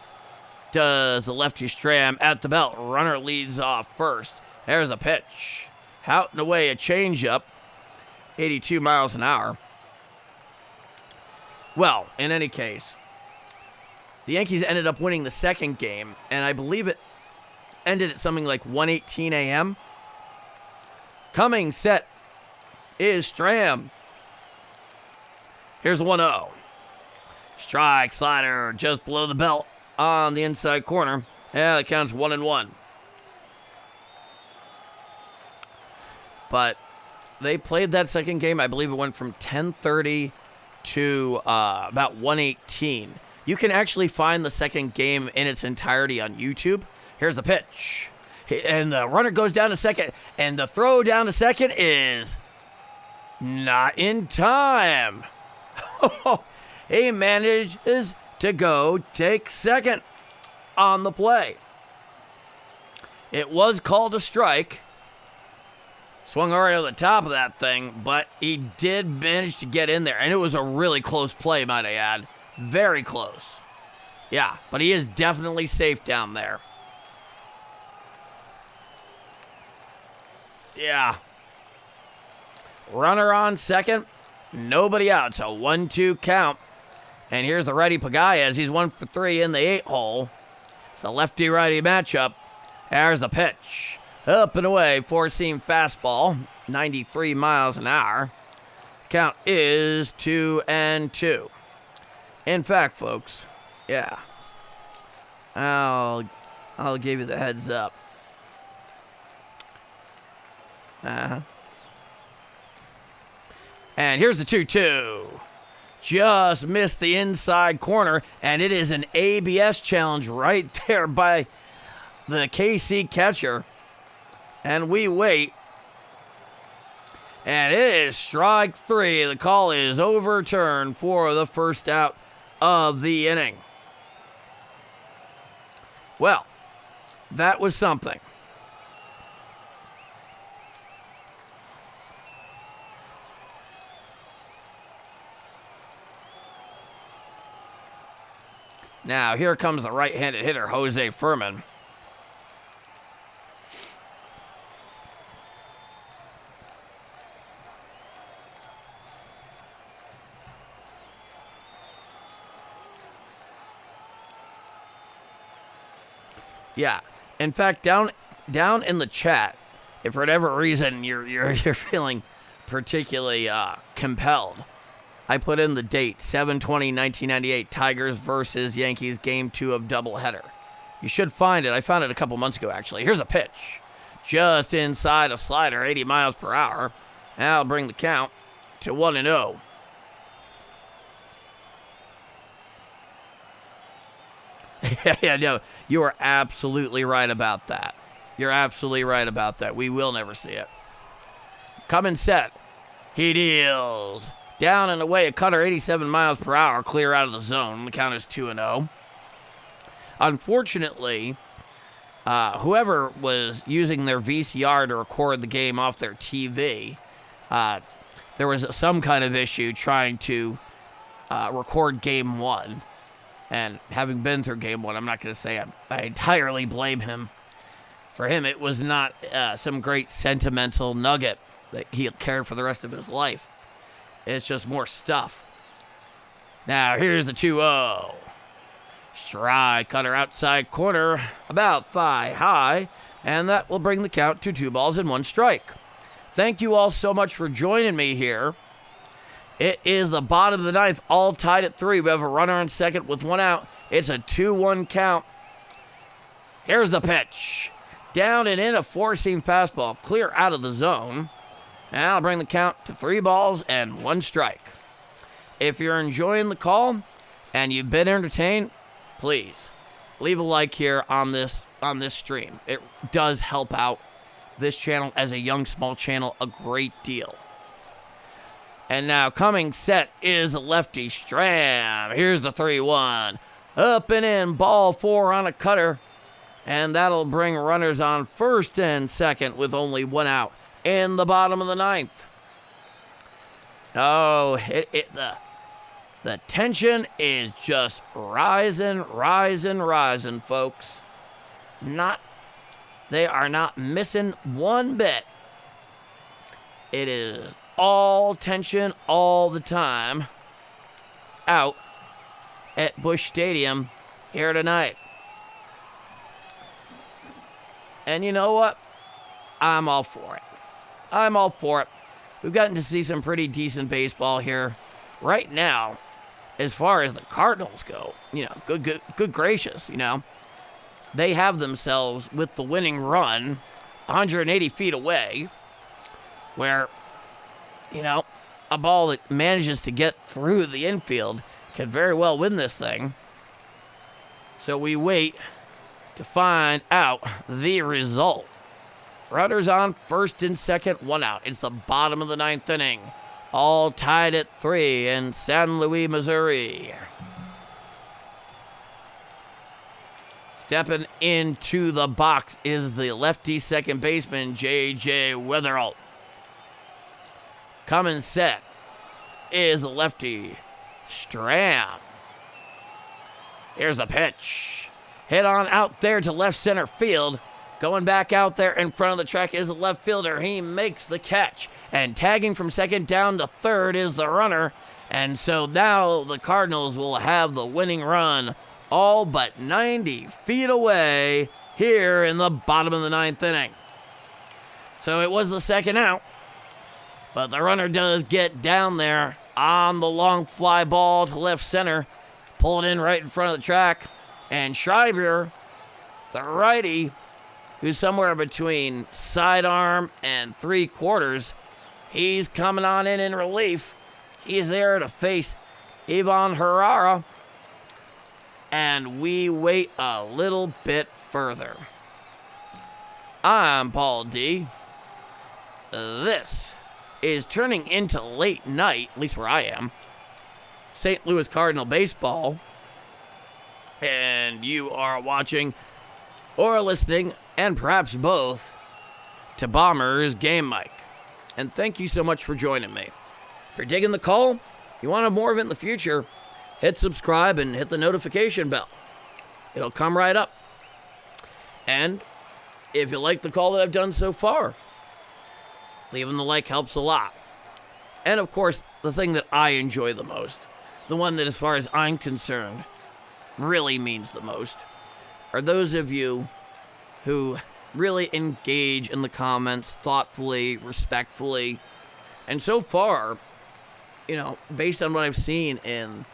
A: does the lefty Stram at the belt. Runner leads off first. There's a pitch. Out and away, a changeup, 82 miles an hour. Well, in any case, the Yankees ended up winning the second game, and I believe it ended at something like 1:18 a.m. Coming set is Stram. Here's 1-0. Strike, slider, just below the belt on the inside corner. Yeah, that counts 1-1. But they played that second game. I believe it went from 10:30 to about 1:18. You can actually find the second game in its entirety on YouTube. Here's the pitch. And the runner goes down to second. And the throw down to second is not in time. he manages to go take second on the play. It was called a strike. Swung right over the top of that thing, but he did manage to get in there. And it was a really close play, might I add. Very close. Yeah, but he is definitely safe down there. Yeah. Runner on second. Nobody out. It's a 1-2 count. And here's the righty Pagaez. He's 1 for 3 in the 8-hole. It's a lefty-righty matchup. There's the pitch. Up and away. Four-seam fastball. 93 miles an hour. Count is 2-2. In fact, folks, yeah, I'll give you the heads up. And here's the 2-2. Just missed the inside corner, and it is an ABS challenge right there by the KC catcher. And we wait. And it is strike 3. The call is overturned for the first out of the inning. Well, that was something. Now, here comes the right-handed hitter, Jose Furman. Yeah. In fact, down in the chat, if for whatever reason you're feeling particularly compelled, I put in the date, 7/20/1998, Tigers versus Yankees, Game 2 of doubleheader. You should find it. I found it a couple months ago, actually. Here's a pitch. Just inside a slider, 80 miles per hour. That'll bring the count to 1-0. Yeah, no, you are absolutely right about that. You're absolutely right about that. We will never see it. Coming set. He deals. Down and away, a cutter, 87 miles per hour, clear out of the zone. The count is 2-0. Unfortunately, whoever was using their VCR to record the game off their TV, there was some kind of issue trying to record Game 1. And having been through Game 1, I'm not going to say I entirely blame him. For him, it was not some great sentimental nugget that he'll carry for the rest of his life. It's just more stuff. Now, here's the 2-0. Strike cutter outside corner, about thigh high, and that will bring the count to 2-1 strike. Thank you all so much for joining me here. It is the bottom of the ninth, all tied at 3. We have a runner on second with 1 out. It's a 2-1 count. Here's the pitch. Down and in, a four-seam fastball, clear out of the zone. And that'll bring the count to 3-1 strike. If you're enjoying the call and you've been entertained, please leave a like here on this stream. It does help out this channel as a young, small channel a great deal. And now coming set is a lefty Stram. Here's the 3-1. Up and in, ball 4 on a cutter. And that'll bring runners on first and second with only 1 out in the bottom of the ninth. Oh, the tension is just rising, folks. They are not missing one bit. It is all tension all the time out at Busch Stadium here tonight. And you know what? I'm all for it. We've gotten to see some pretty decent baseball here. Right now, as far as the Cardinals go, good gracious, they have themselves with the winning run 180 feet away where, a ball that manages to get through the infield could very well win this thing. So we wait to find out the result. Runners on first and second, 1 out. It's the bottom of the ninth inning. all tied at 3 in San Luis, Missouri. Stepping into the box is the lefty second baseman, J.J. Weatherall. Coming set is the lefty, Stram. Here's the pitch. Hit on out there to left center field. Going back out there in front of the track is the left fielder. He makes the catch. And tagging from second down to third is the runner. And so now the Cardinals will have the winning run all but 90 feet away here in the bottom of the 9th inning. So it was the second out. But the runner does get down there on the long fly ball to left center. Pull it in right in front of the track. And Schreiber, the righty, who's somewhere between sidearm and 3/4, he's coming on in relief. He's there to face Ivan Herrera. And we wait a little bit further. I'm Paul D. This is turning into late night, at least where I am, St. Louis Cardinal baseball. And you are watching or listening, and perhaps both, to Bombers Game Mike. And thank you so much for joining me. If you're digging the call, you want to have more of it in the future, hit subscribe and hit the notification bell. It'll come right up. And if you like the call that I've done so far, leaving the like helps a lot. And of course, the thing that I enjoy the most, the one that as far as I'm concerned really means the most, are those of you who really engage in the comments thoughtfully, respectfully. And so far, based on what I've seen in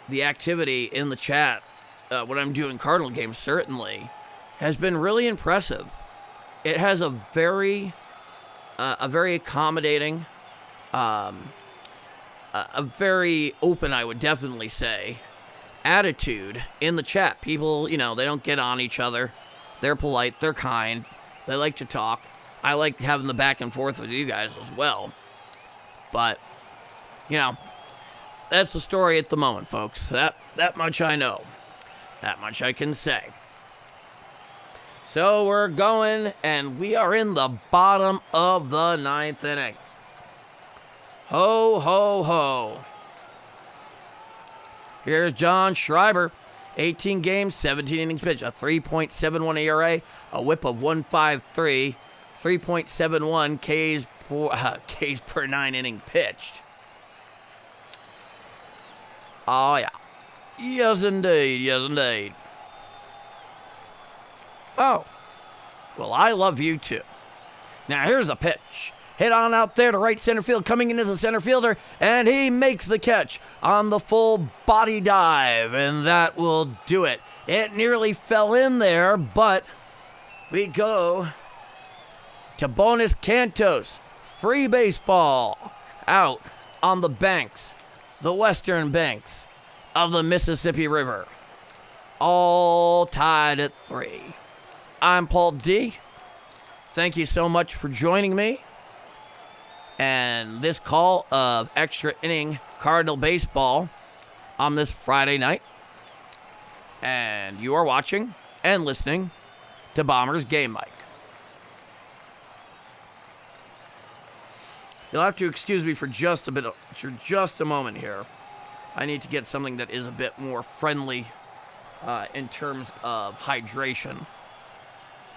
A: the activity in the chat, what I'm doing Cardinal games certainly has been really impressive. It has a very accommodating, a very open, I would definitely say, attitude in the chat. People, they don't get on each other. They're polite. They're kind. They like to talk. I like having the back and forth with you guys as well. But, that's the story at the moment, folks. That much I know. That much I can say. So we're going, and we are in the bottom of the 9th inning. Ho, ho, ho. Here's John Schreiber. 18 games, 17 innings pitched, a 3.71 ERA, a whip of 153, 3.71 Ks per 9 inning pitched. Oh, yeah. Yes, indeed. Yes, indeed. Oh. Well, I love you, too. Now, here's the pitch. Hit on out there to right center field, coming into the center fielder, and he makes the catch on the full body dive, and that will do it. It nearly fell in there, but we go to bonus cantos. Free baseball out on the banks, the western banks of the Mississippi River. All tied at 3. I'm Paul D. Thank you so much for joining me. And this call of extra inning Cardinal baseball on this Friday night. And you are watching and listening to Bombers Game Mike. You'll have to excuse me for just a moment here. I need to get something that is a bit more friendly in terms of hydration,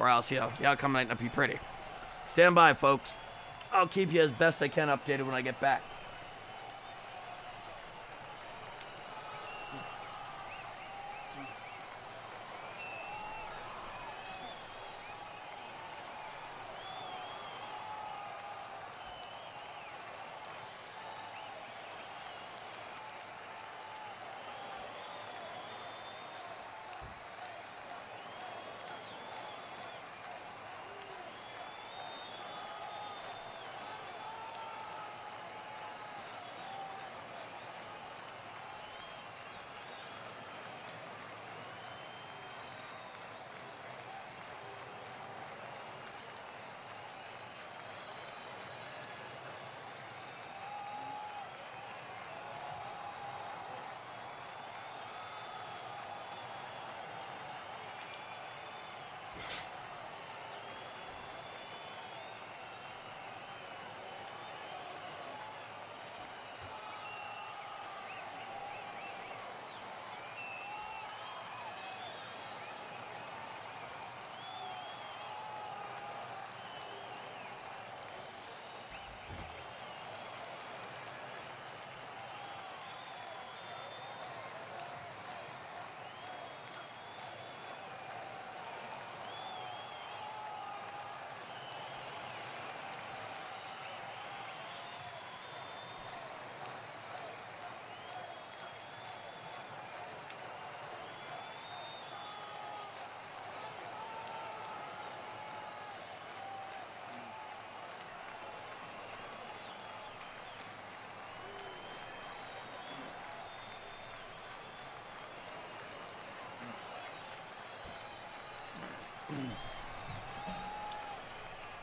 A: or else, the outcome might not be pretty. Stand by, folks. I'll keep you as best I can updated when I get back.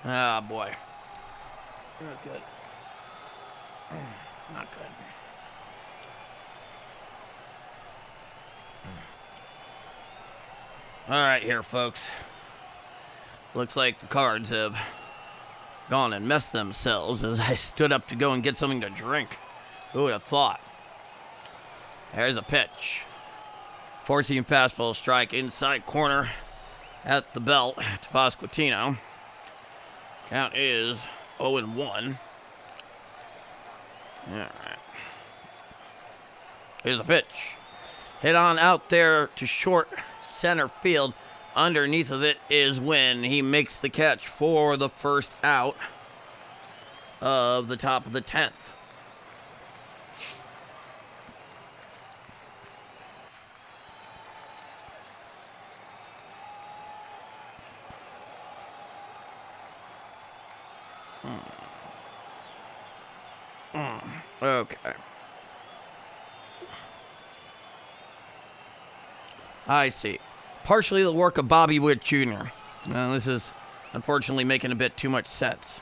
A: Ah, boy. Not good. Not good. All right, here, folks. Looks like the Cards have gone and messed themselves as I stood up to go and get something to drink. Who would have thought? There's a pitch. Four-seam fastball strike inside corner at the belt to Pasquantino. Count is 0-1. All right. Here's a pitch. Hit on out there to short center field. Underneath of it is when he makes the catch for the first out of the top of the 10th. Okay. I see. Partially the work of Bobby Witt Jr. Now, this is unfortunately making a bit too much sense.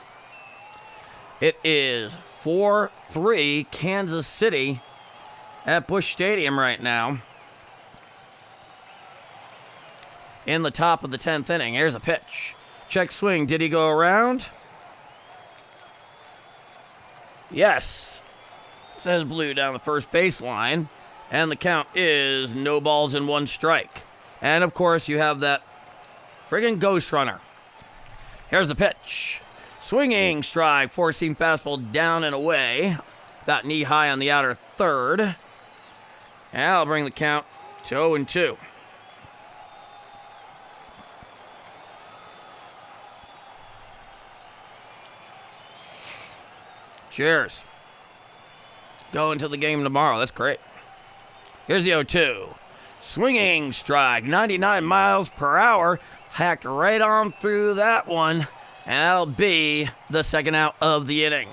A: It is 4-3 Kansas City at Busch Stadium right now. In the top of the 10th inning. Here's a pitch. Check swing. Did he go around? Yes. Says Blue down the first baseline. And the count is no balls and one strike. And, of course, you have that friggin' ghost runner. Here's the pitch. Swinging strike. Four-seam fastball down and away. About knee high on the outer third. And that'll bring the count to 0-2. Cheers. Go into the game tomorrow. That's great. Here's the 0-2. Swinging strike. 99 miles per hour. Hacked right on through that one. And that'll be the second out of the inning.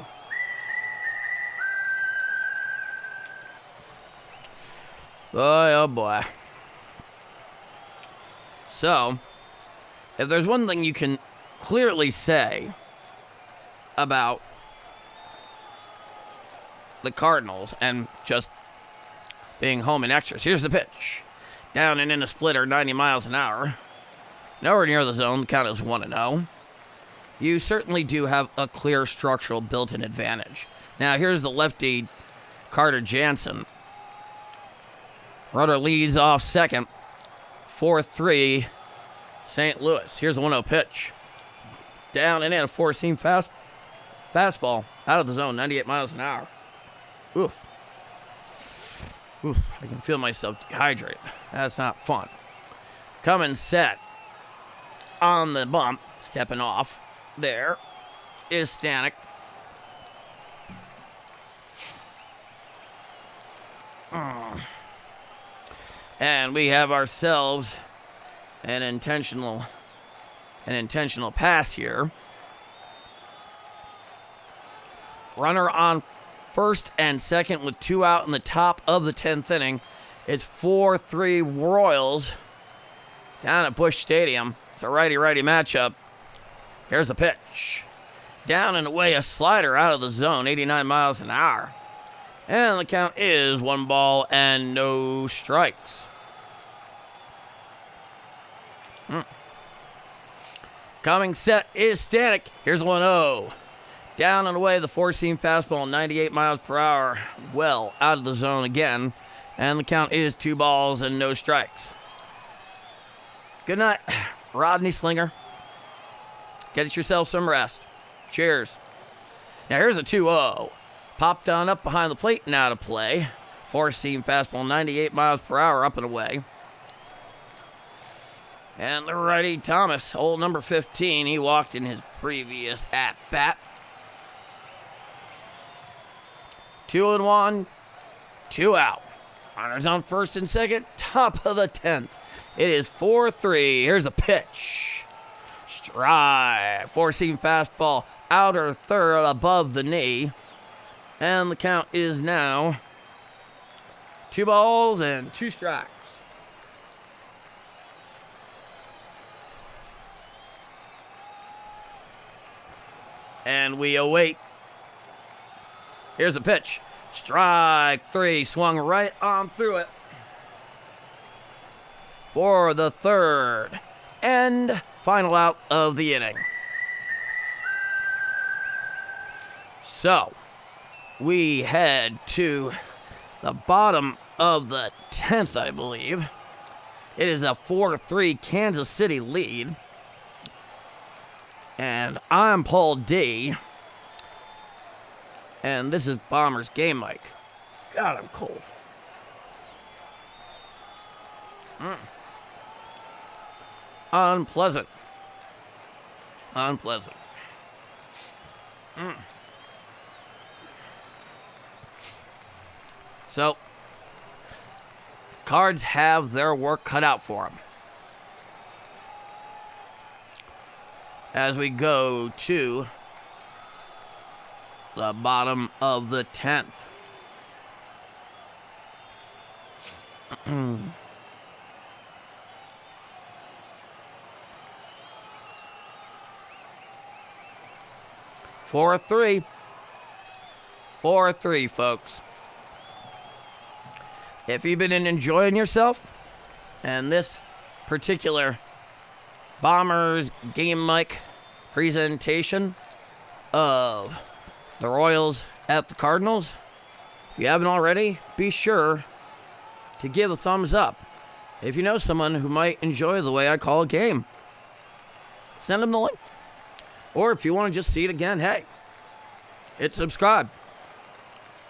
A: Boy, oh boy. So, if there's one thing you can clearly say about the Cardinals and just being home in extras. Here's the pitch. Down and in a splitter, 90 miles an hour. Nowhere near the zone. The count is 1-0. You certainly do have a clear structural built-in advantage. Now, here's the lefty, Carter Jansen. Runner leads off second. 4-3, St. Louis. Here's a 1-0 pitch. Down and in, a four-seam fastball. Out of the zone, 98 miles an hour. Oof. Oof, I can feel myself dehydrate. That's not fun. Coming set on the bump, stepping off. There is Stanek. And we have ourselves an intentional pass here. Runner on first and second with two out in the top of the 10th inning. It's 4-3 Royals down at Busch Stadium. It's a righty-righty matchup. Here's the pitch. Down and away, a slider out of the zone, 89 miles an hour. And the count is 1 ball and no strikes. Coming set is Stanek. Here's 1-0. Down and away, the four-seam fastball, 98 miles per hour. Well, out of the zone again. And the count is 2 balls and no strikes. Good night, Rodney Slinger. Get yourself some rest. Cheers. Now here's a 2-0. Popped on up behind the plate and out of play. Four-seam fastball, 98 miles per hour, up and away. And the righty Thomas, old number 15, he walked in his previous at-bat. 2-1, 2 out. Runners on first and second, top of the 10th. It is 4-3. Here's a pitch. Strike. Four-seam fastball, outer third above the knee. And the count is now 2 balls and 2 strikes. And we await. Here's the pitch. Strike 3. Swung right on through it. For the third and final out of the inning. So, we head to the bottom of the 10th, I believe. It is a 4-3 Kansas City lead. And I'm Paul D. And this is Bombers Game Mic. God, I'm cold. Unpleasant. So, Cards have their work cut out for them. As we go to the bottom of the 10th. Four three, folks. If you've been enjoying yourself, and this particular Bombers Game Mic presentation of the Royals at the Cardinals, if you haven't already, be sure to give a thumbs up. If you know someone who might enjoy the way I call a game, send them the link. Or if you want to just see it again, hey, hit subscribe.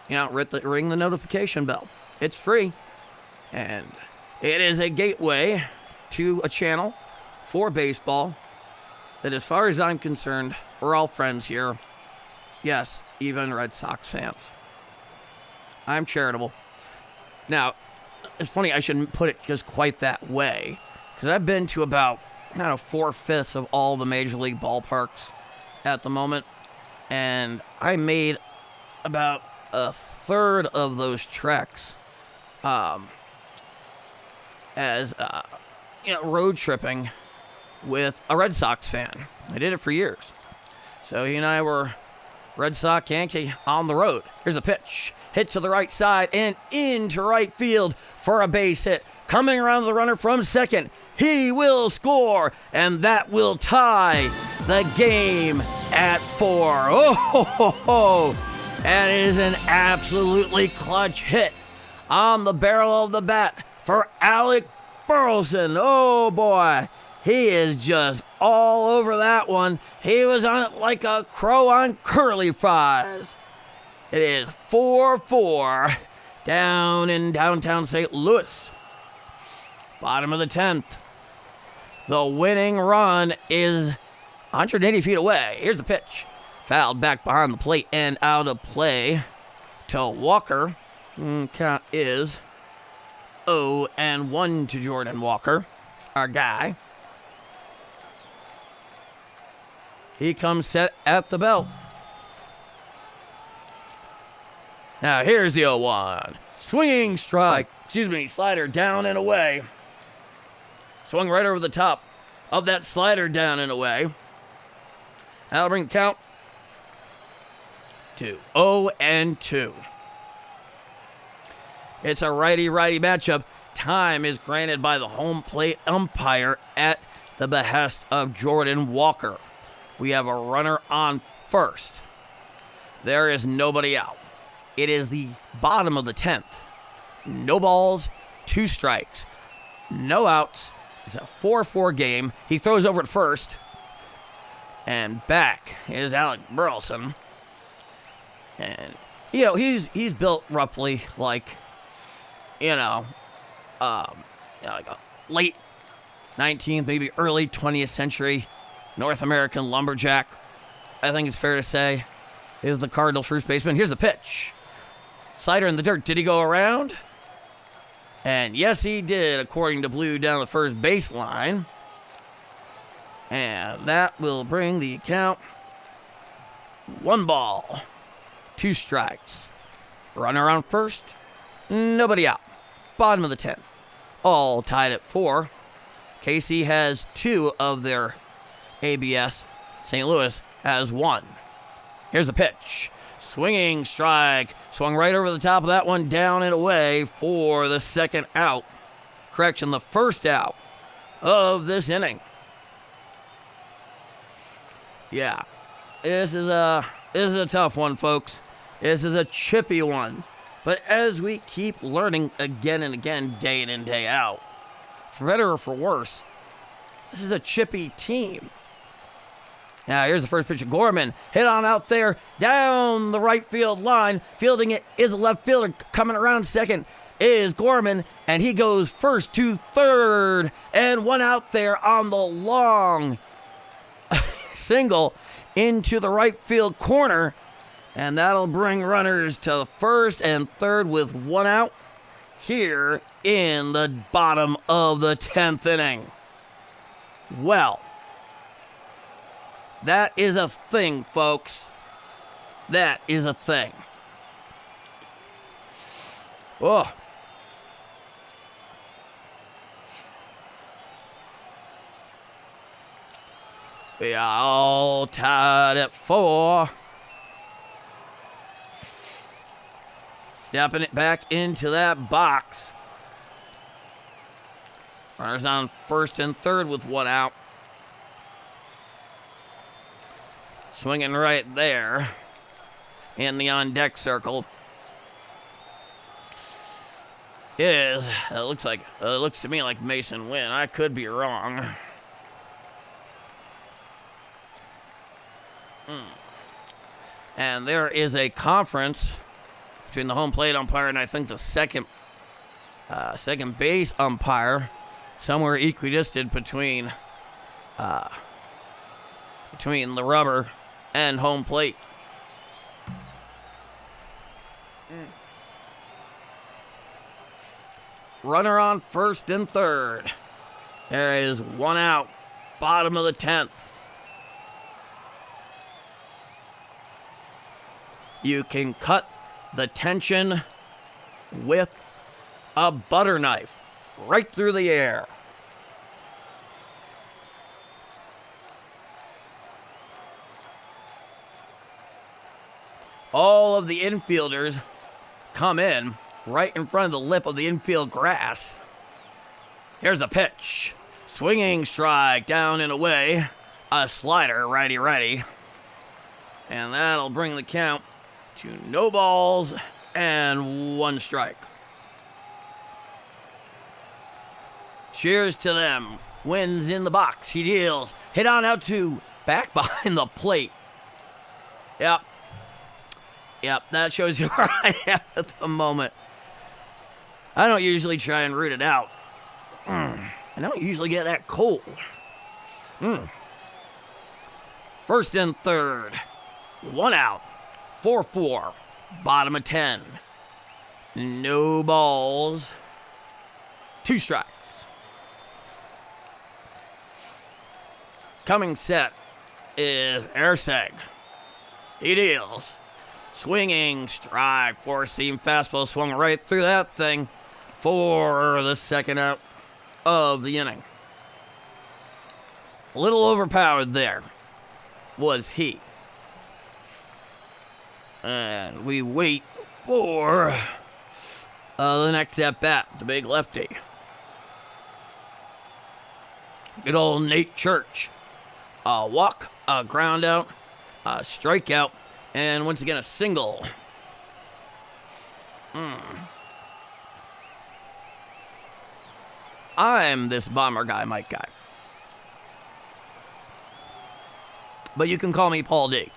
A: Ring the notification bell. It's free. And it is a gateway to a channel for baseball that, as far as I'm concerned, we're all friends here. Yes, even Red Sox fans. I'm charitable. Now, it's funny, I shouldn't put it just quite that way, because I've been to about 4/5 of all the major league ballparks at the moment, and I made about a third of those treks as road tripping with a Red Sox fan. I did it for years. So he and I were Red Sox Yankee on the road. Here's a pitch. Hit to the right side and into right field for a base hit. Coming around the runner from second. He will score, and that will tie the game at 4. Oh, ho, ho, ho. That is an absolutely clutch hit on the barrel of the bat for Alec Burleson. Oh, boy. He is just all over that one. He was on it like a crow on curly fries. It is 4-4 down in downtown St. Louis. Bottom of the 10th. The winning run is 180 feet away. Here's the pitch. Fouled back behind the plate and out of play to Walker. Count is 0-1 to Jordan Walker, our guy. He comes set at the belt. Now here's the 0-1. Swinging strike. Slider down and away. Swung right over the top of that slider down and away. That'll bring the count to 0-2. It's a righty-righty matchup. Time is granted by the home plate umpire at the behest of Jordan Walker. We have a runner on first. There is nobody out. It is the bottom of the 10th. No balls, 2 strikes, no outs. It's a 4-4 game. He throws over at first. And back is Alec Burleson. And, he's built roughly like, like a late 19th, maybe early 20th century North American lumberjack. I think it's fair to say. Here's the Cardinals first baseman. Here's the pitch. Slider in the dirt. Did he go around? And yes, he did, according to Blue down the first baseline. And that will bring the count 1 ball, 2 strikes. Runner on first. Nobody out. Bottom of the 10th. All tied at 4. KC has 2 of their ABS. St. Louis has 1. Here's the pitch. Swinging strike. Swung right over the top of that one, down and away for the second out. Correction, the first out of this inning. Yeah, this is a tough one, folks. This is a chippy one. But as we keep learning again and again, day in and day out, for better or for worse, this is a chippy team. Now, here's the first pitch of Gorman. Hit on out there, down the right field line. Fielding it is a left fielder. Coming around second is Gorman, and he goes first to third. And one out there on the long single into the right field corner. And that'll bring runners to first and third with one out here in the bottom of the 10th inning. Well, that is a thing, folks. That is a thing. Oh. We are all tied at 4. Stepping it back into that box. Runners on first and third with one out. Swinging right there in the on-deck circle is, it looks to me like Mason Wynn. I could be wrong. And there is a conference between the home plate umpire and I think the second base umpire, somewhere equidistant between the rubber and home plate. Runner on first and third. There is one out, bottom of the 10th. You can cut the tension with a butter knife right through the air. All of the infielders come in right in front of the lip of the infield grass. Here's a pitch. Swinging strike, down and away. A slider, righty-righty. And that'll bring the count to no balls and one strike. Cheers to them. Wins in the box. He deals. Hit on out to back behind the plate. Yep, that shows you where I am at the moment. I don't usually try and root it out. I don't usually get that cold. First and third. One out. 4-4. Bottom of 10. No balls. 2 strikes. Coming set is Erseg. He deals. Swinging strike. 4-seam fastball swung right through that thing for the second out of the inning. A little overpowered there was he. And we wait for the next at-bat, the big lefty. Good old Nate Church. A walk, a ground out, a strikeout, and once again a single. I'm this Bomber guy, Mike guy. But you can call me Paul D.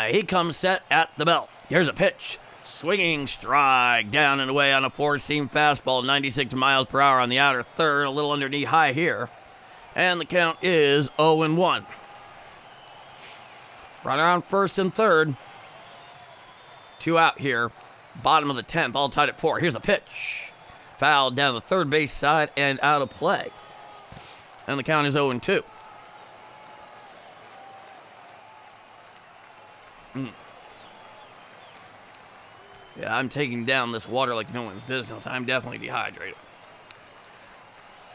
A: He comes set at the belt. Here's a pitch. Swinging strike, down and away on a 4-seam fastball, 96 miles per hour on the outer third, a little under knee high here. And the count is 0-1. Runner on first and third. 2 out here. Bottom of the 10th, all tied at 4. Here's the pitch. Fouled down the third base side and out of play. And the count is 0-2. Yeah, I'm taking down this water like no one's business. I'm definitely dehydrated.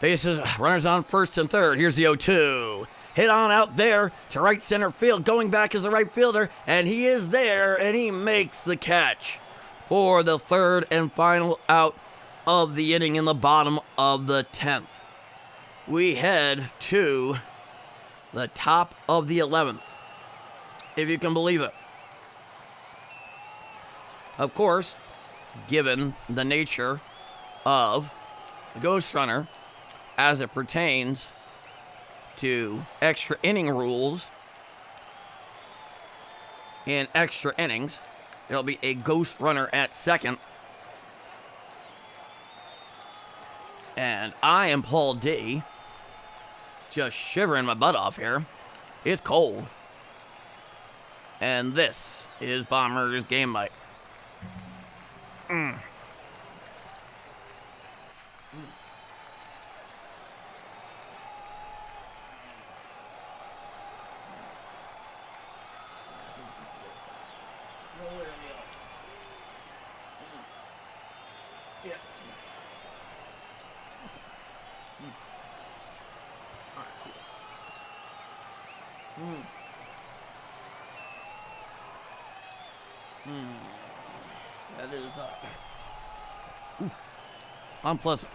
A: Bases, runners on first and third. Here's the 0-2. Hit on out there to right center field. Going back is the right fielder, and he is there, and he makes the catch for the third and final out of the inning in the bottom of the 10th. We head to the top of the 11th, if you can believe it. Of course, given the nature of the ghost runner as it pertains to extra inning rules in extra innings, there'll be a ghost runner at second. And I am Paul D, just shivering my butt off here. It's cold. And this is Bombers Game Bite. That is unpleasant.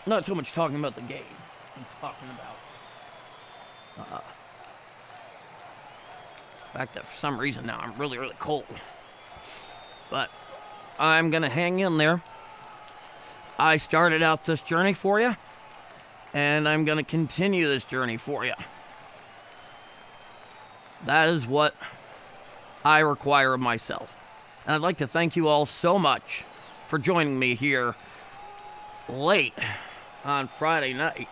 A: Not so much talking about the game. I'm talking about the fact that for some reason now I'm really, really cold. But I'm going to hang in there. I started out this journey for you, and I'm going to continue this journey for you. That is what I require of myself. And I'd like to thank you all so much for joining me here late on Friday night.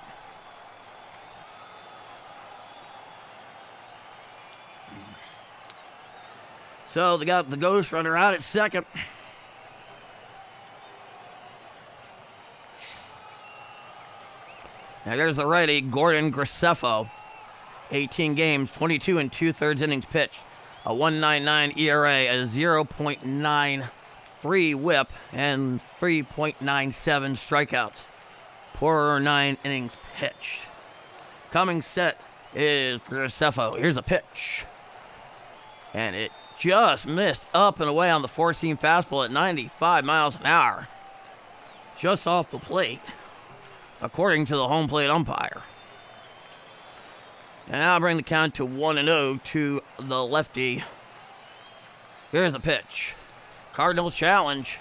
A: So they got the ghost runner out at second. Now there's the righty, Gordon Graceffo. 18 games, 22 and 2/3 innings pitched. A 1.99 ERA, a 0.93 whip, and 3.97 strikeouts per 9 innings pitched. Coming set is Graceffo. Here's the pitch. And it just missed up and away on the four-seam fastball at 95 miles an hour. Just off the plate, according to the home plate umpire. And I'll bring the count to 1-0 to the lefty. Here's the pitch. Cardinals challenge.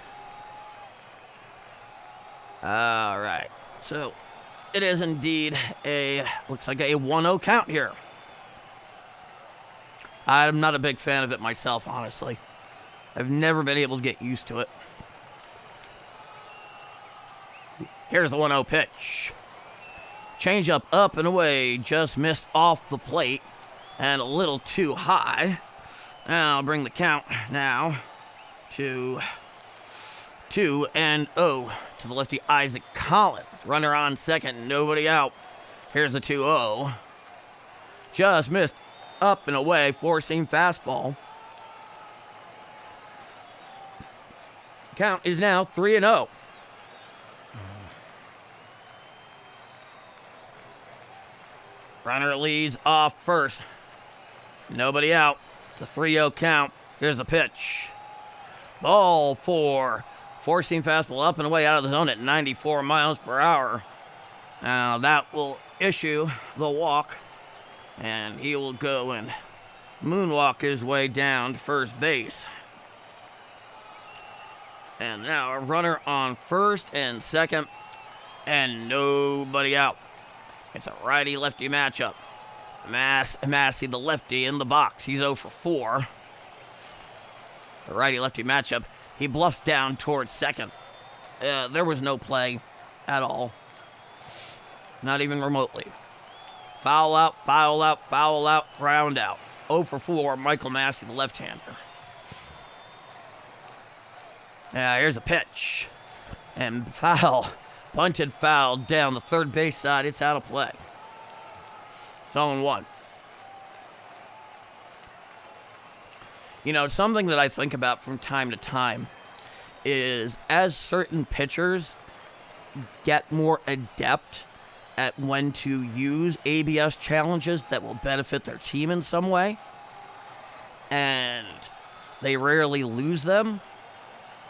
A: All right. So it is indeed looks like a 1-0 count here. I'm not a big fan of it myself, honestly. I've never been able to get used to it. Here's the 1-0 pitch. Change up and away, just missed off the plate and a little too high. Now I'll bring the count now to 2-0 to the lefty Isaac Collins. Runner on second, nobody out. Here's the 2-0. Just missed up and away, four-seam fastball. Count is now 3-0. Runner leads off first. Nobody out. It's a 3-0 count. Here's the pitch. Ball four. Four-seam fastball up and away out of the zone at 94 miles per hour. Now that will issue the walk. And he will go and moonwalk his way down to first base. And now a runner on first and second. And nobody out. It's a righty-lefty matchup. Massey, the lefty, in the box. He's 0 for 4. A righty-lefty matchup. He bluffed down towards second. There was no play at all. Not even remotely. Foul out, foul out, foul out, ground out. 0 for 4, Michael Massey, the left-hander. Here's a pitch. And foul. Bunted foul down the third base side. It's out of play. It's 0-1. You know, something that I think about from time to time is as certain pitchers get more adept at when to use ABS challenges that will benefit their team in some way, and they rarely lose them,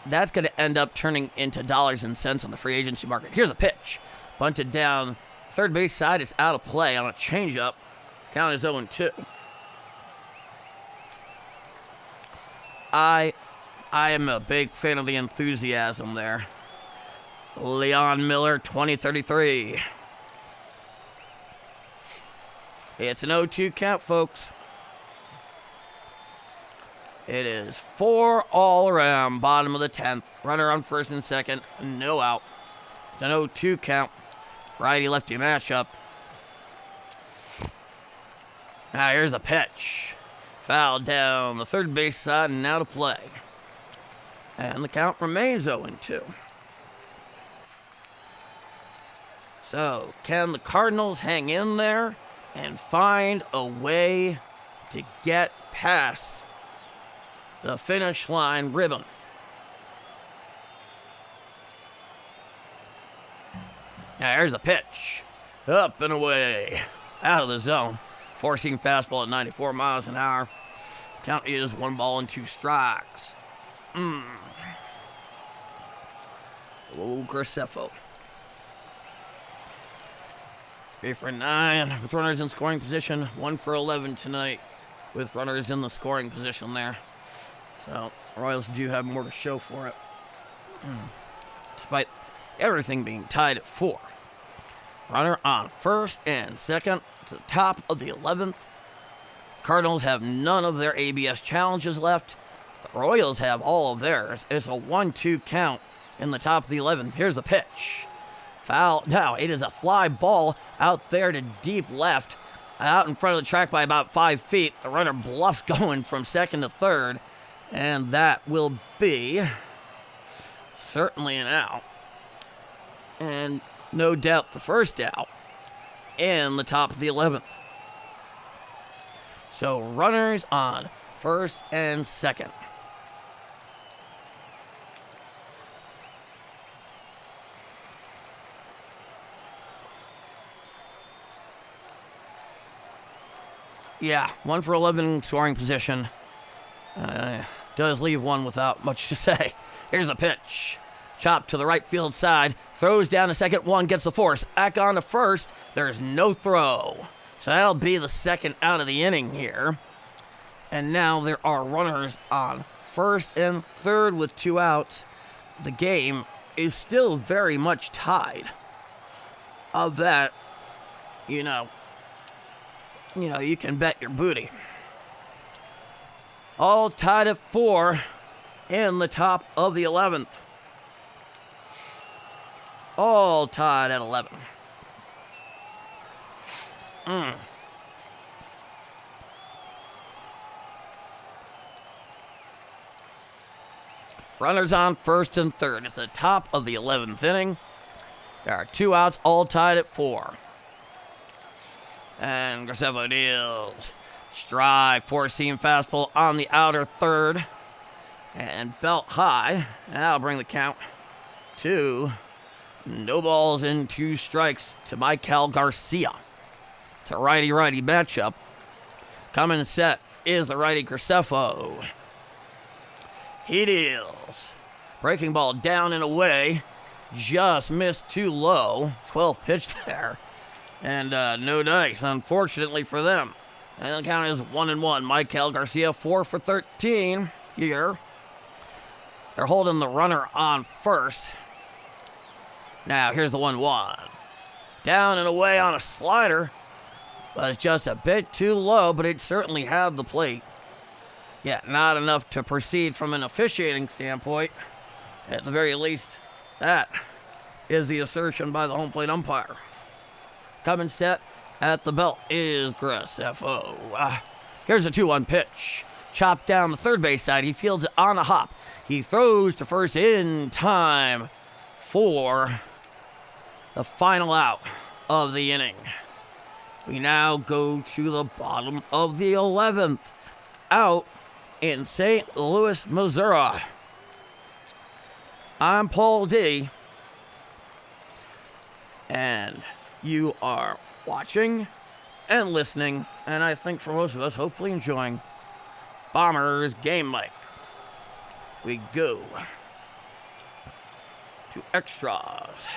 A: that's going to end up turning into dollars and cents on the free agency market. Here's a pitch. Bunted down. Third base side is out of play on a changeup. Count is 0-2. I am a big fan of the enthusiasm there. Leon Miller, 20-33. It's an 0-2 count, folks. It is 4 all around, bottom of the 10th. Runner on first and second, no out. It's an 0-2 count. Righty-lefty matchup. Now here's a pitch. Foul down the third base side and now to play. And the count remains 0-2. So, can the Cardinals hang in there and find a way to get past the finish line ribbon? Now here's a pitch. Up and away. Out of the zone. Four-seam fastball at 94 miles an hour. Count is 1 ball and 2 strikes. Oh, Graceffo. 3 for 9 with runners in scoring position. 1 for 11 tonight with runners in the scoring position there. So, Royals do have more to show for it. Despite everything being tied at 4. Runner on first and second to the top of the 11th. Cardinals have none of their ABS challenges left. The Royals have all of theirs. It's a 1-2 count in the top of the 11th. Here's the pitch. Foul. Now, it is a fly ball out there to deep left. Out in front of the track by about 5 feet. The runner bluffs going from second to third. And that will be certainly an out. And no doubt the first out in the top of the 11th. So runners on first and second. Yeah, 1 for 11 scoring position. Does leave one without much to say. Here's the pitch. Chop to the right field side. Throws down to second. One gets the force. Back on to first. There's no throw. So that'll be the second out of the inning here. And now there are runners on first and third with 2 outs. The game is still very much tied. Of that, you can bet your booty. All tied at 4 in the top of the 11th. All tied at 11. Runners on first and third at the top of the 11th inning. There are 2 outs, all tied at 4. And Graceffo deals. Strike, 4-seam fastball on the outer third. And belt high. That'll bring the count to no balls and 2 strikes to Michael Garcia. It's a righty-righty matchup. Coming set is the righty Graceffo. He deals. Breaking ball down and away. Just missed too low. 12th pitch there. And no dice, unfortunately for them. And the count is 1-1. Michael Garcia, 4 for 13 here. They're holding the runner on first. Now, here's the 1-1. Down and away on a slider. But it's just a bit too low, but it certainly had the plate. Yeah, not enough to proceed from an officiating standpoint. At the very least, that is the assertion by the home plate umpire. Coming set at the belt is Graceffo. Here's a 2-1 pitch. Chopped down the third base side. He fields it on a hop. He throws to first in time for the final out of the inning. We now go to the bottom of the 11th. Out in St. Louis, Missouri. I'm Paul D. and you are watching and listening, and I think for most of us, hopefully enjoying Bombers Game Mike. We go to extras.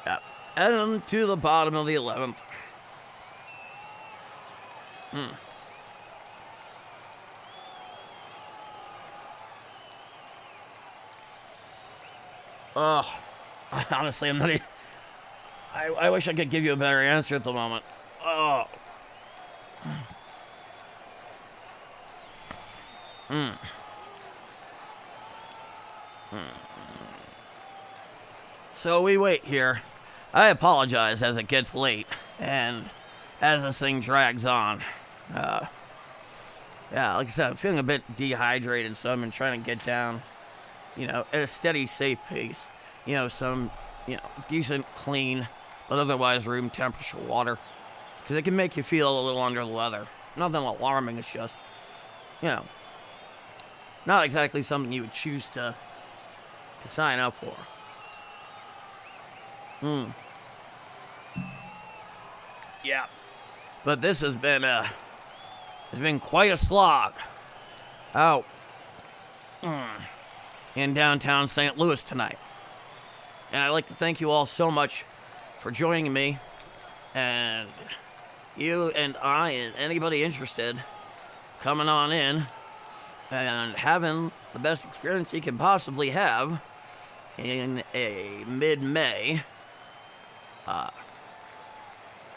A: Yep. And to the bottom of the 11th. Honestly, I'm not even, I wish I could give you a better answer at the moment. So we wait here. I apologize as it gets late and as this thing drags on. Yeah, like I said, I'm feeling a bit dehydrated, so I've been trying to get down, at a steady, safe pace. Some, decent, clean, but otherwise room temperature water. Because it can make you feel a little under the weather. Nothing alarming, it's just, not exactly something you would choose to sign up for. Yeah. But this has been quite a slog out in downtown St. Louis tonight. And I'd like to thank you all so much for joining me, and you and I and anybody interested coming on in and having the best experience you can possibly have in a mid-May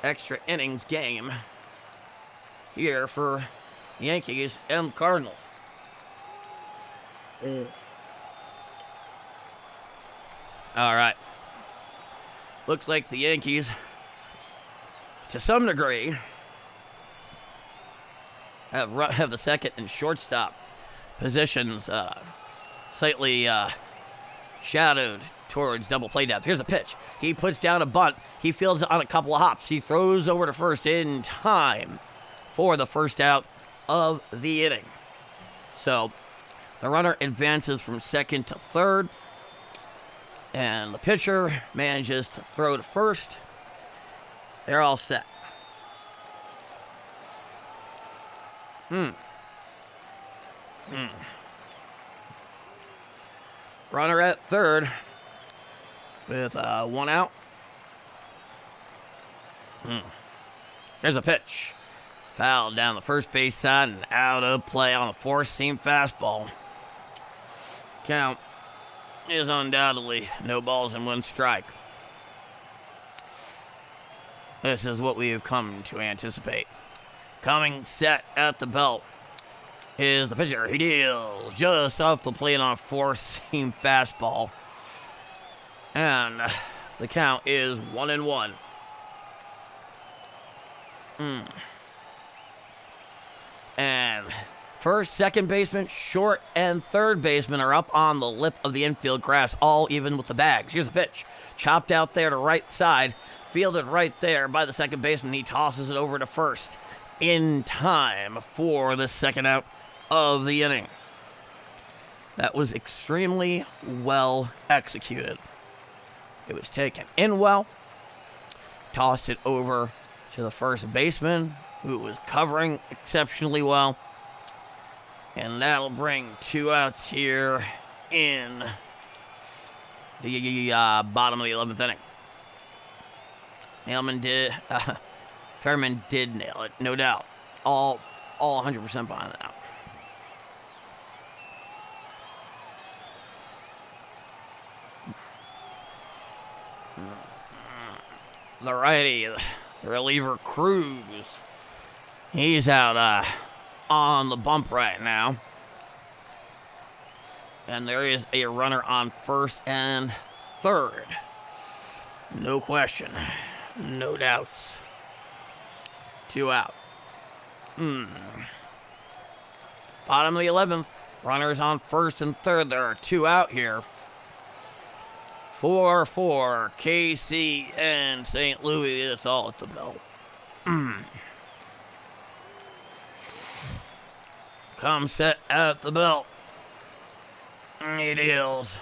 A: extra innings game here for Yankees and Cardinals. All right. Looks like the Yankees, to some degree, have the second and shortstop positions slightly shadowed towards double play depth. Here's a pitch. He puts down a bunt. He fields it on a couple of hops. He throws over to first in time for the first out of the inning. So the runner advances from second to third, and the pitcher manages to throw to first. They're all set. Runner at third with one out. There's a pitch. Fouled down the first base side and out of play on a four-seam fastball. Count is undoubtedly no balls and one strike. This is what we have come to anticipate. Coming set at the belt is the pitcher. He deals just off the plate on a four-seam fastball. And the count is 1-1. And first, second baseman, short, and third baseman are up on the lip of the infield grass, all even with the bags. Here's the pitch. Chopped out there to right side. Fielded right there by the second baseman. He tosses it over to first in time for the second out of the inning. That was extremely well executed. It was taken in well. Tossed it over to the first baseman, who was covering exceptionally well. And that'll bring two outs here in the bottom of the 11th inning. Fairman did nail it, no doubt. All 100% behind that. The righty, the reliever Cruz, he's out on the bump right now. And there is a runner on first and third. No question. No doubts. Two out. Bottom of the 11th. Runners on first and third. There are two out here. 4-4. KC and St. Louis. It's all at the belt. Come set at the belt He deals.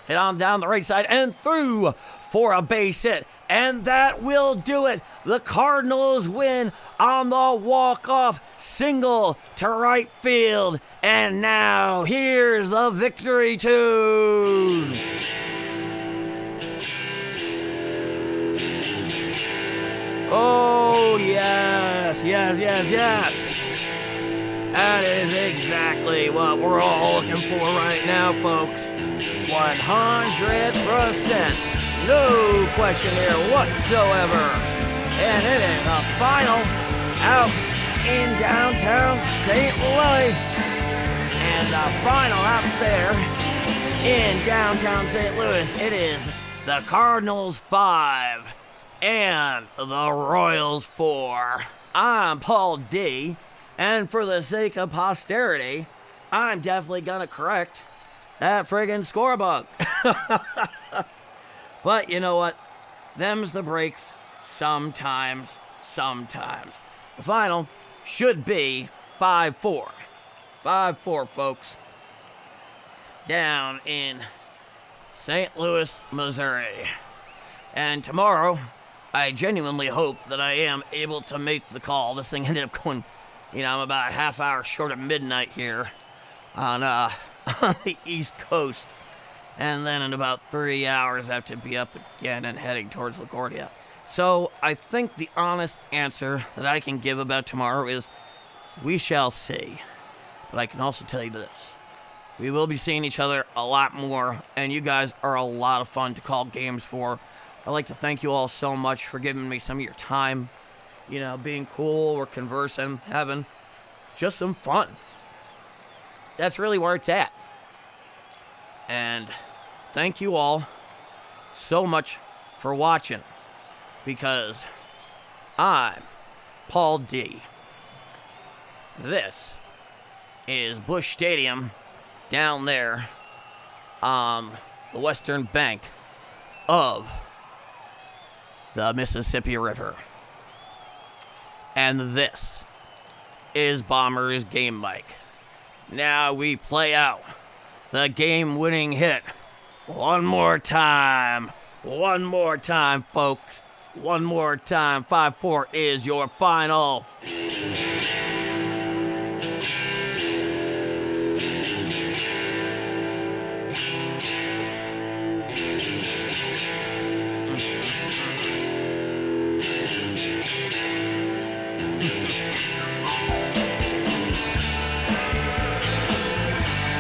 A: Hit on down the right side and through for a base hit. And that will do it. The Cardinals win on the walk-off single to right field. And now here's the victory tune. Oh, yes, yes, yes, yes. That is exactly what we're all looking for right now, folks. 100%. No question here whatsoever. And it is a final out in downtown St. Louis. And the final out there in downtown St. Louis, it is the Cardinals 5 and the Royals 4. I'm Paul D. And for the sake of posterity, I'm definitely gonna correct that friggin' scorebug. But you know what? Them's the breaks sometimes. The final should be 5-4. 5-4, folks. Down in St. Louis, Missouri. And tomorrow, I genuinely hope that I am able to make the call. This thing ended up going, I'm about a half hour short of midnight here on the East Coast. And then in about 3 hours, I have to be up again and heading towards LaGuardia. So I think the honest answer that I can give about tomorrow is we shall see. But I can also tell you this. We will be seeing each other a lot more, and you guys are a lot of fun to call games for. I'd like to thank you all so much for giving me some of your time. Being cool, we're conversing, having just some fun. That's really where it's at. And thank you all so much for watching, because I'm Paul D. This is Busch Stadium down there on the western bank of the Mississippi River. And this is Bombers Game Mic. Now we play out the game-winning hit. One more time, folks. One more time. 5-4 is your final.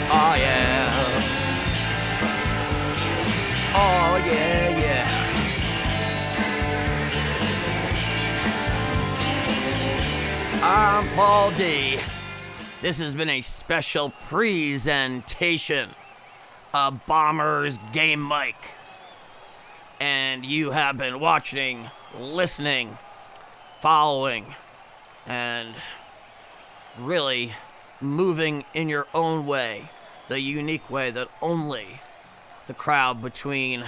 A: Oh, yeah. Oh, yeah, yeah. I'm Paul D. This has been a special presentation of Bombers Game Mic. And you have been watching, listening, following, and really moving in your own way. The unique way that only the crowd between,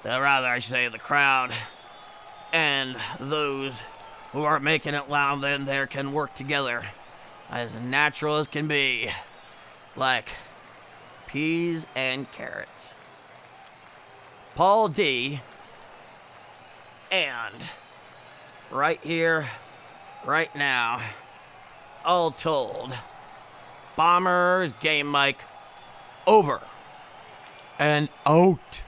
A: the crowd and those who are making it loud in there can work together as natural as can be, like peas and carrots. Paul D. And right here, right now, all told, Bombers Game Mic over and out.